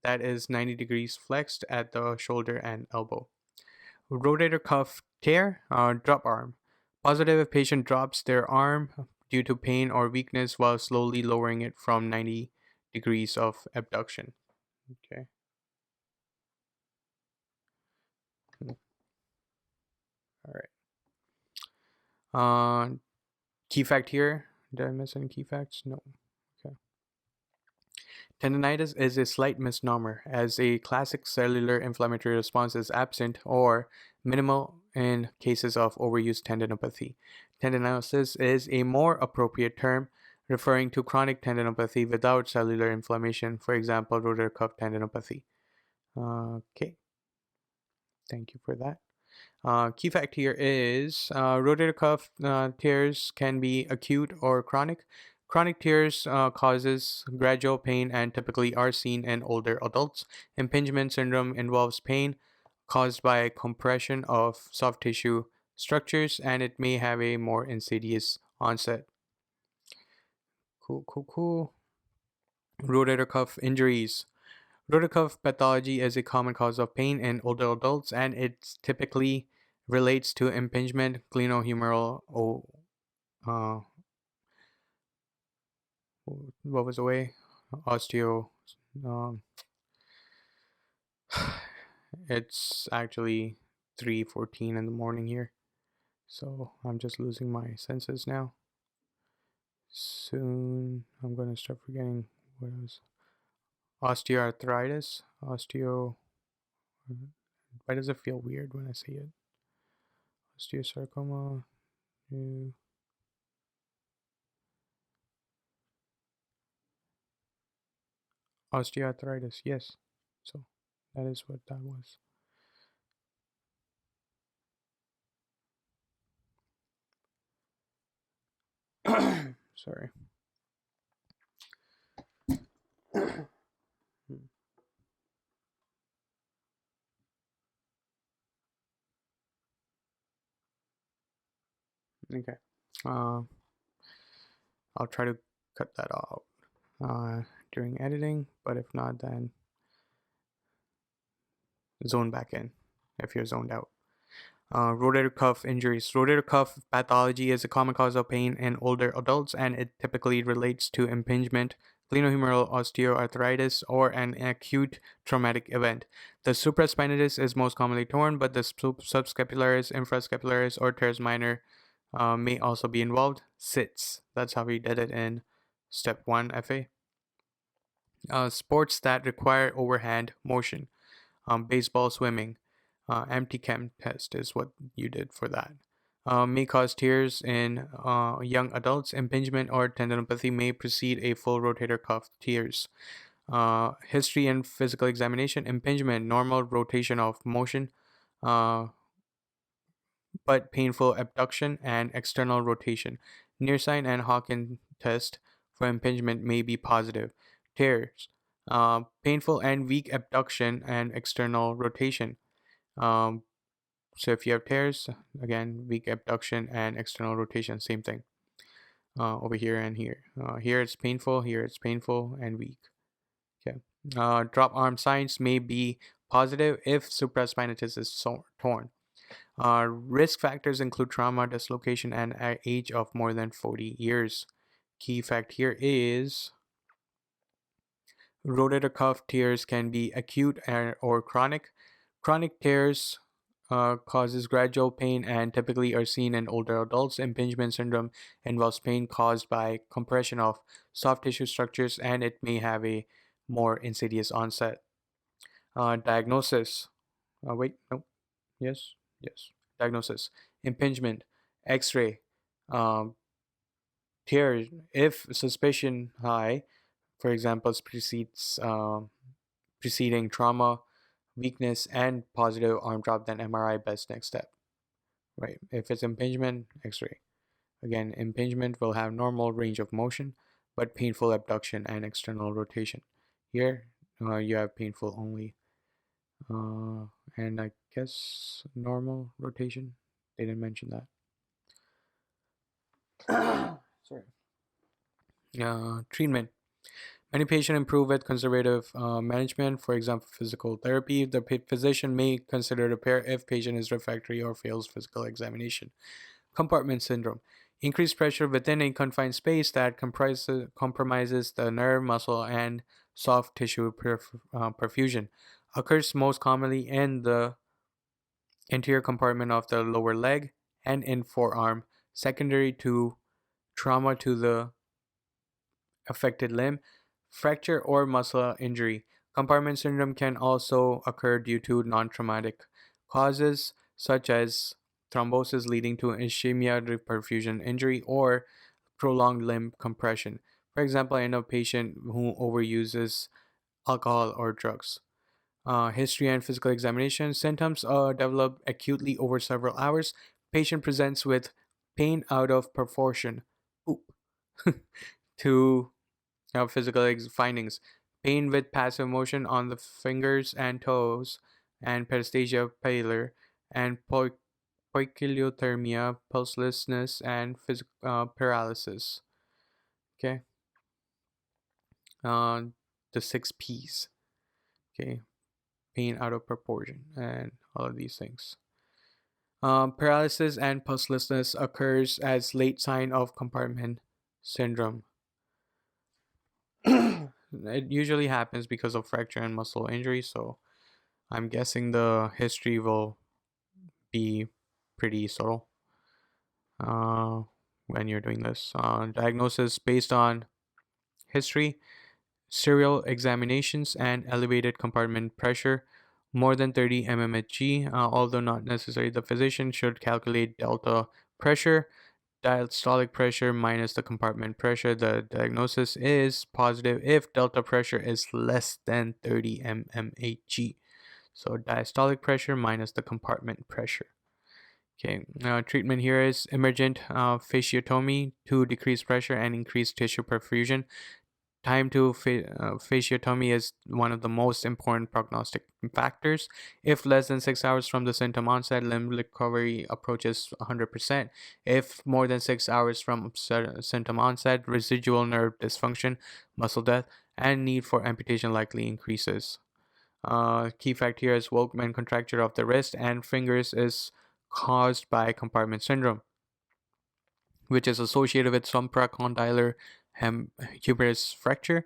that is 90 degrees flexed at the shoulder and elbow. Rotator cuff tear, drop arm. Positive if patient drops their arm due to pain or weakness while slowly lowering it from 90 degrees of abduction. Okay. All right. Key fact here. Did I miss any key facts? No. Okay. Tendonitis is a slight misnomer, as a classic cellular inflammatory response is absent or minimal in cases of overuse tendinopathy. Tendinosis is a more appropriate term referring to chronic tendinopathy without cellular inflammation, for example, rotator cuff tendinopathy. Okay, thank you for that. Key fact here is rotator cuff tears can be acute or chronic. Chronic tears causes gradual pain and typically are seen in older adults. Impingement syndrome involves pain caused by compression of soft tissue structures, and it may have a more insidious onset. Cool. Rotator cuff injuries. Rotator cuff pathology is a common cause of pain in older adults, and it typically relates to impingement, glenohumeral, what was the way? Osteo. It's actually 3:14 in the morning here, so I'm just losing my senses now. Soon I'm gonna start forgetting what it was. Osteoarthritis. Why does it feel weird when I say it? Osteosarcoma. Osteoarthritis, yes. So that is what that was. Sorry. Okay. I'll try to cut that out during editing, but if not, then zone back in if you're zoned out. Rotator cuff injuries. Rotator cuff pathology is a common cause of pain in older adults, and it typically relates to impingement, glenohumeral osteoarthritis, or an acute traumatic event. The supraspinatus is most commonly torn, but the subscapularis, infrascapularis, or teres minor may also be involved. Sits. That's how we did it in step 1 FA. Sports that require overhand motion. Baseball, swimming. Empty chem test is what you did for that. May cause tears in young adults. Impingement or tendinopathy may precede a full rotator cuff tears. History and physical examination. Impingement, normal rotation of motion, but painful abduction and external rotation. Nearsign and Hawkins test for impingement may be positive. Tears, painful and weak abduction and external rotation. Um, so if you have tears, again, weak abduction and external rotation, same thing. Over here and here. Here it's painful, here it's painful and weak. Okay. Drop arm signs may be positive if supraspinatus is torn. Risk factors include trauma, dislocation, and an age of more than 40 years. Key fact here is rotator cuff tears can be acute or chronic. Chronic tears causes gradual pain and typically are seen in older adults. Impingement syndrome involves pain caused by compression of soft tissue structures, and it may have a more insidious onset. Diagnosis. Wait, no. Yes. Diagnosis. Impingement. X-ray. Um, Tears. If suspicion high, for example, preceding trauma, weakness, and positive arm drop, then MRI best next step. Right. If it's impingement, X-ray. Again, impingement will have normal range of motion, but painful abduction and external rotation. Here, you have painful only. And I guess normal rotation. They didn't mention that. Sorry. Treatment. Many patients improve with conservative management, for example, physical therapy. The physician may consider repair if patient is refractory or fails physical examination. Compartment syndrome. Increased pressure within a confined space that compromises the nerve, muscle, and soft tissue perfusion. Occurs most commonly in the anterior compartment of the lower leg and in forearm, secondary to trauma to the affected limb, fracture, or muscle injury. Compartment syndrome can also occur due to non-traumatic causes such as thrombosis leading to ischemia, perfusion injury, or prolonged limb compression. For example, in a patient who overuses alcohol or drugs. History and physical examination. Symptoms develop acutely over several hours. Patient presents with pain out of proportion. Oop. To physical findings. Pain with passive motion on the fingers and toes, and paresthesia pallor, and poikilothermia, pulselessness, and paralysis. Okay. The 6 P's. Okay. Pain out of proportion and all of these things. Paralysis and pulselessness occurs as late sign of compartment syndrome. It usually happens because of fracture and muscle injury, so I'm guessing the history will be pretty subtle when you're doing this. Diagnosis based on history, serial examinations, and elevated compartment pressure, more than 30 mmHg. Although not necessary, the physician should calculate delta pressure, diastolic pressure minus the compartment pressure. The diagnosis is positive if delta pressure is less than 30 mmHg. So diastolic pressure minus the compartment pressure. Okay, treatment here is emergent fasciotomy to decrease pressure and increase tissue perfusion. Time to fasciotomy is one of the most important prognostic factors. If less than 6 hours from the symptom onset, limb recovery approaches 100%. If more than 6 hours from symptom onset, residual nerve dysfunction, muscle death, and need for amputation likely increases. Key fact here is Volkmann contracture of the wrist and fingers is caused by compartment syndrome, which is associated with supracondylar humerus fracture.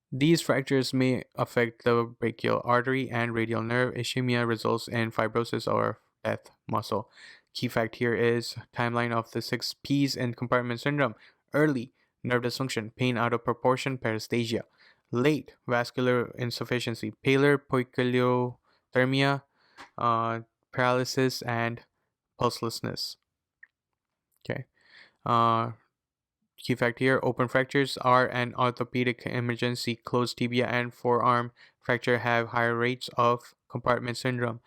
These fractures may affect the brachial artery and radial nerve. Ischemia results in fibrosis or death muscle. Key fact here is timeline of the 6 P's in compartment syndrome. Early, nerve dysfunction, pain out of proportion, paresthesia. Late, vascular insufficiency, pallor, poikilothermia, paralysis, and pulselessness. Okay. Uh, Key fact here: open fractures are an orthopedic emergency. Closed tibia and forearm fracture have higher rates of compartment syndrome.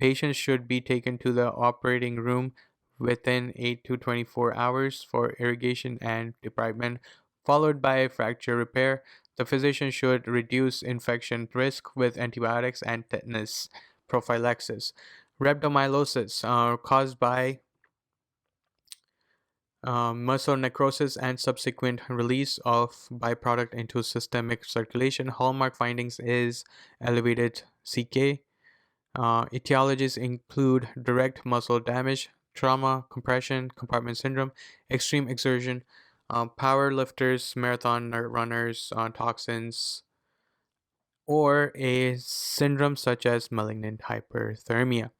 Patients should be taken to the operating room within 8 to 24 hours for irrigation and debridement, followed by fracture repair. The physician should reduce infection risk with antibiotics and tetanus prophylaxis. Rhabdomyolysis, caused by muscle necrosis and subsequent release of byproduct into systemic circulation. Hallmark findings is elevated CK. Etiologies include direct muscle damage, trauma, compression, compartment syndrome, extreme exertion, power lifters, marathon runners, toxins, or a syndrome such as malignant hyperthermia.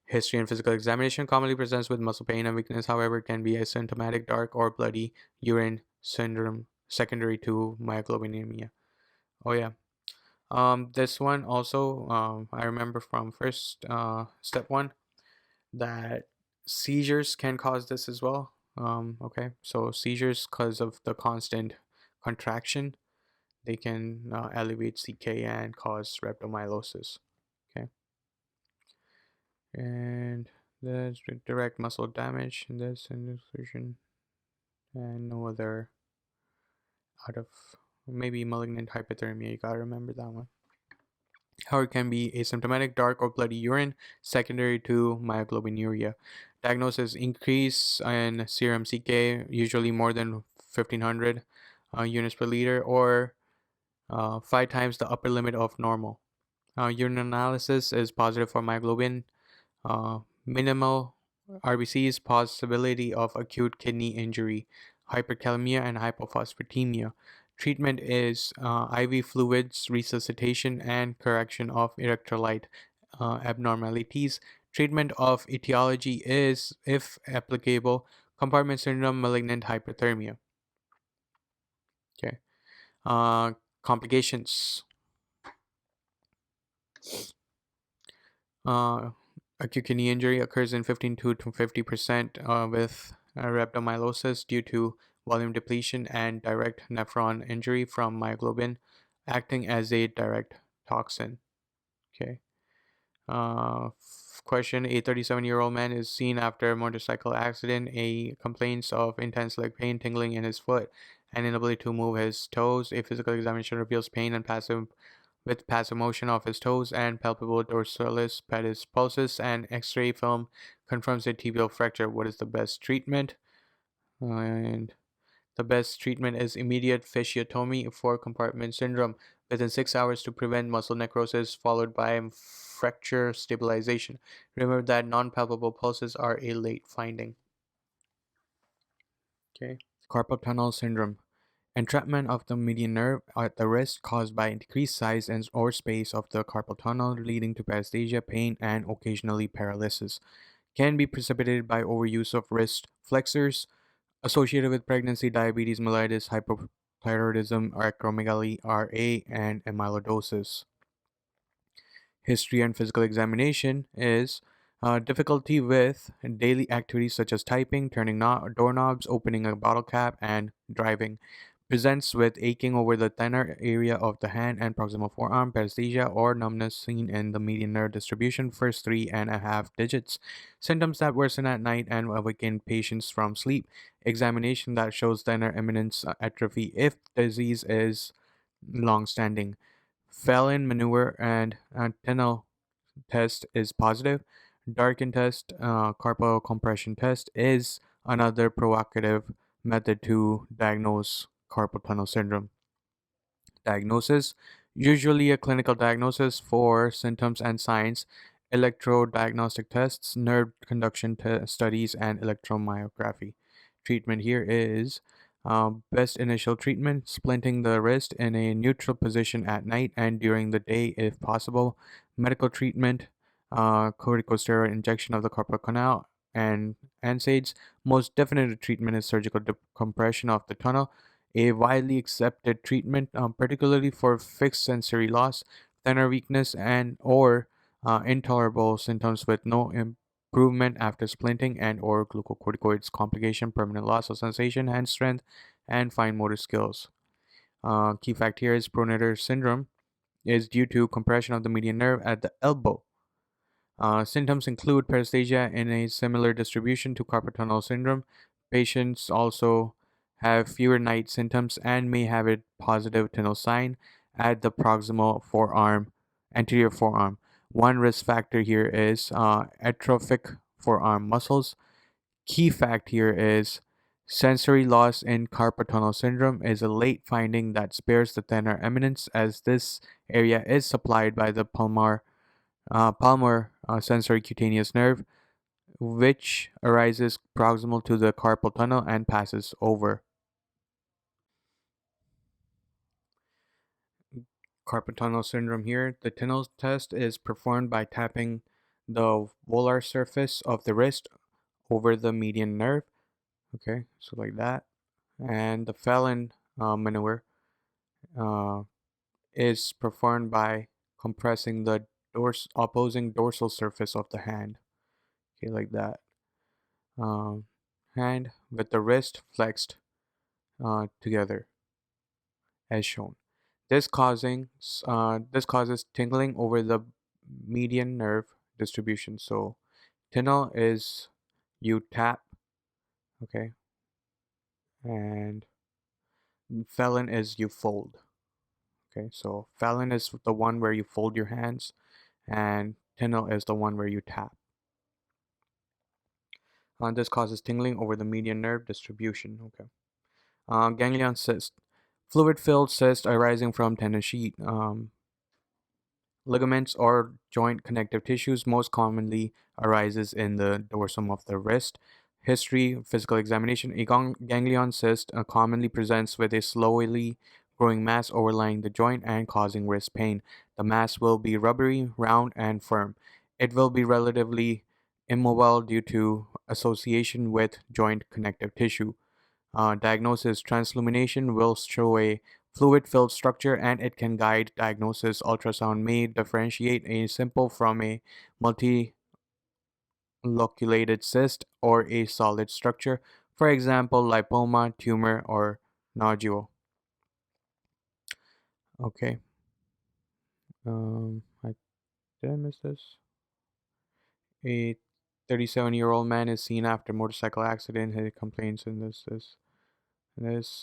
History and physical examination commonly presents with muscle pain and weakness, however, can be asymptomatic dark or bloody urine syndrome secondary to myoglobinemia. Oh yeah. This one also, I remember from first step one that seizures can cause this as well. Okay, so seizures because of the constant contraction, they can elevate CK and cause rhabdomyolysis. Okay, and there's direct muscle damage in this inclusion, and no other out of maybe malignant hyperthermia. You gotta remember that one. How it can be asymptomatic dark or bloody urine secondary to myoglobinuria. Diagnosis: increase in serum CK, usually more than 1500 units per liter, or 5 times the upper limit of normal. Urine analysis is positive for myoglobin. Minimal RBCs, possibility of acute kidney injury, hyperkalemia, and hypophosphatemia. Treatment is IV fluids, resuscitation, and correction of electrolyte abnormalities. Treatment of etiology is, if applicable, compartment syndrome, malignant hyperthermia. Okay. Complications. Acute kidney injury occurs in 15 to 50% with rhabdomyolysis due to volume depletion and direct nephron injury from myoglobin acting as a direct toxin. Okay. Question: a 37-year-old man is seen after a motorcycle accident. He complains of intense leg pain, tingling in his foot, and inability to move his toes. A physical examination reveals pain and passive motion of his toes and palpable dorsalis pedis pulsus. And X-ray film confirms a tibial fracture. What is the best treatment? And the best treatment is immediate fasciotomy for compartment syndrome within 6 hours to prevent muscle necrosis, followed by fracture stabilization. Remember that non-palpable pulses are a late finding. Okay. Carpal tunnel syndrome. Entrapment of the median nerve at the wrist caused by decreased size and or space of the carpal tunnel, leading to paresthesia, pain, and occasionally paralysis. Can be precipitated by overuse of wrist flexors, associated with pregnancy, diabetes mellitus, hypothyroidism, acromegaly, RA, and amyloidosis. History and physical examination is difficulty with daily activities such as typing, turning doorknobs, opening a bottle cap, and driving. Presents with aching over the tender area of the hand and proximal forearm, paresthesia, or numbness seen in the median nerve distribution, first 3.5 digits. Symptoms that worsen at night and awaken patients from sleep. Examination that shows tender eminence atrophy if disease is long-standing. Felon maneuver and antenal test is positive. Darken test, carpal compression test is another provocative method to diagnose carpal tunnel syndrome. Diagnosis: usually a clinical diagnosis for symptoms and signs, electrodiagnostic tests, nerve conduction studies, and electromyography. Treatment here is best initial treatment: splinting the wrist in a neutral position at night and during the day if possible. Medical treatment: corticosteroid injection of the carpal canal and NSAIDs. Most definitive treatment is surgical decompression of the tunnel, a widely accepted treatment, particularly for fixed sensory loss, tender weakness, and or intolerable symptoms with no improvement after splinting and or glucocorticoids, complication, permanent loss of sensation, hand strength, and fine motor skills. Key fact here is pronator syndrome is due to compression of the median nerve at the elbow. Symptoms include paresthesia in a similar distribution to carpal tunnel syndrome. Patients also have fewer night symptoms and may have a positive tunnel sign at the proximal forearm, anterior forearm. One risk factor here is atrophic forearm muscles. Key fact here is sensory loss in carpal tunnel syndrome is a late finding that spares the thenar eminence, as this area is supplied by the palmar sensory cutaneous nerve, which arises proximal to the carpal tunnel and passes over. Carpal tunnel syndrome here. The tunnel test is performed by tapping the volar surface of the wrist over the median nerve. Okay, so like that. And the Phelan maneuver is performed by compressing the opposing dorsal surface of the hand. Okay, like that. Hand with the wrist flexed together, as shown. This causes tingling over the median nerve distribution. So, tingle is you tap, okay, and Phelan is you fold. Okay, so Phelan is the one where you fold your hands, and tingle is the one where you tap. This causes tingling over the median nerve distribution. Okay. Ganglion cyst. Fluid-filled cyst arising from tendon sheet, ligaments, or joint connective tissues most commonly arises in the dorsum of the wrist. History, physical examination. A ganglion cyst commonly presents with a slowly growing mass overlying the joint and causing wrist pain. The mass will be rubbery, round, and firm. It will be relatively immobile due to association with joint connective tissue. Diagnosis. Translumination will show a fluid-filled structure and it can guide diagnosis. Ultrasound may differentiate a simple from a multiloculated cyst or a solid structure, for example, lipoma, tumor, or nodule. Okay. Did I miss this? A 37-year-old man is seen after motorcycle accident. He complains in this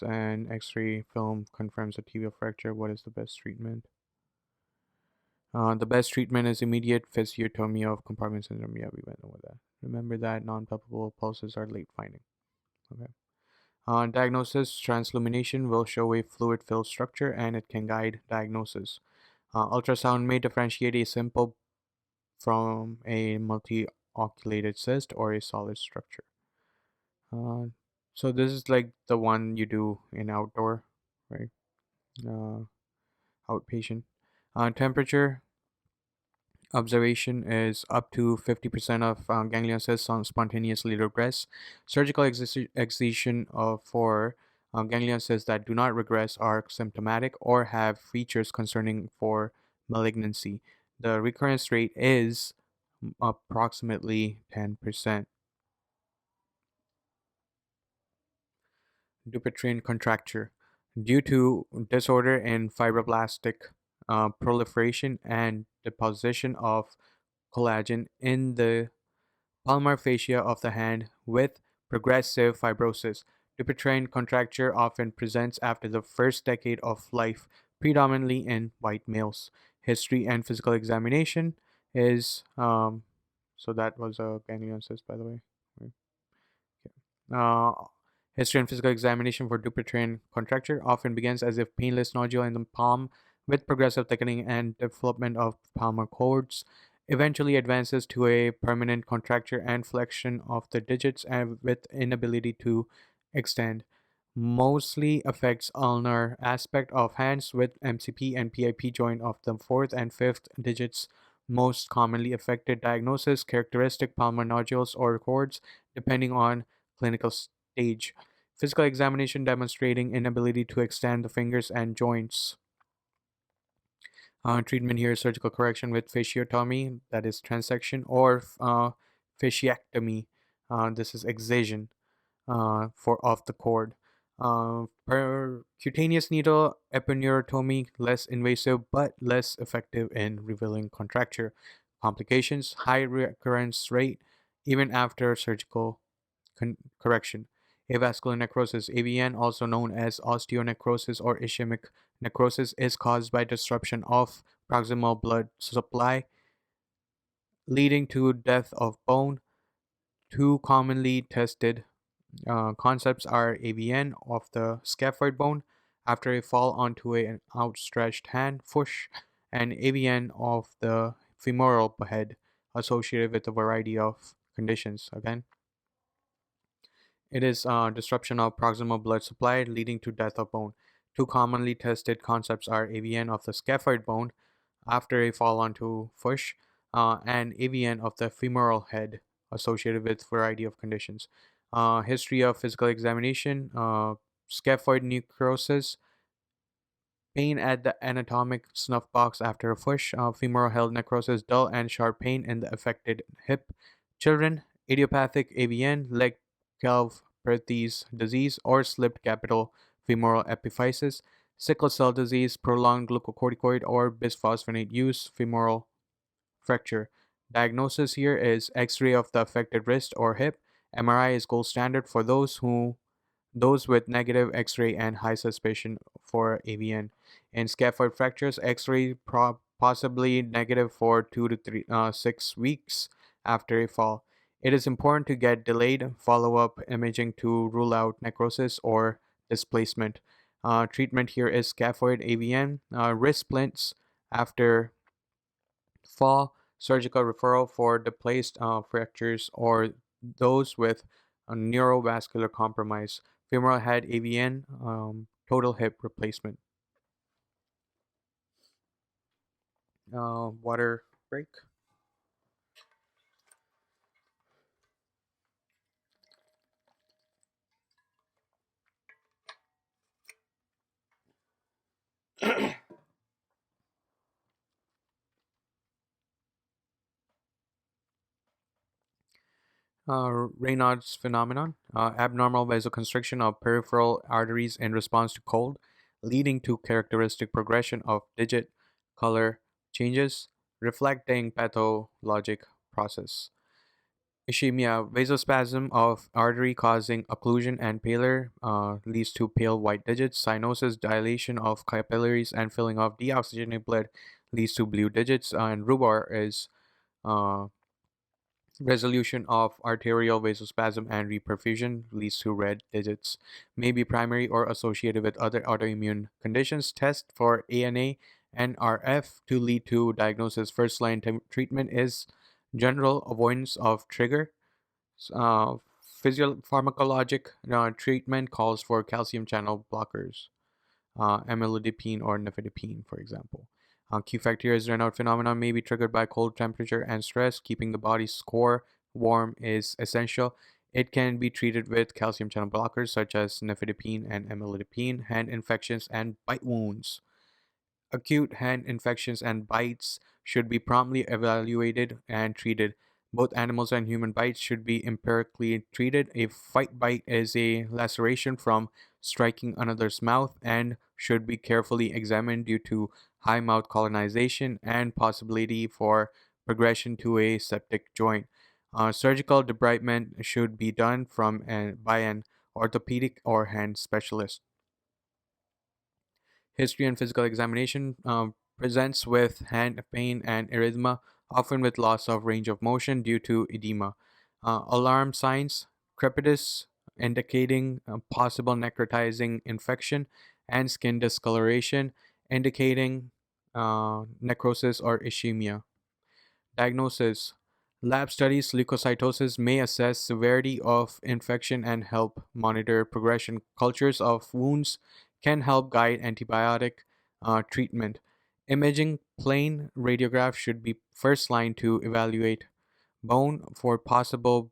and X-ray film confirms a tibial fracture. What is the best treatment? The best treatment is immediate physiotomy of compartment syndrome. Yeah, we went over that. Remember that non-palpable pulses are late finding. Okay. Diagnosis. Translumination will show a fluid-filled structure and it can guide diagnosis. Ultrasound may differentiate a simple from a multi-oculated cyst or a solid structure. So this is like the one you do in outdoor, right? Outpatient. Temperature observation is up to 50% of ganglion cells spontaneously regress. Surgical excision for ganglion cells that do not regress are symptomatic or have features concerning for malignancy. The recurrence rate is approximately 10%. Dupuytren contracture. Due to disorder in fibroblastic proliferation and deposition of collagen in the palmar fascia of the hand with progressive fibrosis. Dupuytren contracture often presents after the first decade of life, predominantly in white males. History and physical examination is so that was a ganglion cyst, by the way. Right. Okay. History and physical examination for Dupuytren contracture often begins as a painless nodule in the palm with progressive thickening and development of palmar cords, eventually advances to a permanent contracture and flexion of the digits and with inability to extend. Mostly affects ulnar aspect of hands with MCP and PIP joint of the fourth and fifth digits most commonly affected. Diagnosis, characteristic palmar nodules or cords depending on clinical stage. Physical examination demonstrating inability to extend the fingers and joints. Treatment here is surgical correction with fasciotomy, that is transection, or fasciectomy, this is excision for off the cord. Percutaneous needle epinurotomy, less invasive but less effective in revealing contracture. Complications, high recurrence rate even after surgical correction. Avascular necrosis, AVN, also known as osteonecrosis or ischemic necrosis, is caused by disruption of proximal blood supply, leading to death of bone. Two commonly tested concepts are AVN of the scaphoid bone after a fall onto an outstretched hand, push, and AVN of the femoral head, associated with a variety of conditions. Again, it is disruption of proximal blood supply leading to death of bone. Two commonly tested concepts are AVN of the scaphoid bone after a fall onto push, and AVN of the femoral head, associated with variety of conditions. History of physical examination, scaphoid necrosis, pain at the anatomic snuff box after a push, femoral head necrosis, dull and sharp pain in the affected hip. Children, idiopathic AVN, leg calvopathies disease, or slipped capital femoral epiphysis. Sickle cell disease, prolonged glucocorticoid or bisphosphonate use, femoral fracture. Diagnosis here is X-ray of the affected wrist or hip. MRI is gold standard for those with negative X-ray and high suspicion for AVN. In scaphoid fractures, X-ray possibly negative for 6 weeks after a fall. It is important to get delayed follow-up imaging to rule out necrosis or displacement. Treatment here is scaphoid AVN, wrist splints after fall, surgical referral for displaced fractures or those with a neurovascular compromise, femoral head AVN, total hip replacement. Water break. Raynaud's phenomenon, abnormal vasoconstriction of peripheral arteries in response to cold, leading to characteristic progression of digit color changes, reflecting pathologic process. Ischemia, vasospasm of artery causing occlusion and pallor, leads to pale white digits. Cyanosis, dilation of capillaries and filling of deoxygenated blood leads to blue digits. And rubor is uh, resolution of arterial vasospasm and reperfusion leads to red digits. May be primary or associated with other autoimmune conditions. Test for ANA and RF to lead to diagnosis. First line treatment is general avoidance of trigger. Uh, Pharmacologic treatment calls for calcium channel blockers, amlodipine or nifedipine, for example. Q factor is Raynaud phenomenon may be triggered by cold temperature and stress. Keeping the body's core warm is essential. It can be treated with calcium channel blockers such as nifedipine and amlodipine. Hand infections and bite wounds. Acute hand infections and bites should be promptly evaluated and treated. Both animals and human bites should be empirically treated. A fight bite is a laceration from striking another's mouth and should be carefully examined due to high mouth colonization and possibility for progression to a septic joint. Surgical debridement should be done by an orthopedic or hand specialist. History and physical examination presents with hand pain and erythema, often with loss of range of motion due to edema. Alarm signs, crepitus, indicating possible necrotizing infection, and skin discoloration, indicating necrosis or ischemia. Diagnosis. Lab studies leukocytosis may assess severity of infection and help monitor progression. Cultures of wounds can help guide antibiotic treatment. Imaging plain radiograph should be first line to evaluate bone for possible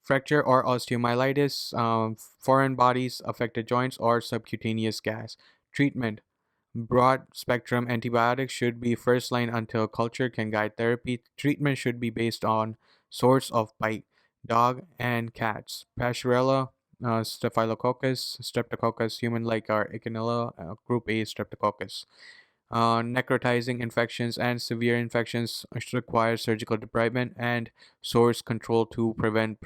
fracture or osteomyelitis, foreign bodies, affected joints, or subcutaneous gas. Treatment. Broad spectrum antibiotics should be first line until culture can guide therapy. Treatment should be based on source of bite, dog and cats. Pastorella, Staphylococcus, Streptococcus, human like are Echinella, group A Streptococcus. Necrotizing infections and severe infections require surgical debridement and source control to prevent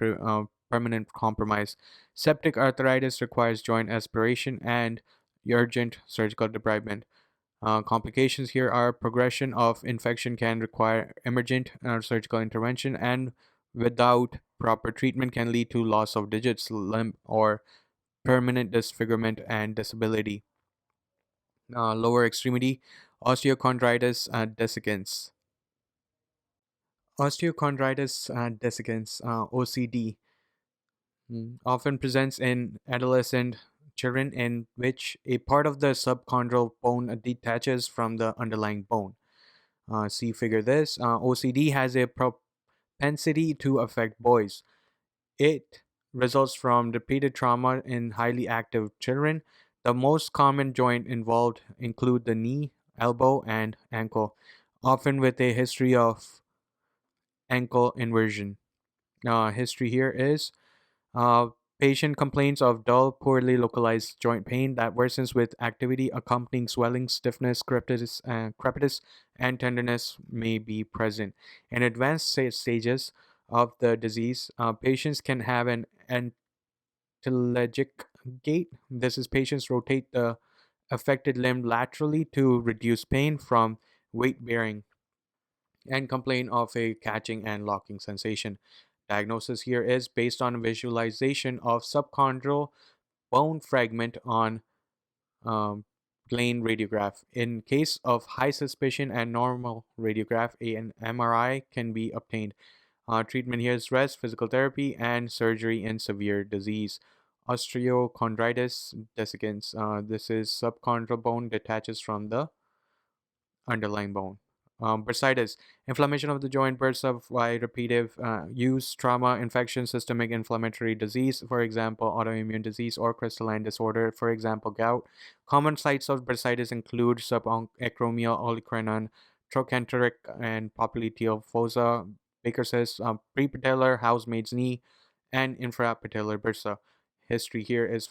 permanent compromise. Septic arthritis requires joint aspiration and urgent surgical debridement. Complications here are progression of infection can require emergent surgical intervention, and without proper treatment can lead to loss of digits, limb, or permanent disfigurement and disability. Lower extremity, osteochondritis dissecans. Osteochondritis dissecans, OCD, often presents in adolescent children in which a part of the subchondral bone detaches from the underlying bone. See figure this. OCD has a propensity to affect boys. It results from repeated trauma in highly active children. The most common joint involved include the knee, elbow, and ankle, often with a history of ankle inversion. History here is uh, patient complains of dull, poorly localized joint pain that worsens with activity, accompanying swelling, stiffness, crepitus, and tenderness may be present. In advanced stages of the disease, patients can have an antilegic gait. This is patients rotate the affected limb laterally to reduce pain from weight bearing and complain of a catching and locking sensation. Diagnosis here is based on visualization of subchondral bone fragment on um, plain radiograph. In case of high suspicion and normal radiograph, an MRI can be obtained. Treatment here is rest, physical therapy, and surgery in severe disease. Osteochondritis dissecans. This is subchondral bone detaches from the underlying bone. Bursitis, inflammation of the joint, bursts of by repeated use, trauma, infection, systemic inflammatory disease, for example, autoimmune disease or crystalline disorder, for example, gout. Common sites of bursitis include subacromial olecranon, trochanteric and popliteal fossa, Baker's cyst, prepatellar, housemaid's knee, and infrapatellar bursa. History here is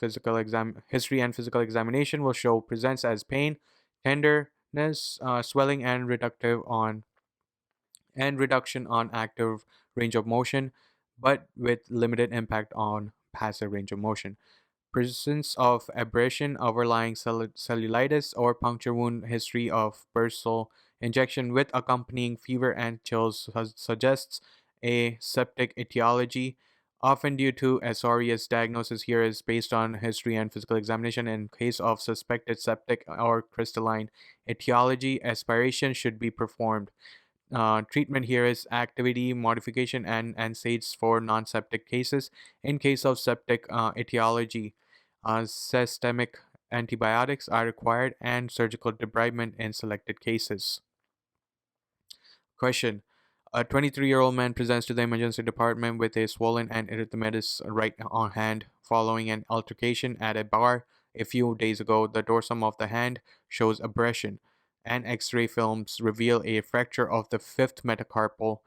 history and physical examination will show presents as pain, tenderness, swelling, and reduction on active range of motion, but with limited impact on passive range of motion. Presence of abrasion, overlying cellulitis, or puncture wound, history of bursal injection with accompanying fever and chills suggests a septic etiology. Often due to SRES, diagnosis here is based on history and physical examination. In case of suspected septic or crystalline etiology, aspiration should be performed. Treatment here is activity modification and NSAIDs for non-septic cases. In case of septic etiology, systemic antibiotics are required and surgical debridement in selected cases. Question. A 23-year-old man presents to the emergency department with a swollen and erythematosus right on hand following an altercation at a bar a few days ago. The dorsum of the hand shows abrasion, and X-ray films reveal a fracture of the fifth metacarpal.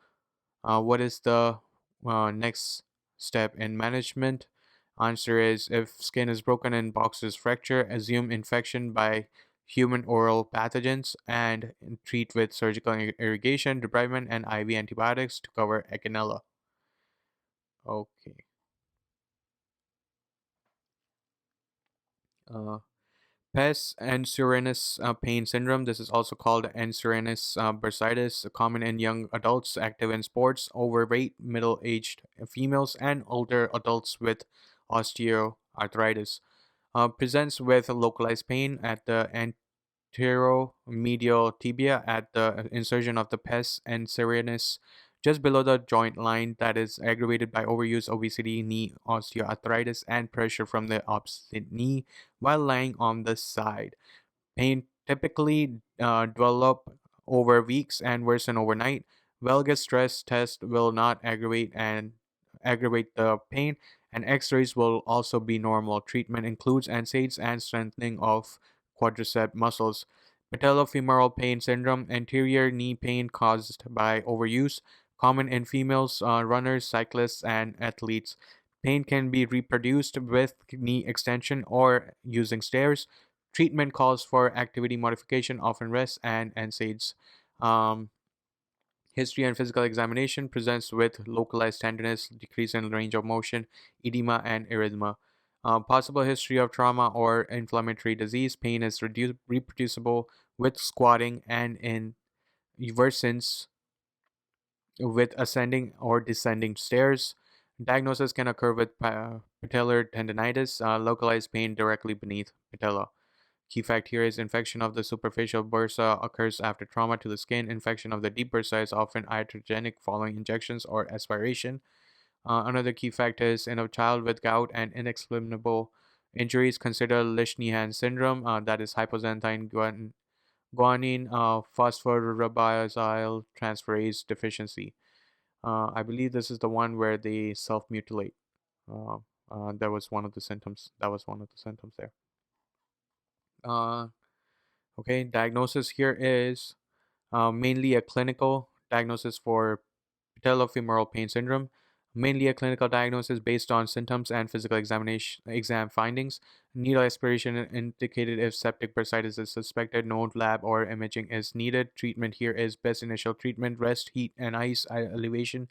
What is the next step in management? Answer is if skin is broken and boxes fracture, assume infection by human oral pathogens and treat with surgical irrigation, debridement, and IV antibiotics to cover Echinella. Okay. Uh, Pes ansurinus pain syndrome. This is also called ansurinus bursitis, common in young adults active in sports, overweight, middle-aged females, and older adults with osteoarthritis. Presents with localized pain at the anteromedial tibia at the insertion of the pes ansurinus just below the joint line that is aggravated by overuse, obesity, knee osteoarthritis, and pressure from the opposite knee while lying on the side. Pain typically develop over weeks and worsen overnight. Valgus stress test will not aggravate the pain, and X-rays will also be normal. Treatment includes NSAIDs and strengthening of quadricep muscles. Patellofemoral pain syndrome, anterior knee pain caused by overuse, common in females, runners, cyclists, and athletes. Pain can be reproduced with knee extension or using stairs. Treatment calls for activity modification, often rest and NSAIDs. Um, History and physical examination presents with localized tenderness, decrease in range of motion, edema, and erythema. Possible history of trauma or inflammatory disease. Pain is reproducible with squatting and in worsens with ascending or descending stairs. Diagnosis can occur with patellar tendonitis, localized pain directly beneath patella. Key fact here is infection of the superficial bursa occurs after trauma to the skin. Infection of the deep bursa is often iatrogenic following injections or aspiration. Another key fact is in a child with gout and inexplicable injuries, consider Leishman syndrome, that is hypoxanthine guanine phosphorubiosyl transferase deficiency. I believe this is the one where they self-mutilate. Uh, that was one of the symptoms. That was one of the symptoms there. Uh, okay, diagnosis here is mainly a clinical diagnosis for patellofemoral pain syndrome, mainly a clinical diagnosis based on symptoms and physical exam findings. Needle aspiration indicated if septic bursitis is suspected. No lab or imaging is needed. Treatment here is best initial treatment: rest, heat, and ice elevation,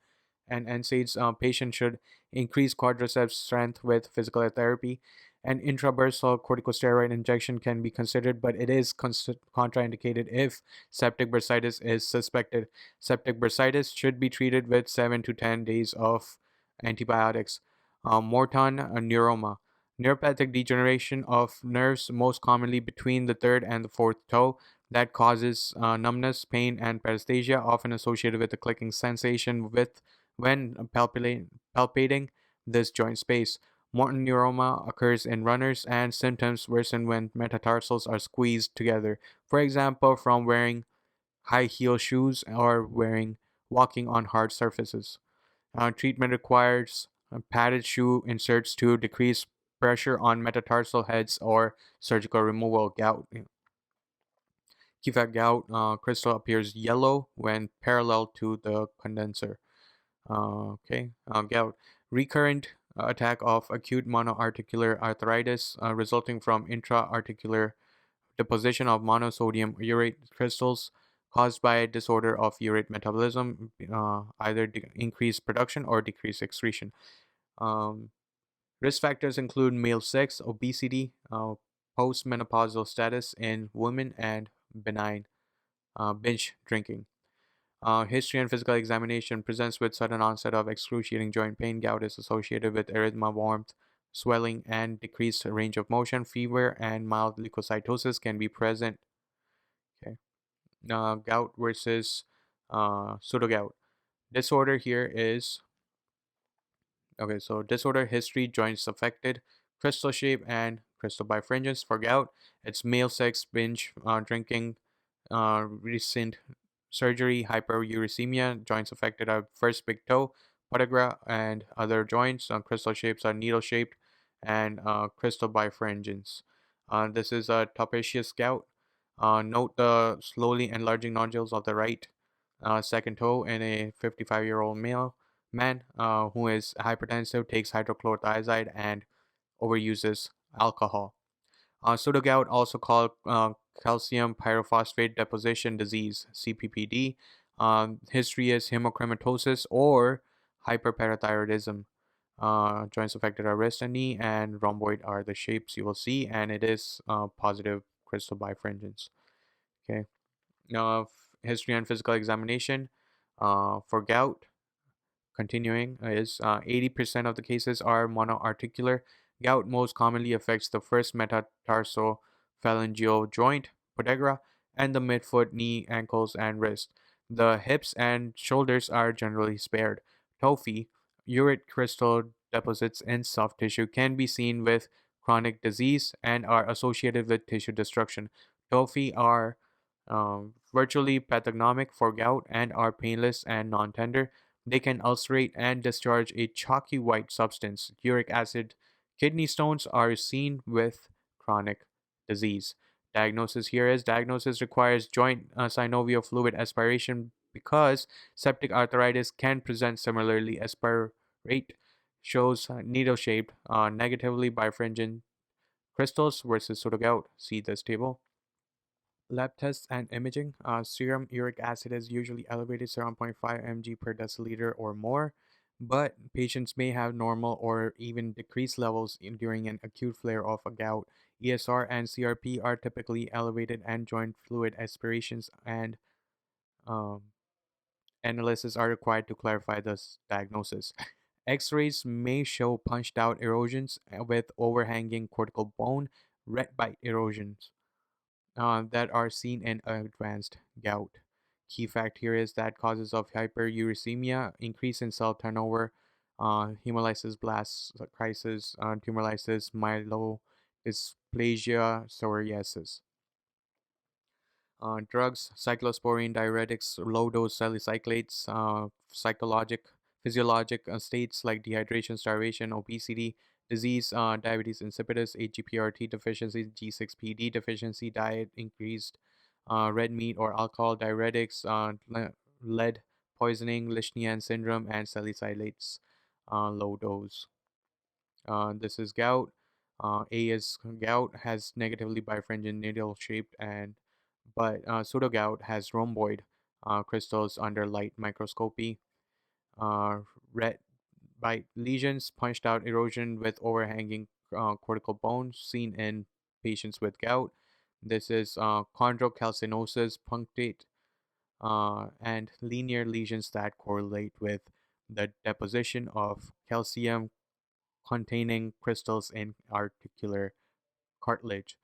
and NSAIDs. Patient should increase quadriceps strength with physical therapy. An intrabursal corticosteroid injection can be considered, but it is contraindicated if septic bursitis is suspected. Septic bursitis should be treated with 7 to 10 days of antibiotics. Morton neuroma. Neuropathic degeneration of nerves, most commonly between the third and the fourth toe, that causes numbness, pain, and paresthesia, often associated with a clicking sensation with when palpating this joint space. Morton neuroma occurs in runners, and symptoms worsen when metatarsals are squeezed together. For example, from wearing high heel shoes or walking on hard surfaces. Treatment requires padded shoe inserts to decrease pressure on metatarsal heads or surgical removal. Gout. Key gout crystal appears yellow when parallel to the condenser. Gout. Recurrent attack of acute monoarticular arthritis resulting from intra-articular deposition of monosodium urate crystals caused by a disorder of urate metabolism, either increased production or decreased excretion. Um, Risk factors include male sex, obesity, postmenopausal status in women, and benign binge drinking. History and physical examination presents with sudden onset of excruciating joint pain. Gout is associated with erythema, warmth, swelling, and decreased range of motion. Fever and mild leukocytosis can be present. Okay. Gout versus pseudogout. Disorder here is okay. So disorder history: joints affected, crystal shape, and crystal bifringens. For gout, it's male sex, binge drinking, recent surgery, hyperuricemia, joints affected are first big toe, podagra, and other joints. Crystal shapes are needle shaped, and crystal bifringens. This is a topaceous gout. Note the slowly enlarging nodules of the right second toe in a 55-year-old male man who is hypertensive, takes hydrochlorothiazide, and overuses alcohol. Pseudogout, also called calcium pyrophosphate deposition disease (CPPD). History is hemochromatosis or hyperparathyroidism. Joints affected are wrist and knee, and rhomboid are the shapes you will see, and it is positive crystal bifringens. Okay. History and physical examination for gout. Continuing is 80% of the cases are monoarticular. Gout most commonly affects the first metatarsophalangeal joint, podagra, and the midfoot, knee, ankles, and wrist. The hips and shoulders are generally spared. Tophi, urate crystal deposits in soft tissue, can be seen with chronic disease and are associated with tissue destruction. Tophi are virtually pathognomic for gout and are painless and non-tender. They can ulcerate and discharge a chalky white substance. Uric acid kidney stones are seen with chronic disease. Diagnosis requires joint synovial fluid aspiration because septic arthritis can present similarly. Aspirate shows needle-shaped, negatively birefringent crystals versus pseudogout. See this table. Lab tests and imaging. Serum uric acid is usually elevated 0.5 mg per deciliter or more, but patients may have normal or even decreased levels during an acute flare of a gout. ESR and CRP are typically elevated, and joint fluid aspirations and um, analysis are required to clarify this diagnosis. X-rays may show punched out erosions with overhanging cortical bone, red bite erosions that are seen in advanced gout. Key fact here is that causes of hyperuricemia, increase in cell turnover, hemolysis, blast crisis, tumor lysis, myelodysplasia, psoriasis. Drugs, cyclosporine, diuretics, low-dose salicylates, physiologic states like dehydration, starvation, obesity, disease, diabetes insipidus, AGPRT deficiency, G6PD deficiency, diet, increased red meat or alcohol, diuretics, lead poisoning, Lichnian syndrome, and salicylates, low dose. This is gout. A is gout has negatively birefringent needle shaped, and but pseudogout has rhomboid crystals under light microscopy. Red bite lesions, punched out erosion with overhanging cortical bones seen in patients with gout. This is chondrocalcinosis, punctate, and linear lesions that correlate with the deposition of calcium containing crystals in articular cartilage.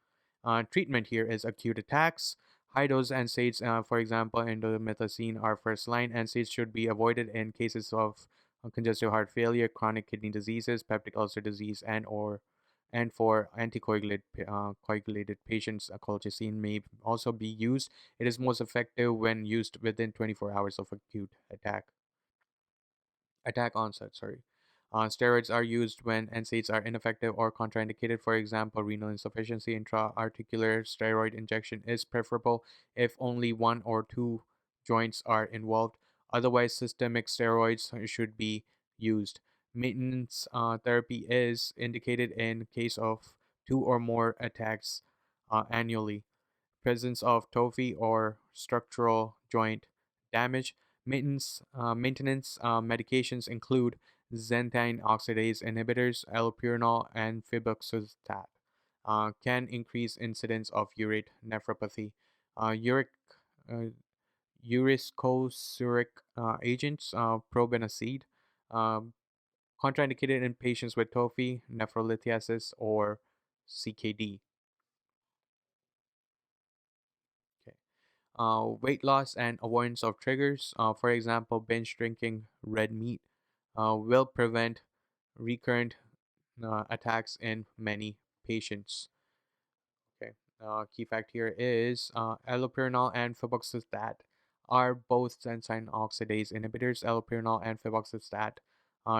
Treatment here is acute attacks. High dose NSAIDs, for example, indomethacin, are first line. NSAIDs should be avoided in cases of congestive heart failure, chronic kidney diseases, peptic ulcer disease, and for coagulated patients, colchicine may also be used. It is most effective when used within 24 hours of acute attack onset. Sorry. Steroids are used when NSAIDs are ineffective or contraindicated. For example, renal insufficiency. Intra-articular steroid injection is preferable if only one or two joints are involved. Otherwise, systemic steroids should be used. Maintenance therapy is indicated in case of two or more attacks annually. Presence of tophi or structural joint damage. Maintenance medications include xanthine oxidase inhibitors, allopurinol, and febuxostat. Can increase incidence of urate nephropathy. Uric uh, uricosuric agents, probenecid, um, contraindicated in patients with tophi, nephrolithiasis, or CKD. Okay. Weight loss and avoidance of triggers, for example, binge drinking red meat, will prevent recurrent attacks in many patients. Okay. Key fact here is allopurinol and febuxostat are both xanthine oxidase inhibitors. Allopurinol and febuxostat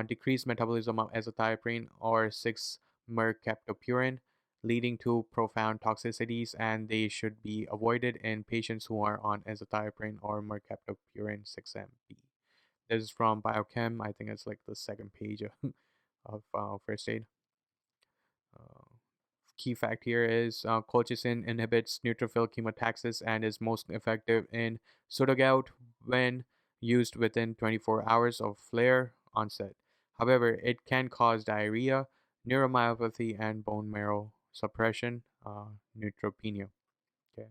decrease metabolism of azathioprine or 6-mercaptopurine, leading to profound toxicities, and they should be avoided in patients who are on azathioprine or mercaptopurine 6-MB. This is from Biochem. I think it's like the second page of first aid. Uh, Key fact here is colchicine inhibits neutrophil chemotaxis and is most effective in pseudogout when used within 24 hours of flare onset. However, it can cause diarrhea, neuromyopathy, and bone marrow suppression, neutropenia. Okay.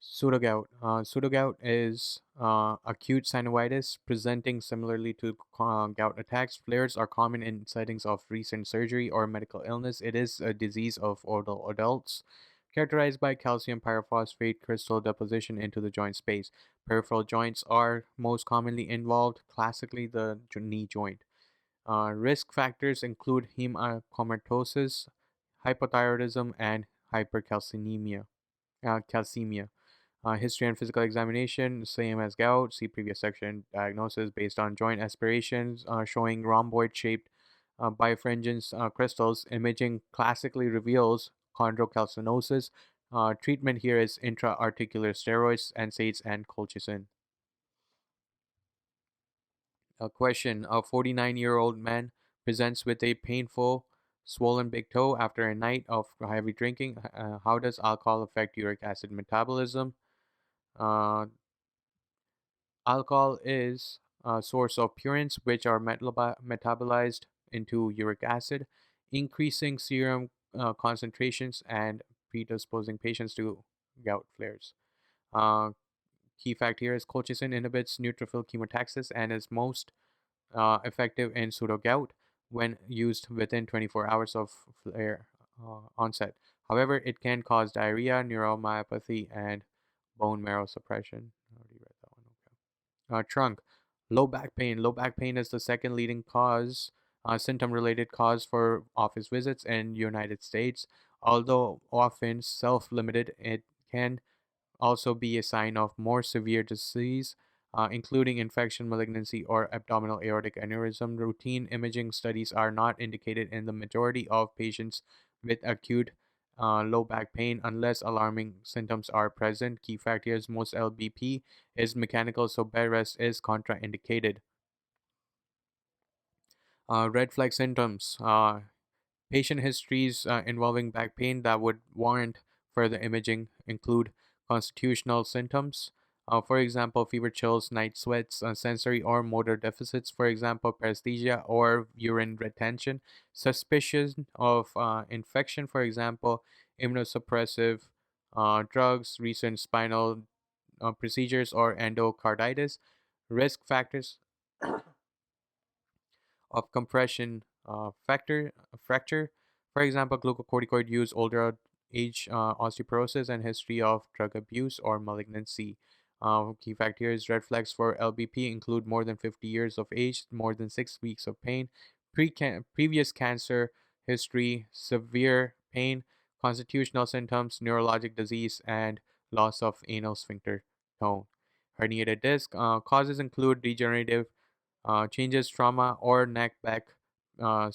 Pseudogout. Pseudogout is acute synovitis presenting similarly to gout attacks. Flares are common in settings of recent surgery or medical illness. It is a disease of older adults characterized by calcium pyrophosphate crystal deposition into the joint space. Peripheral joints are most commonly involved, classically the knee joint. Risk factors include hemochromatosis, hypothyroidism, and hypercalcemia. Calcemia. History and physical examination, same as gout. See previous section. Diagnosis based on joint aspirations showing rhomboid shaped birefringent crystals. Imaging classically reveals chondrocalcinosis. Treatment here is intra-articular steroids, NSAIDs, and colchicine. A question: a 49-year-old man presents with a painful, swollen big toe after a night of heavy drinking. How does alcohol affect uric acid metabolism? Uh, Alcohol is a source of purines, which are metabolized into uric acid, increasing serum concentrations and predisposing patients to gout flares. Uh, Key fact here is colchicine inhibits neutrophil chemotaxis and is most effective in pseudo gout when used within 24 hours of flare onset. However, it can cause diarrhea, neuromyopathy, and bone marrow suppression. I already read that one. Okay. Trunk. Low back pain. Low back pain is the second leading symptom-related cause for office visits in United States. Although often self-limited, it can also be a sign of more severe disease, including infection, malignancy, or abdominal aortic aneurysm. Routine imaging studies are not indicated in the majority of patients with acute low back pain unless alarming symptoms are present. Key factors: most LBP is mechanical, so bed rest is contraindicated. Red flag symptoms. Patient histories involving back pain that would warrant further imaging include constitutional symptoms, for example, fever, chills, night sweats, sensory or motor deficits, for example, paresthesia or urine retention, suspicion of infection, for example, immunosuppressive drugs, recent spinal procedures, or endocarditis, risk factors of compression fracture. For example, glucocorticoid use, older age osteoporosis, and history of drug abuse or malignancy. Key factors: red flags for LBP include more than 50 years of age, more than 6 weeks of pain, previous cancer history, severe pain, constitutional symptoms, neurologic disease, and loss of anal sphincter tone. Herniated disc causes include degenerative changes, trauma, or neck back uh,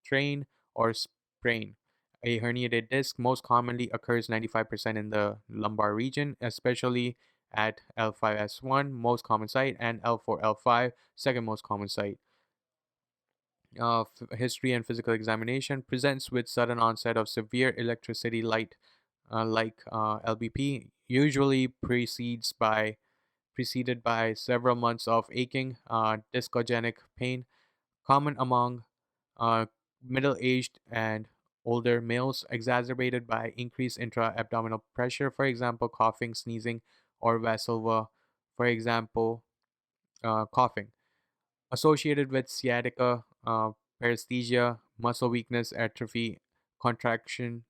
strain or sprain. A herniated disc most commonly occurs 95% in the lumbar region, especially at L5S1, most common site, and L4L5, second most common site. History and physical examination presents with sudden onset of severe electricity light, LBP, usually preceded by several months of aching, discogenic pain, common among uh, middle aged and older males, exacerbated by increased intra abdominal pressure, for example, coughing, sneezing, or vasalva, for example, coughing. Associated with sciatica, paresthesia, muscle weakness, atrophy, contraction,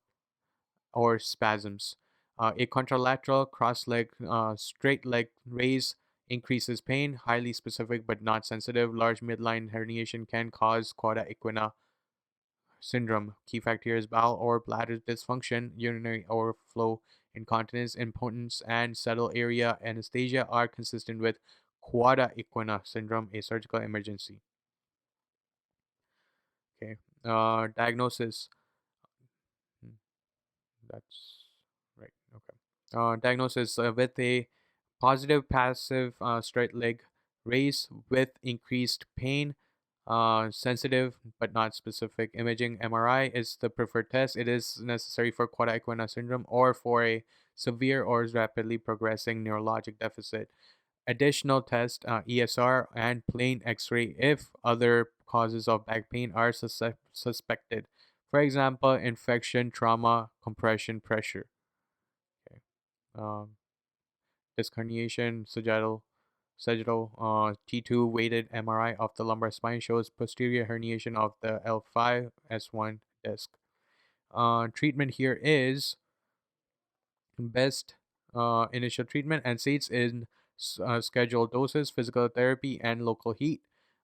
or spasms. A contralateral cross leg, straight leg raise increases pain, highly specific but not sensitive. Large midline herniation can cause quada equina syndrome. Key factor is bowel or bladder dysfunction, urinary overflow, incontinence, impotence, and settle area anesthesia are consistent with quada equina syndrome, a surgical emergency. Okay. Diagnosis. Hmm, That's right. Okay. Diagnosis with a positive passive straight leg raise with increased pain, sensitive but not specific imaging. MRI is the preferred test. It is necessary for quad equina syndrome or for a severe or rapidly progressing neurologic deficit. Additional test, ESR and plain X-ray if other causes of back pain are suspected. For example, infection, trauma, compression, pressure. Okay. Um, Disc herniation, sagittal T2 weighted MRI of the lumbar spine shows posterior herniation of the L5S1 disc. Treatment here is best initial treatment and seats in scheduled doses, physical therapy, and local heat.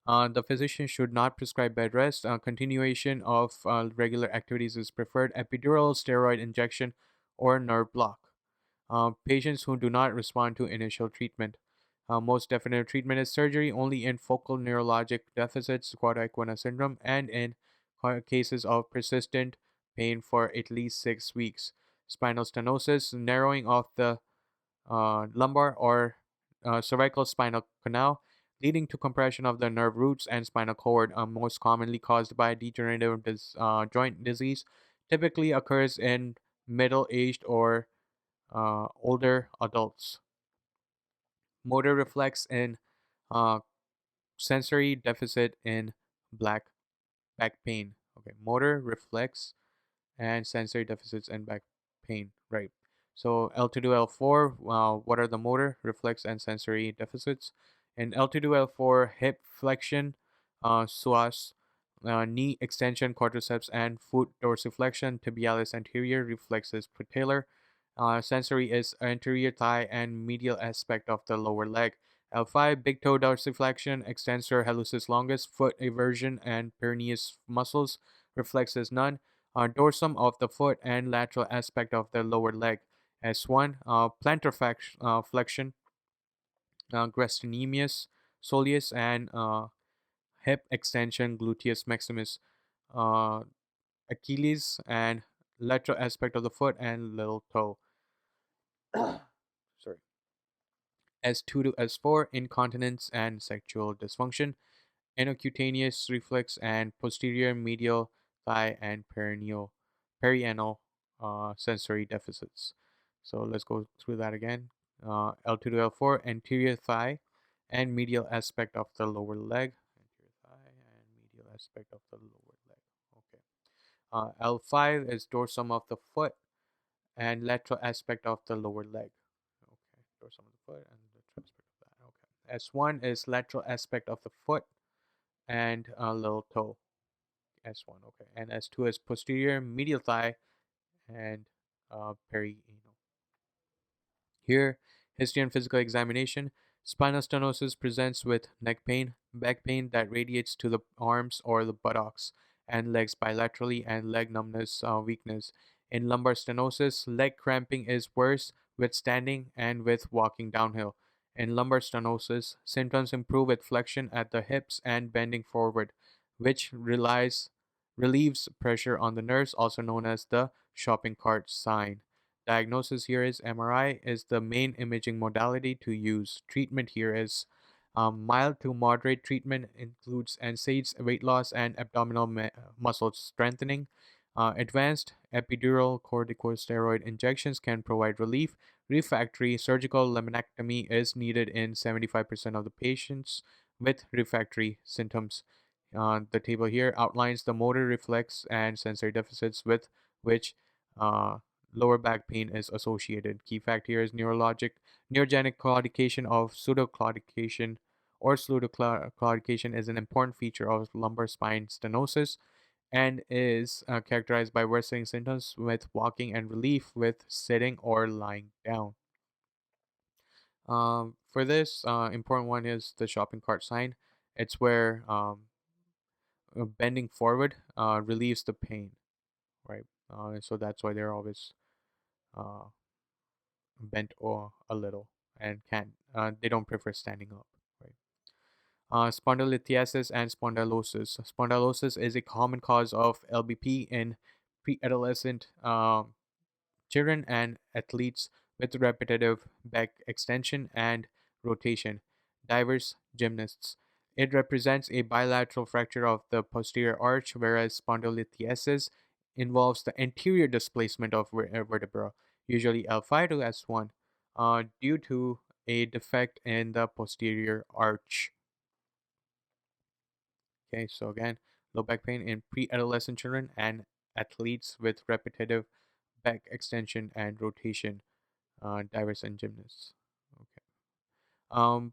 The physician should not prescribe bed rest. Continuation of regular activities is preferred. Epidural, steroid injection, or nerve block. Patients who do not respond to initial treatment. Most definitive treatment is surgery only in focal neurologic deficits, quad equina syndrome, and in cases of persistent pain for at least 6 weeks. spinal stenosis, narrowing of the lumbar or cervical spinal canal, leading to compression of the nerve roots and spinal cord, most commonly caused by degenerative joint disease, typically occurs in middle-aged or older adults. Motor reflex in uh, sensory deficit in black back pain. Okay, motor reflex and sensory deficits and back pain, right? So L2 L4, what are the motor reflex and sensory deficits? In L2 L4, hip flexion, psoas, knee extension, quadriceps, and foot dorsiflexion, tibialis anterior, reflexes patellar. Sensory is anterior thigh and medial aspect of the lower leg. L5, big toe dorsiflexion, extensor hallucis longus, foot eversion, and peroneus muscles. Reflexes none. Dorsum of the foot and lateral aspect of the lower leg. S1, plantar flexion, gastrocnemius, soleus, and hip extension, gluteus maximus, uh, Achilles, and lateral aspect of the foot and little toe. Sorry. S2 to S4, incontinence and sexual dysfunction, enocutaneous reflex, and posterior medial thigh and perianal sensory deficits. So let's go through that again. L2 to L4, anterior thigh and medial aspect of the lower leg. Anterior thigh and medial aspect of the lower leg. Okay. L5 is dorsum of the foot and lateral aspect of the lower leg. Okay, dorsum of the foot and lateral aspect of that. Okay. S1 is lateral aspect of the foot and a little toe. S1, okay. And S2 is posterior medial thigh and perianal. Here, history and physical examination. Spinal stenosis presents with neck pain, back pain that radiates to the arms or the buttocks, and legs bilaterally, and leg numbness, weakness. In lumbar stenosis, leg cramping is worse with standing and with walking downhill. In lumbar stenosis, symptoms improve with flexion at the hips and bending forward, which relieves pressure on the nerves, also known as the shopping cart sign. Diagnosis here is MRI is the main imaging modality to use. Treatment here is mild to moderate treatment includes NSAIDs, weight loss, and abdominal muscle strengthening. Advanced epidural corticosteroid injections can provide relief. Refractory surgical laminectomy is needed in 75% of the patients with refractory symptoms. The table here outlines the motor reflex and sensory deficits with which uh, lower back pain is associated. Key factor here is neurogenic claudication of pseudoclaudication or pseudoclaudication is an important feature of lumbar spine stenosis and is characterized by worsening symptoms with walking and relief with sitting or lying down. For this, important one is the shopping cart sign. It's where bending forward relieves the pain, right? So that's why they're always uh, bent or a little and can't they don't prefer standing up, right? Spondylolithiasis and spondylosis. Spondylosis is a common cause of LBP in pre-adolescent children and athletes with repetitive back extension and rotation, diverse gymnasts. It represents a bilateral fracture of the posterior arch, whereas spondylolithiasis involves the anterior displacement of vertebra, usually L5 to S1, due to a defect in the posterior arch. Okay, so again, low back pain in pre-adolescent children and athletes with repetitive back extension and rotation, divers and gymnasts. Okay. Um,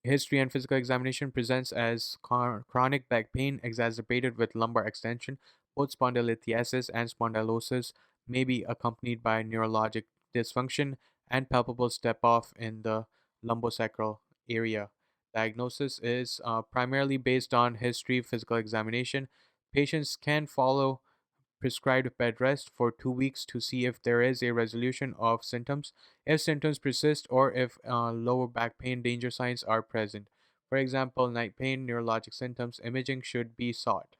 History and physical examination presents as chronic back pain exacerbated with lumbar extension. Both spondylolithiasis and spondylosis may be accompanied by neurologic dysfunction and palpable step off in the lumbosacral area. Diagnosis is primarily based on history, physical examination. Patients can follow prescribed bed rest for 2 weeks to see if there is a resolution of symptoms, if symptoms persist, or if lower back pain danger signs are present. For example, night pain, neurologic symptoms, imaging should be sought.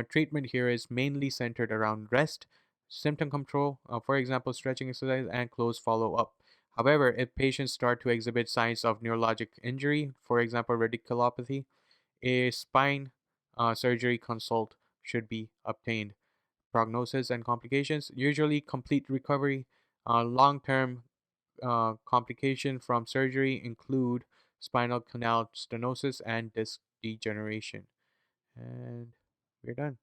Treatment here is mainly centered around rest, Symptom control, for example, stretching exercise and close follow up. However, if patients start to exhibit signs of neurologic injury, for example, radiculopathy, a spine surgery consult should be obtained. Prognosis and complications, usually complete recovery. Long term complication from surgery include spinal canal stenosis and disc degeneration. And we're done.